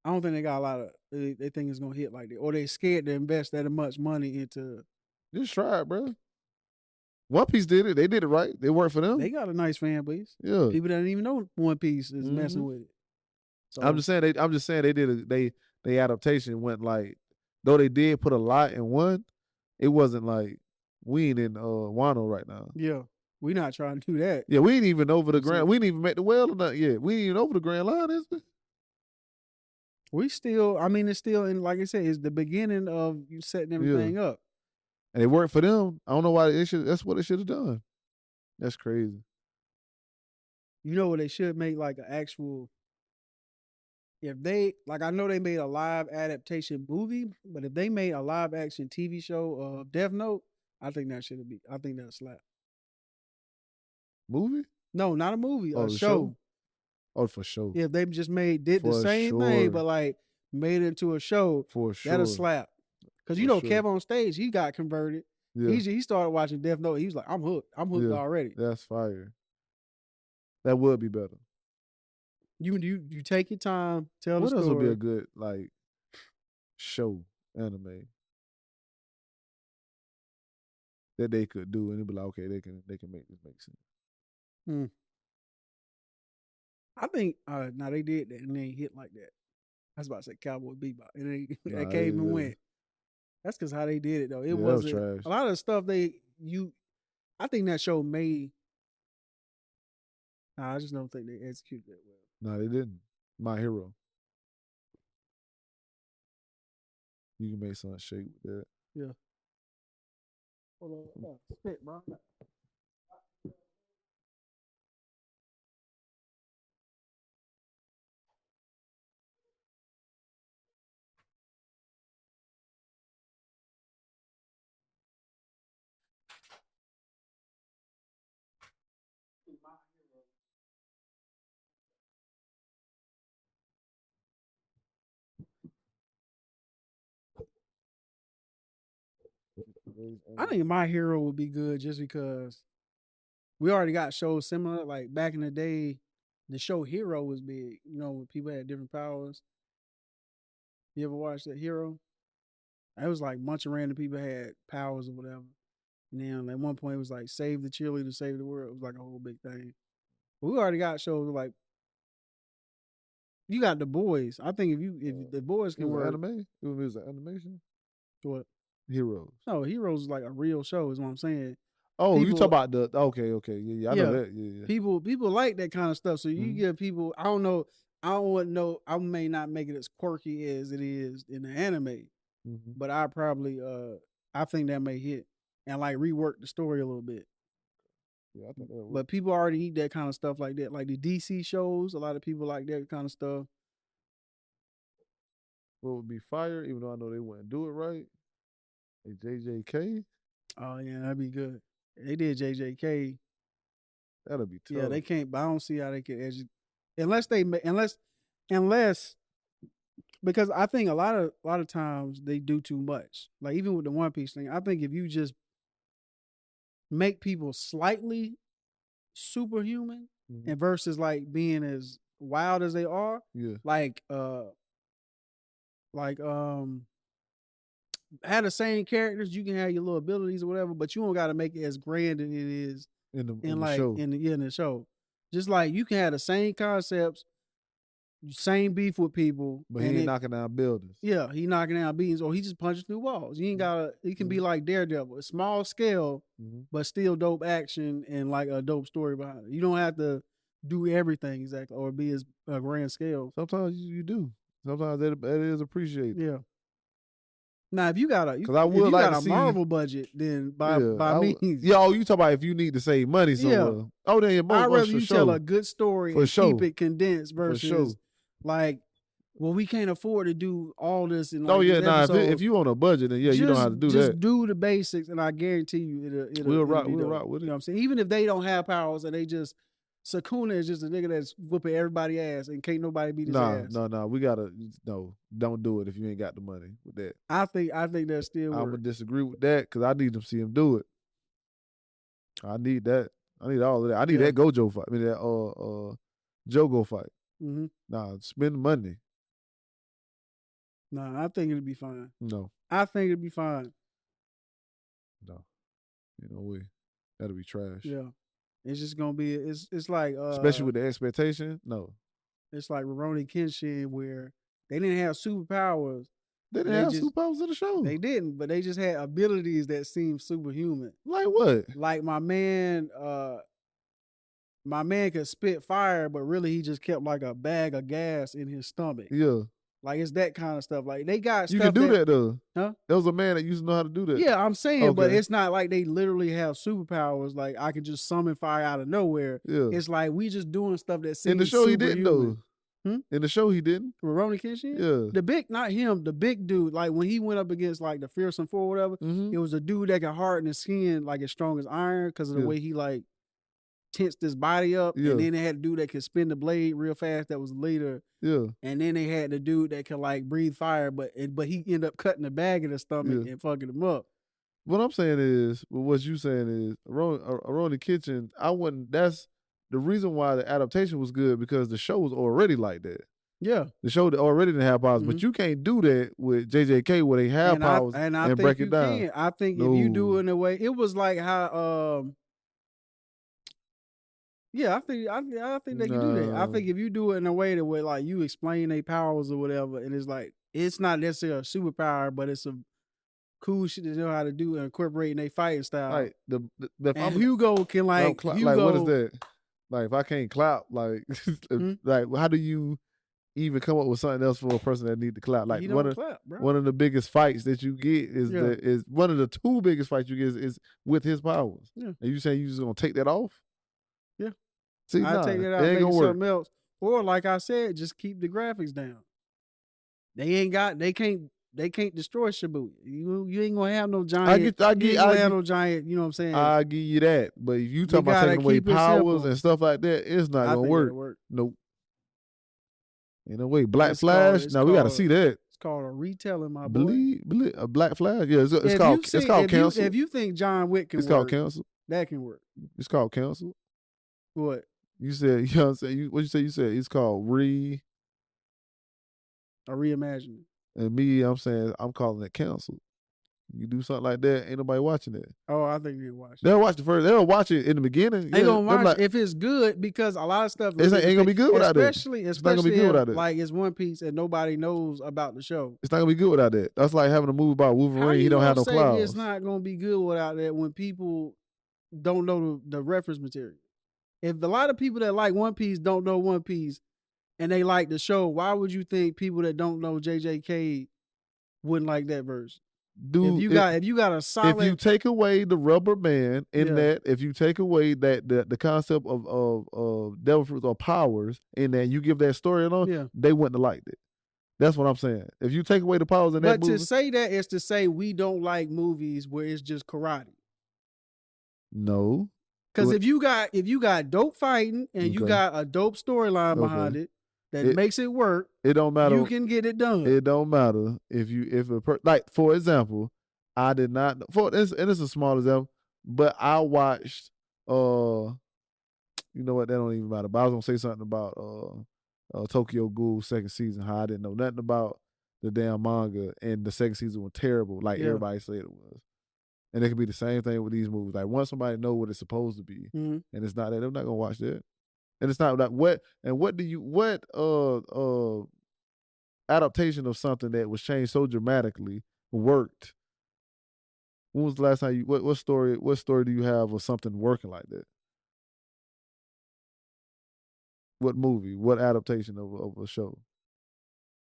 I don't think they got a lot of. They think it's gonna hit like that, or they scared to invest that much money into. Just try it, bro. One Piece did it. They did it right. They worked for them. They got a nice fan base. Yeah, people that don't even know One Piece is messing with it. So I'm just saying they did they adaptation went like, though they did put a lot in one, it wasn't like we ain't in Wano right now. Yeah. We not trying to do that. Yeah, we ain't even over the grand. We ain't even make the well or nothing yet. We ain't even over the grand line, is it? We still, I mean, it's still in, like I said, it's the beginning of you setting everything up. And it worked for them. I don't know why that's what they should have done. That's crazy. You know what they should make like an actual, if they, like I know they made a live adaptation movie, but if they made a live action TV show of Death Note, I think that that'll slap. Movie? No, not a movie. A show. Oh, for sure. Yeah, if they just did the same thing, but like made it into a show, for sure, that'll slap. Because Kev on stage, he got converted. Yeah. He started watching Death Note. He was like, I'm hooked. I'm hooked already. That's fire. That would be better. You take your time, tell the story. What else would be a good like show anime that they could do, and it'd be like, okay, they can make this make sense. I think they did that and they hit like that. I was about to say Cowboy Bebop, and they came and went. That's because how they did it though. It wasn't trash. A lot of the stuff I think that show made. I just don't think they executed that well. No, they didn't. My Hero. You can make something shake with that. Yeah. Hold on. Spit, bro. I think My Hero would be good just because we already got shows similar. Like back in the day, the show Hero was big. When people had different powers. You ever watched that Hero? It was like a bunch of random people had powers or whatever. And then at one point it was like save the cheerleader, save the world. It was like a whole big thing. But we already got shows like you got The Boys. I think if The Boys can work. Anime? It was an animation? What? Heroes. No, Heroes is like a real show, is what I'm saying. Oh, you talk about the okay, yeah, I know that. Yeah. People like that kind of stuff. So you give people, I don't know, I may not make it as quirky as it is in the anime, but I probably I think that may hit and like rework the story a little bit. Yeah, I think that would. But people already eat that kind of stuff like that, like the DC shows. A lot of people like that kind of stuff. What would be fire? Even though I know they wouldn't do it right. A JJK. Oh yeah, that'd be good. They did JJK. That'll be tough. Yeah, they can't. But I don't see how they can unless because I think a lot of times they do too much. Like even with the One Piece thing, I think if you just make people slightly superhuman and versus like being as wild as they are, like have the same characters, you can have your little abilities or whatever, but you don't got to make it as grand as it is in the show. Just like you can have the same concepts, same beef with people, but he ain't knocking down buildings. Yeah, he knocking down buildings, or he just punches through walls. You ain't gotta. He can be like Daredevil, a small scale, but still dope action and like a dope story behind it. You don't have to do everything exactly or be as a grand scale. Sometimes you do. Sometimes that is appreciated. Yeah. Now, if you got a Marvel budget, then by means. Yeah, you talk about if you need to save money somewhere. Yeah. Oh, then I'd rather you tell a good story and keep it condensed versus like, well, we can't afford to do all this in like if you on a budget, then you don't have to do that. Just do the basics, and I guarantee you we'll rock with it. You know what I'm saying? Even if they don't have powers and they just Sakuna is just a nigga that's whooping everybody's ass and can't nobody beat his ass. No. We gotta don't do it if you ain't got the money with that. I think that still works. I'm gonna disagree with that because I need to see him do it. I need that. I need all of that. I need that Gojo fight. I mean that Jogo fight. Mm-hmm. Nah, spend the money. Nah, I think it'll be fine. No. I think it'll be fine. No. Ain't no way. That'll be trash. Yeah. It's just gonna be it's like especially with the expectation. No. It's like Rurouni Kenshin where they didn't have superpowers. They didn't have superpowers in the show. They didn't, but they just had abilities that seemed superhuman. Like what? Like my man could spit fire, but really he just kept like a bag of gas in his stomach. Yeah. Like it's that kind of stuff. Like they got you stuff can do that though. Huh? There was a man that used to know how to do that. Yeah, I'm saying, but it's not like they literally have superpowers. Like I can just summon fire out of nowhere. Yeah. It's like we just doing stuff that seems in the show he didn't though. In the show he didn't. Rurouni Kenshin? Yeah. The big, not him, the big dude. Like when he went up against like the Fearsome Four or whatever, it was a dude that could harden his skin like as strong as iron because of the way he like tensed his body up. Yeah. And then they had a dude that could spin the blade real fast that was later. Yeah. And then they had the dude that could like breathe fire, but he ended up cutting the bag in his stomach and fucking him up. What I'm saying is, what you saying is, Rurouni Kenshin, that's the reason why the adaptation was good because the show was already like that. Yeah. The show already didn't have powers, but you can't do that with JJK where they have powers and break it down. Can. I think if you do it in a way, it was like how I think they can do that. I think if you do it in a way that where like you explain their powers or whatever, and it's like it's not necessarily a superpower, but it's some cool shit to know how to do and incorporate in their fighting style. Like and Hugo can like Hugo, like what is that? Like if I can't clap, like like how do you even come up with something else for a person that need to clap? Like one of the biggest fights that you get is one of the two biggest fights you get is with his powers. Yeah. And you saying you just gonna take that off? Yeah. See, I take that out, make something else. Or like I said, just keep the graphics down. They can't destroy Shibuya. You ain't gonna have no giant. You ain't gonna have no giant. You know what I'm saying? I give you that, but if you talk about taking away powers and stuff like that, it's not gonna work. Nope. Ain't no way. Black Flash. Now we gotta see that. It's called a retelling, my boy. A Black Flash. Yeah, it's called cancel. If you think John Wick can work, it's called cancel. That can work. It's called cancel. What? You said, you know what I'm saying? What you say? You said it's called a reimagining. And me, I'm saying I'm calling it cancel. You do something like that, ain't nobody watching it. Oh, I think they'll watch it. They'll watch the first. They'll watch it in the beginning. They gonna watch it if it's good because a lot of stuff ain't gonna be good without it. Especially not gonna be good without it. Like it's One Piece and nobody knows about the show. It's not gonna be good without that. That's like having a movie about Wolverine. He don't have no claws. It's not gonna be good without that when people don't know the reference material. If a lot of people that like One Piece don't know One Piece and they like the show, why would you think people that don't know JJK wouldn't like that verse? Dude, if you got a solid, if you take away the rubber band in that, if you take away that the concept of devil fruits or powers in that, you give that story alone, they wouldn't have liked it. That's what I'm saying. If you take away the powers in that movie, to say that is to say we don't like movies where it's just karate. No. Because if you got dope fighting and you got a dope storyline behind it that makes it work, it don't matter. You can get it done. It don't matter like for example, I did not and it's a small example, but I watched you know what, that don't even matter. But I was gonna say something about Tokyo Ghoul second season, how I didn't know nothing about the damn manga and the second season was terrible, like everybody said it was. And it could be the same thing with these movies. Like once somebody know what it's supposed to be, and it's not that, they're not gonna watch that. And it's not like what adaptation of something that was changed so dramatically worked. When was the last time what story do you have of something working like that? What movie? What adaptation of a show?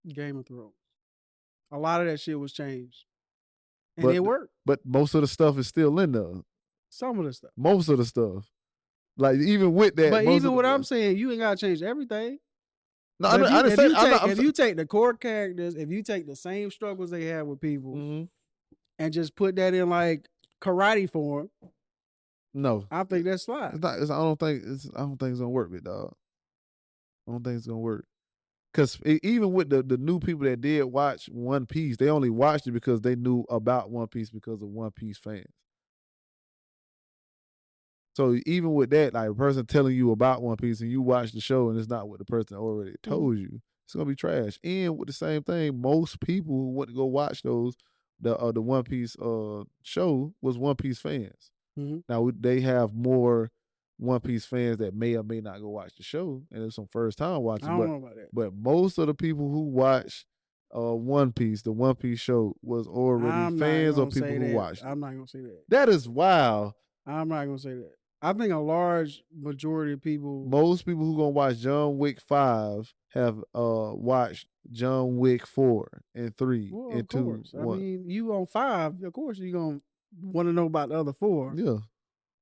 Game of Thrones. A lot of that shit was changed. And it worked. But most of the stuff is still in there. Some of the stuff. Most of the stuff. Like, even with that. But even what I'm saying, you ain't got to change everything. No, if you take the core characters, if you take the same struggles they have with people and just put that in like karate form, no, I think that's slide. I don't think it's gonna work, big dog. I don't think it's gonna work. Because even with the new people that did watch One Piece, they only watched it because they knew about One Piece because of One Piece fans. So even with that, like a person telling you about One Piece and you watch the show and it's not what the person already told you, it's gonna be trash. And with the same thing, most people who went to go watch the One Piece show was One Piece fans. Now they have more One Piece fans that may or may not go watch the show, and it's some first time watching. I don't know about that. But most of the people who watch One Piece, the One Piece show, was already fans of people who watched it. I'm not gonna say that. That is wild. I'm not gonna say that. I think a large majority of people. Most people who gonna watch John Wick 5 have watched John Wick 4 and 3 and 2. Course. 1. I mean, you on 5, of course you're gonna want to know about the other 4. Yeah.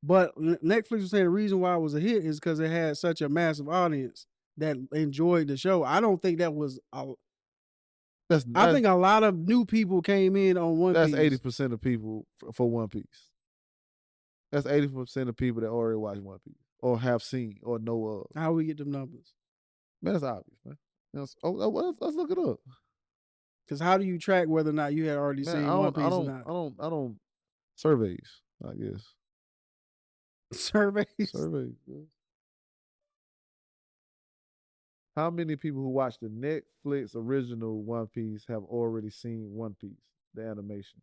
But Netflix was saying the reason why it was a hit is because it had such a massive audience that enjoyed the show. I don't think that was. I think a lot of new people came in on One Piece. That's 80% of people for One Piece. That's 80% of people that already watch One Piece or have seen or know of. How we get them numbers? Man, that's obvious, man. Let's look it up. Because how do you track whether or not you had already seen One Piece or not? I don't surveys, I guess. Surveys? Surveys. Yeah. How many people who watch the Netflix original One Piece have already seen One Piece, the animation?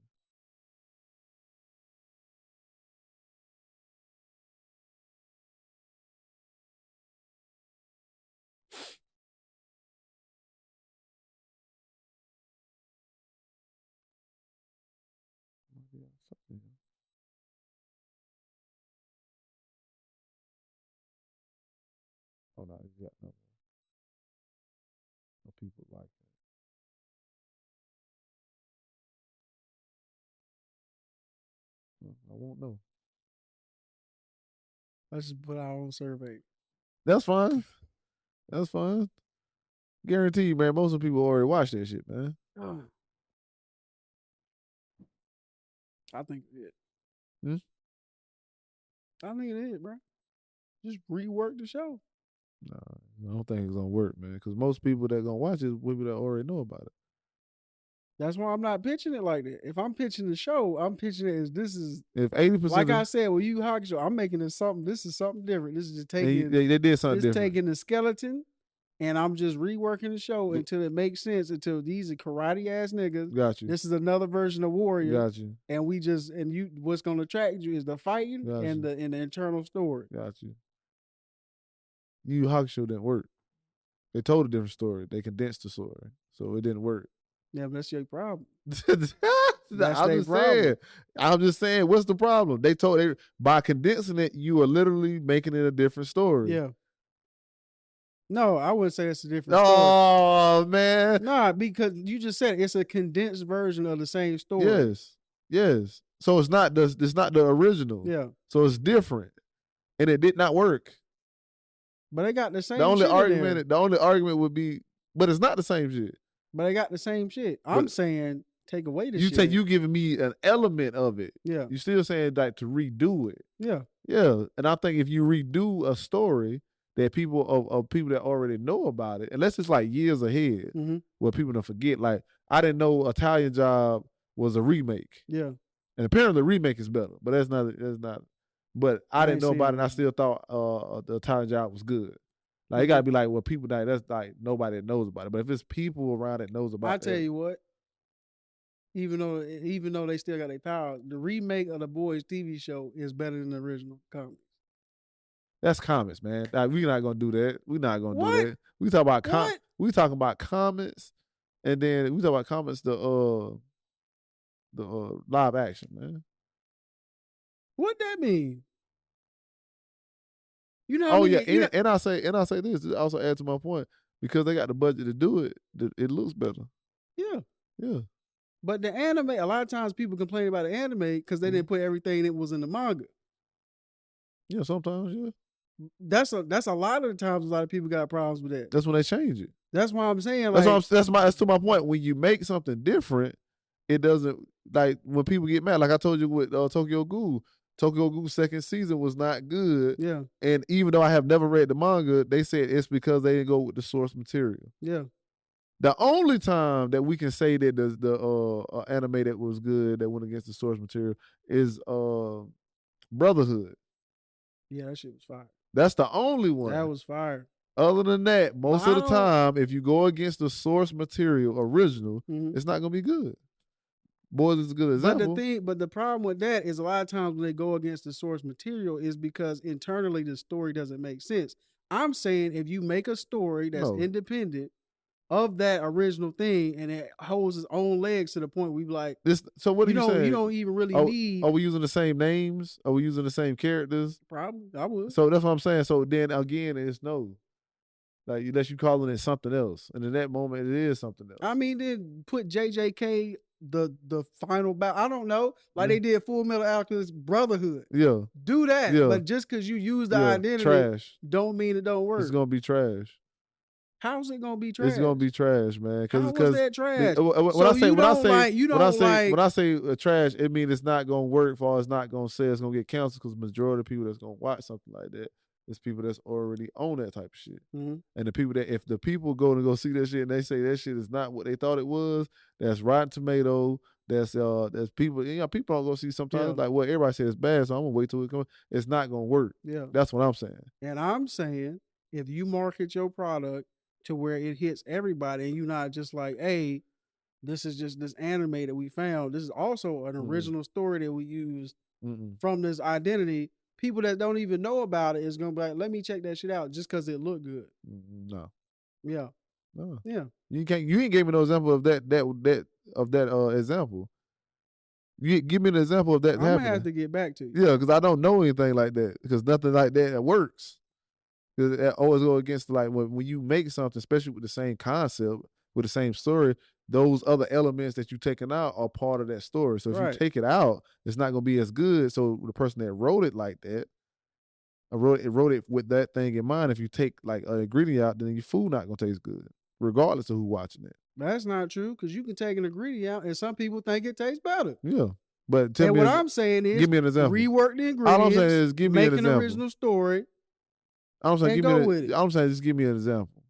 Oh no, you got no people like that. I won't know. Let's just put our own survey. That's fine. That's fine. Guarantee you, man, most of the people already watch that shit, man. I think it is. I think it is, bro. Just rework the show. No, I don't think it's gonna work, man. Because most people that gonna watch it is people that already know about it. That's why I'm not pitching it like that. If I'm pitching the show, I'm pitching it as this is. If 80%, like I said, well, you hockey show, I'm making it something. This is something different. This is just taking. They did something different. Taking the skeleton, and I'm just reworking the show until it makes sense. Until these are karate ass niggas. Got you. This is another version of Warrior. Got you. And what's gonna attract you is the fighting and the internal story. Got you. Yu Hockey Show didn't work. They told a different story. They condensed the story, so it didn't work. Yeah, but that's your problem. I'm just saying, what's the problem? By condensing it, you are literally making it a different story. Yeah. No, I wouldn't say it's a different story. Oh, man. Nah, because you just said it's a condensed version of the same story. Yes. So it's not the original. Yeah. So it's different. And it did not work. But they got the same the only shit argument would be, but it's not the same shit. But they got the same shit. I'm saying take away the shit. You giving me an element of it. Yeah. You still saying like to redo it. Yeah. Yeah. And I think if you redo a story that people that already know about it, unless it's like years ahead, where people don't forget. Like, I didn't know Italian Job was a remake. Yeah. And apparently the remake is better, but that's not. But I didn't know about it, and I still thought the Italian Job was good. Like, it gotta be like, well, people that's like nobody that knows about it. But if it's people around that knows about it, I tell you what, even though they still got their power, the remake of the Boys TV show is better than the original comics. That's comics, man. Like, we're not gonna do that. We're not gonna do that. We talk about we talking about comics, and then we talk about comics the live action, man. What that mean? You know? And I say this to also add to my point, because they got the budget to do it. It looks better. Yeah. Yeah. But the anime, a lot of times people complain about the anime because they didn't put everything that was in the manga. Yeah, sometimes, yeah. That's a lot of the times a lot of people got problems with that. That's when they change it. That's why I'm saying, like, that's to my point. When you make something different, it doesn't, like, when people get mad. Like I told you with Tokyo Ghoul. Tokyo Ghoul's second season was not good. Yeah. And even though I have never read the manga, they said it's because they didn't go with the source material. Yeah. The only time that we can say that the anime that was good that went against the source material is Brotherhood. Yeah, that shit was fire. That's the only one. That was fire. Other than that, most of the time, if you go against the source material original, it's not gonna be good. Boys is a good example. But the problem with that is a lot of times when they go against the source material is because internally the story doesn't make sense. I'm saying if you make a story that's independent of that original thing and it holds its own legs to the point we be like this. So what are you saying? You don't even really need. Are we using the same names? Are we using the same characters? Probably, I would. So that's what I'm saying. So then again, it's no. Like, unless you calling it something else, and in that moment, it is something else. I mean, then put JJK the final battle. I don't know, like they did Full Metal Alchemist Brotherhood. Yeah, do that. Yeah. But just because you use the identity, trash. Don't mean it don't work. It's gonna be trash. How's it gonna be trash? It's gonna be trash, man. How was that trash? When I say trash, it means it's not gonna work. It's not gonna say it's gonna get canceled because majority of people that's gonna watch something like that. It's people that's already on that type of shit. And the people if the people go see that shit and they say that shit is not what they thought it was, that's Rotten Tomato, that's people, people don't go see sometimes like what everybody says is bad, so I'm gonna wait till it comes. It's not gonna work. Yeah. That's what I'm saying. And I'm saying if you market your product to where it hits everybody and you're not just like, hey, this is just this anime that we found. This is also an original story that we used from this identity. People that don't even know about it is gonna be like, let me check that shit out just because it looked good. No. Yeah. No. Yeah. You ain't gave me no example of that example. You give me an example of that happening. I'm gonna have to get back to you. Yeah, because I don't know anything like that. Because nothing like that works. Because it always go against, like, when you make something, especially with the same concept, with the same story, those other elements that you're taking out are part of that story. So if you take it out, it's not going to be as good. So the person that wrote it like that, wrote it with that thing in mind. If you take, like, an ingredient out, then your food not going to taste good, regardless of who's watching it. That's not true, because you can take an ingredient out and some people think it tastes better. Yeah. But I'm saying is, give me an example. Rework the ingredients. All I'm saying is give me an example. Make an original story. I'm saying just give me an example.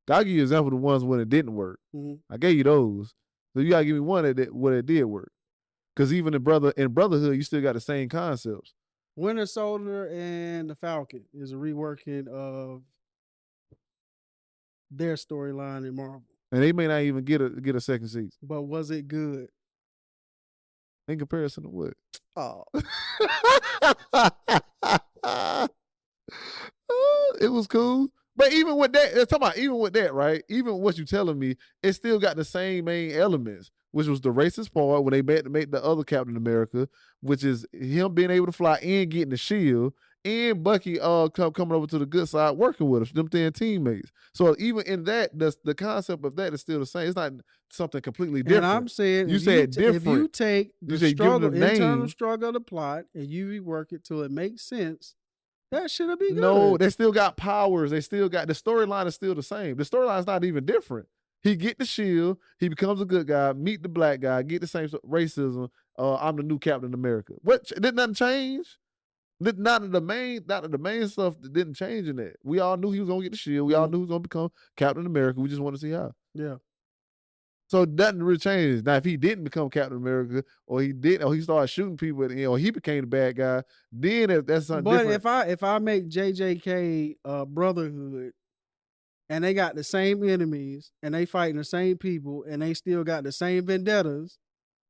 I'll give you an example of the ones when it didn't work. I gave you those. So you gotta give me one where it did work. Because even in Brotherhood, you still got the same concepts. Winter Soldier and the Falcon is a reworking of their storyline in Marvel. And they may not even get a second season. But was it good? In comparison to what? Oh. It was cool. But even with that, right? Even what you telling me, it still got the same main elements, which was the racist part when they made the other Captain America, which is him being able to fly and getting the shield, and Bucky coming over to the good side working with us, them 10 teammates. So even in that, the concept of that is still the same. It's not something completely different. And I'm saying different. If you take the internal struggle of the plot and you rework it till it makes sense, that should be good. No, they still got powers. They still got, the storyline is still the same. The storyline is not even different. He get the shield. He becomes a good guy. Meet the black guy. Get the same racism. I'm the new Captain America. What, did nothing change? Not of the main stuff that didn't change in that. We all knew he was gonna get the shield. We all knew he was gonna become Captain America. We just want to see how. Yeah. So nothing really changed. Now, if he didn't become Captain America, or he started shooting people at the end, or he became the bad guy, then that's something different. But if I make JJK Brotherhood, and they got the same enemies, and they fighting the same people, and they still got the same vendettas,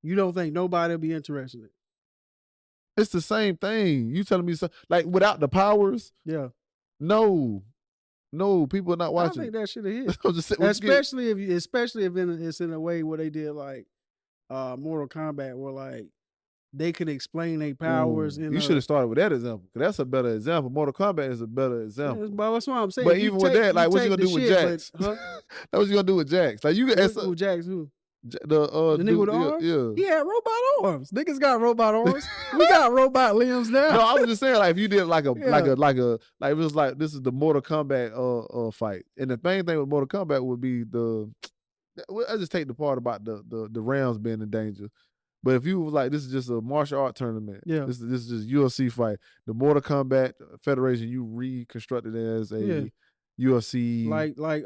you don't think nobody will be interested in it? It's the same thing. You telling me like without the powers? Yeah. No, people are not watching. I think that should have hit. Especially if it's in a way where they did like Mortal Kombat, where like they could explain their powers. You should have started with that example, because that's a better example. Mortal Kombat is a better example. But that's what I'm saying. But even with that, like, what you gonna do with Jax? That's what you gonna do with Jax. Like, you can with Jax who? The nigga with the arms? Yeah. He had robot arms. Niggas got robot arms. We got robot limbs now. No, I was just saying, like, if you did like it was like this is the Mortal Kombat fight. And the main thing with Mortal Kombat would be I just take the part about the rounds being in danger. But if you was like, this is just a martial art tournament. Yeah. This is just UFC fight. The Mortal Kombat Federation, you reconstructed it as a UFC. Like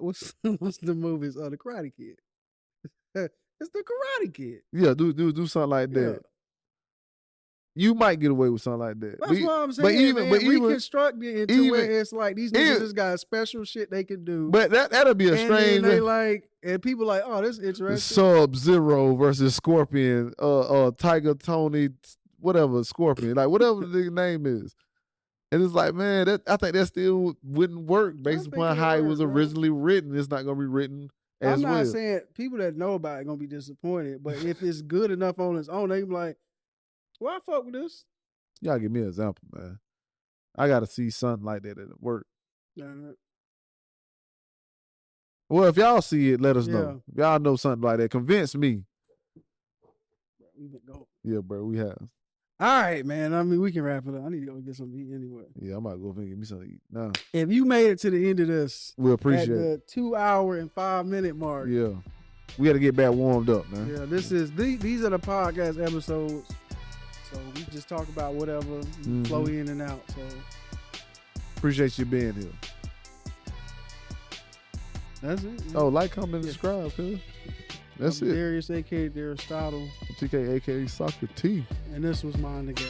what's the movies? The Karate Kid. It's the Karate Kid. Yeah, do something like that. You might get away with something like that. That's what I'm saying. But reconstruct it into where it's like these niggas just got special shit they can do. But that'll be a strange. And people like, oh, this is interesting. Sub-Zero versus Scorpion, Tiger Tony, whatever, Scorpion, like whatever the name is. And it's like, man, I think that still wouldn't work based upon how it was originally written. It's not gonna be written. I'm not saying people that know about it are gonna be disappointed, but if it's good enough on its own, they be like, well, I fuck with this. Y'all give me an example, man. I gotta see something like that at work. Well, if y'all see it, let us know. If y'all know something like that, convince me. Yeah, bro, we have. All right, man. I mean, we can wrap it up. I need to go get something to eat anyway. Yeah, I might go and get me something to eat now. If you made it to the end of this, we appreciate at the 2 hour and 5 minute mark. Yeah, we got to get back warmed up, man. Yeah, these are the podcast episodes. So we just talk about whatever, flow in and out. So appreciate you being here. That's it. Man. Oh, like, comment, and subscribe, cuz. That's it. Darius, a.k.a. Aristotle. TK, a.k.a. Soccer T. And this was Mind the Gap.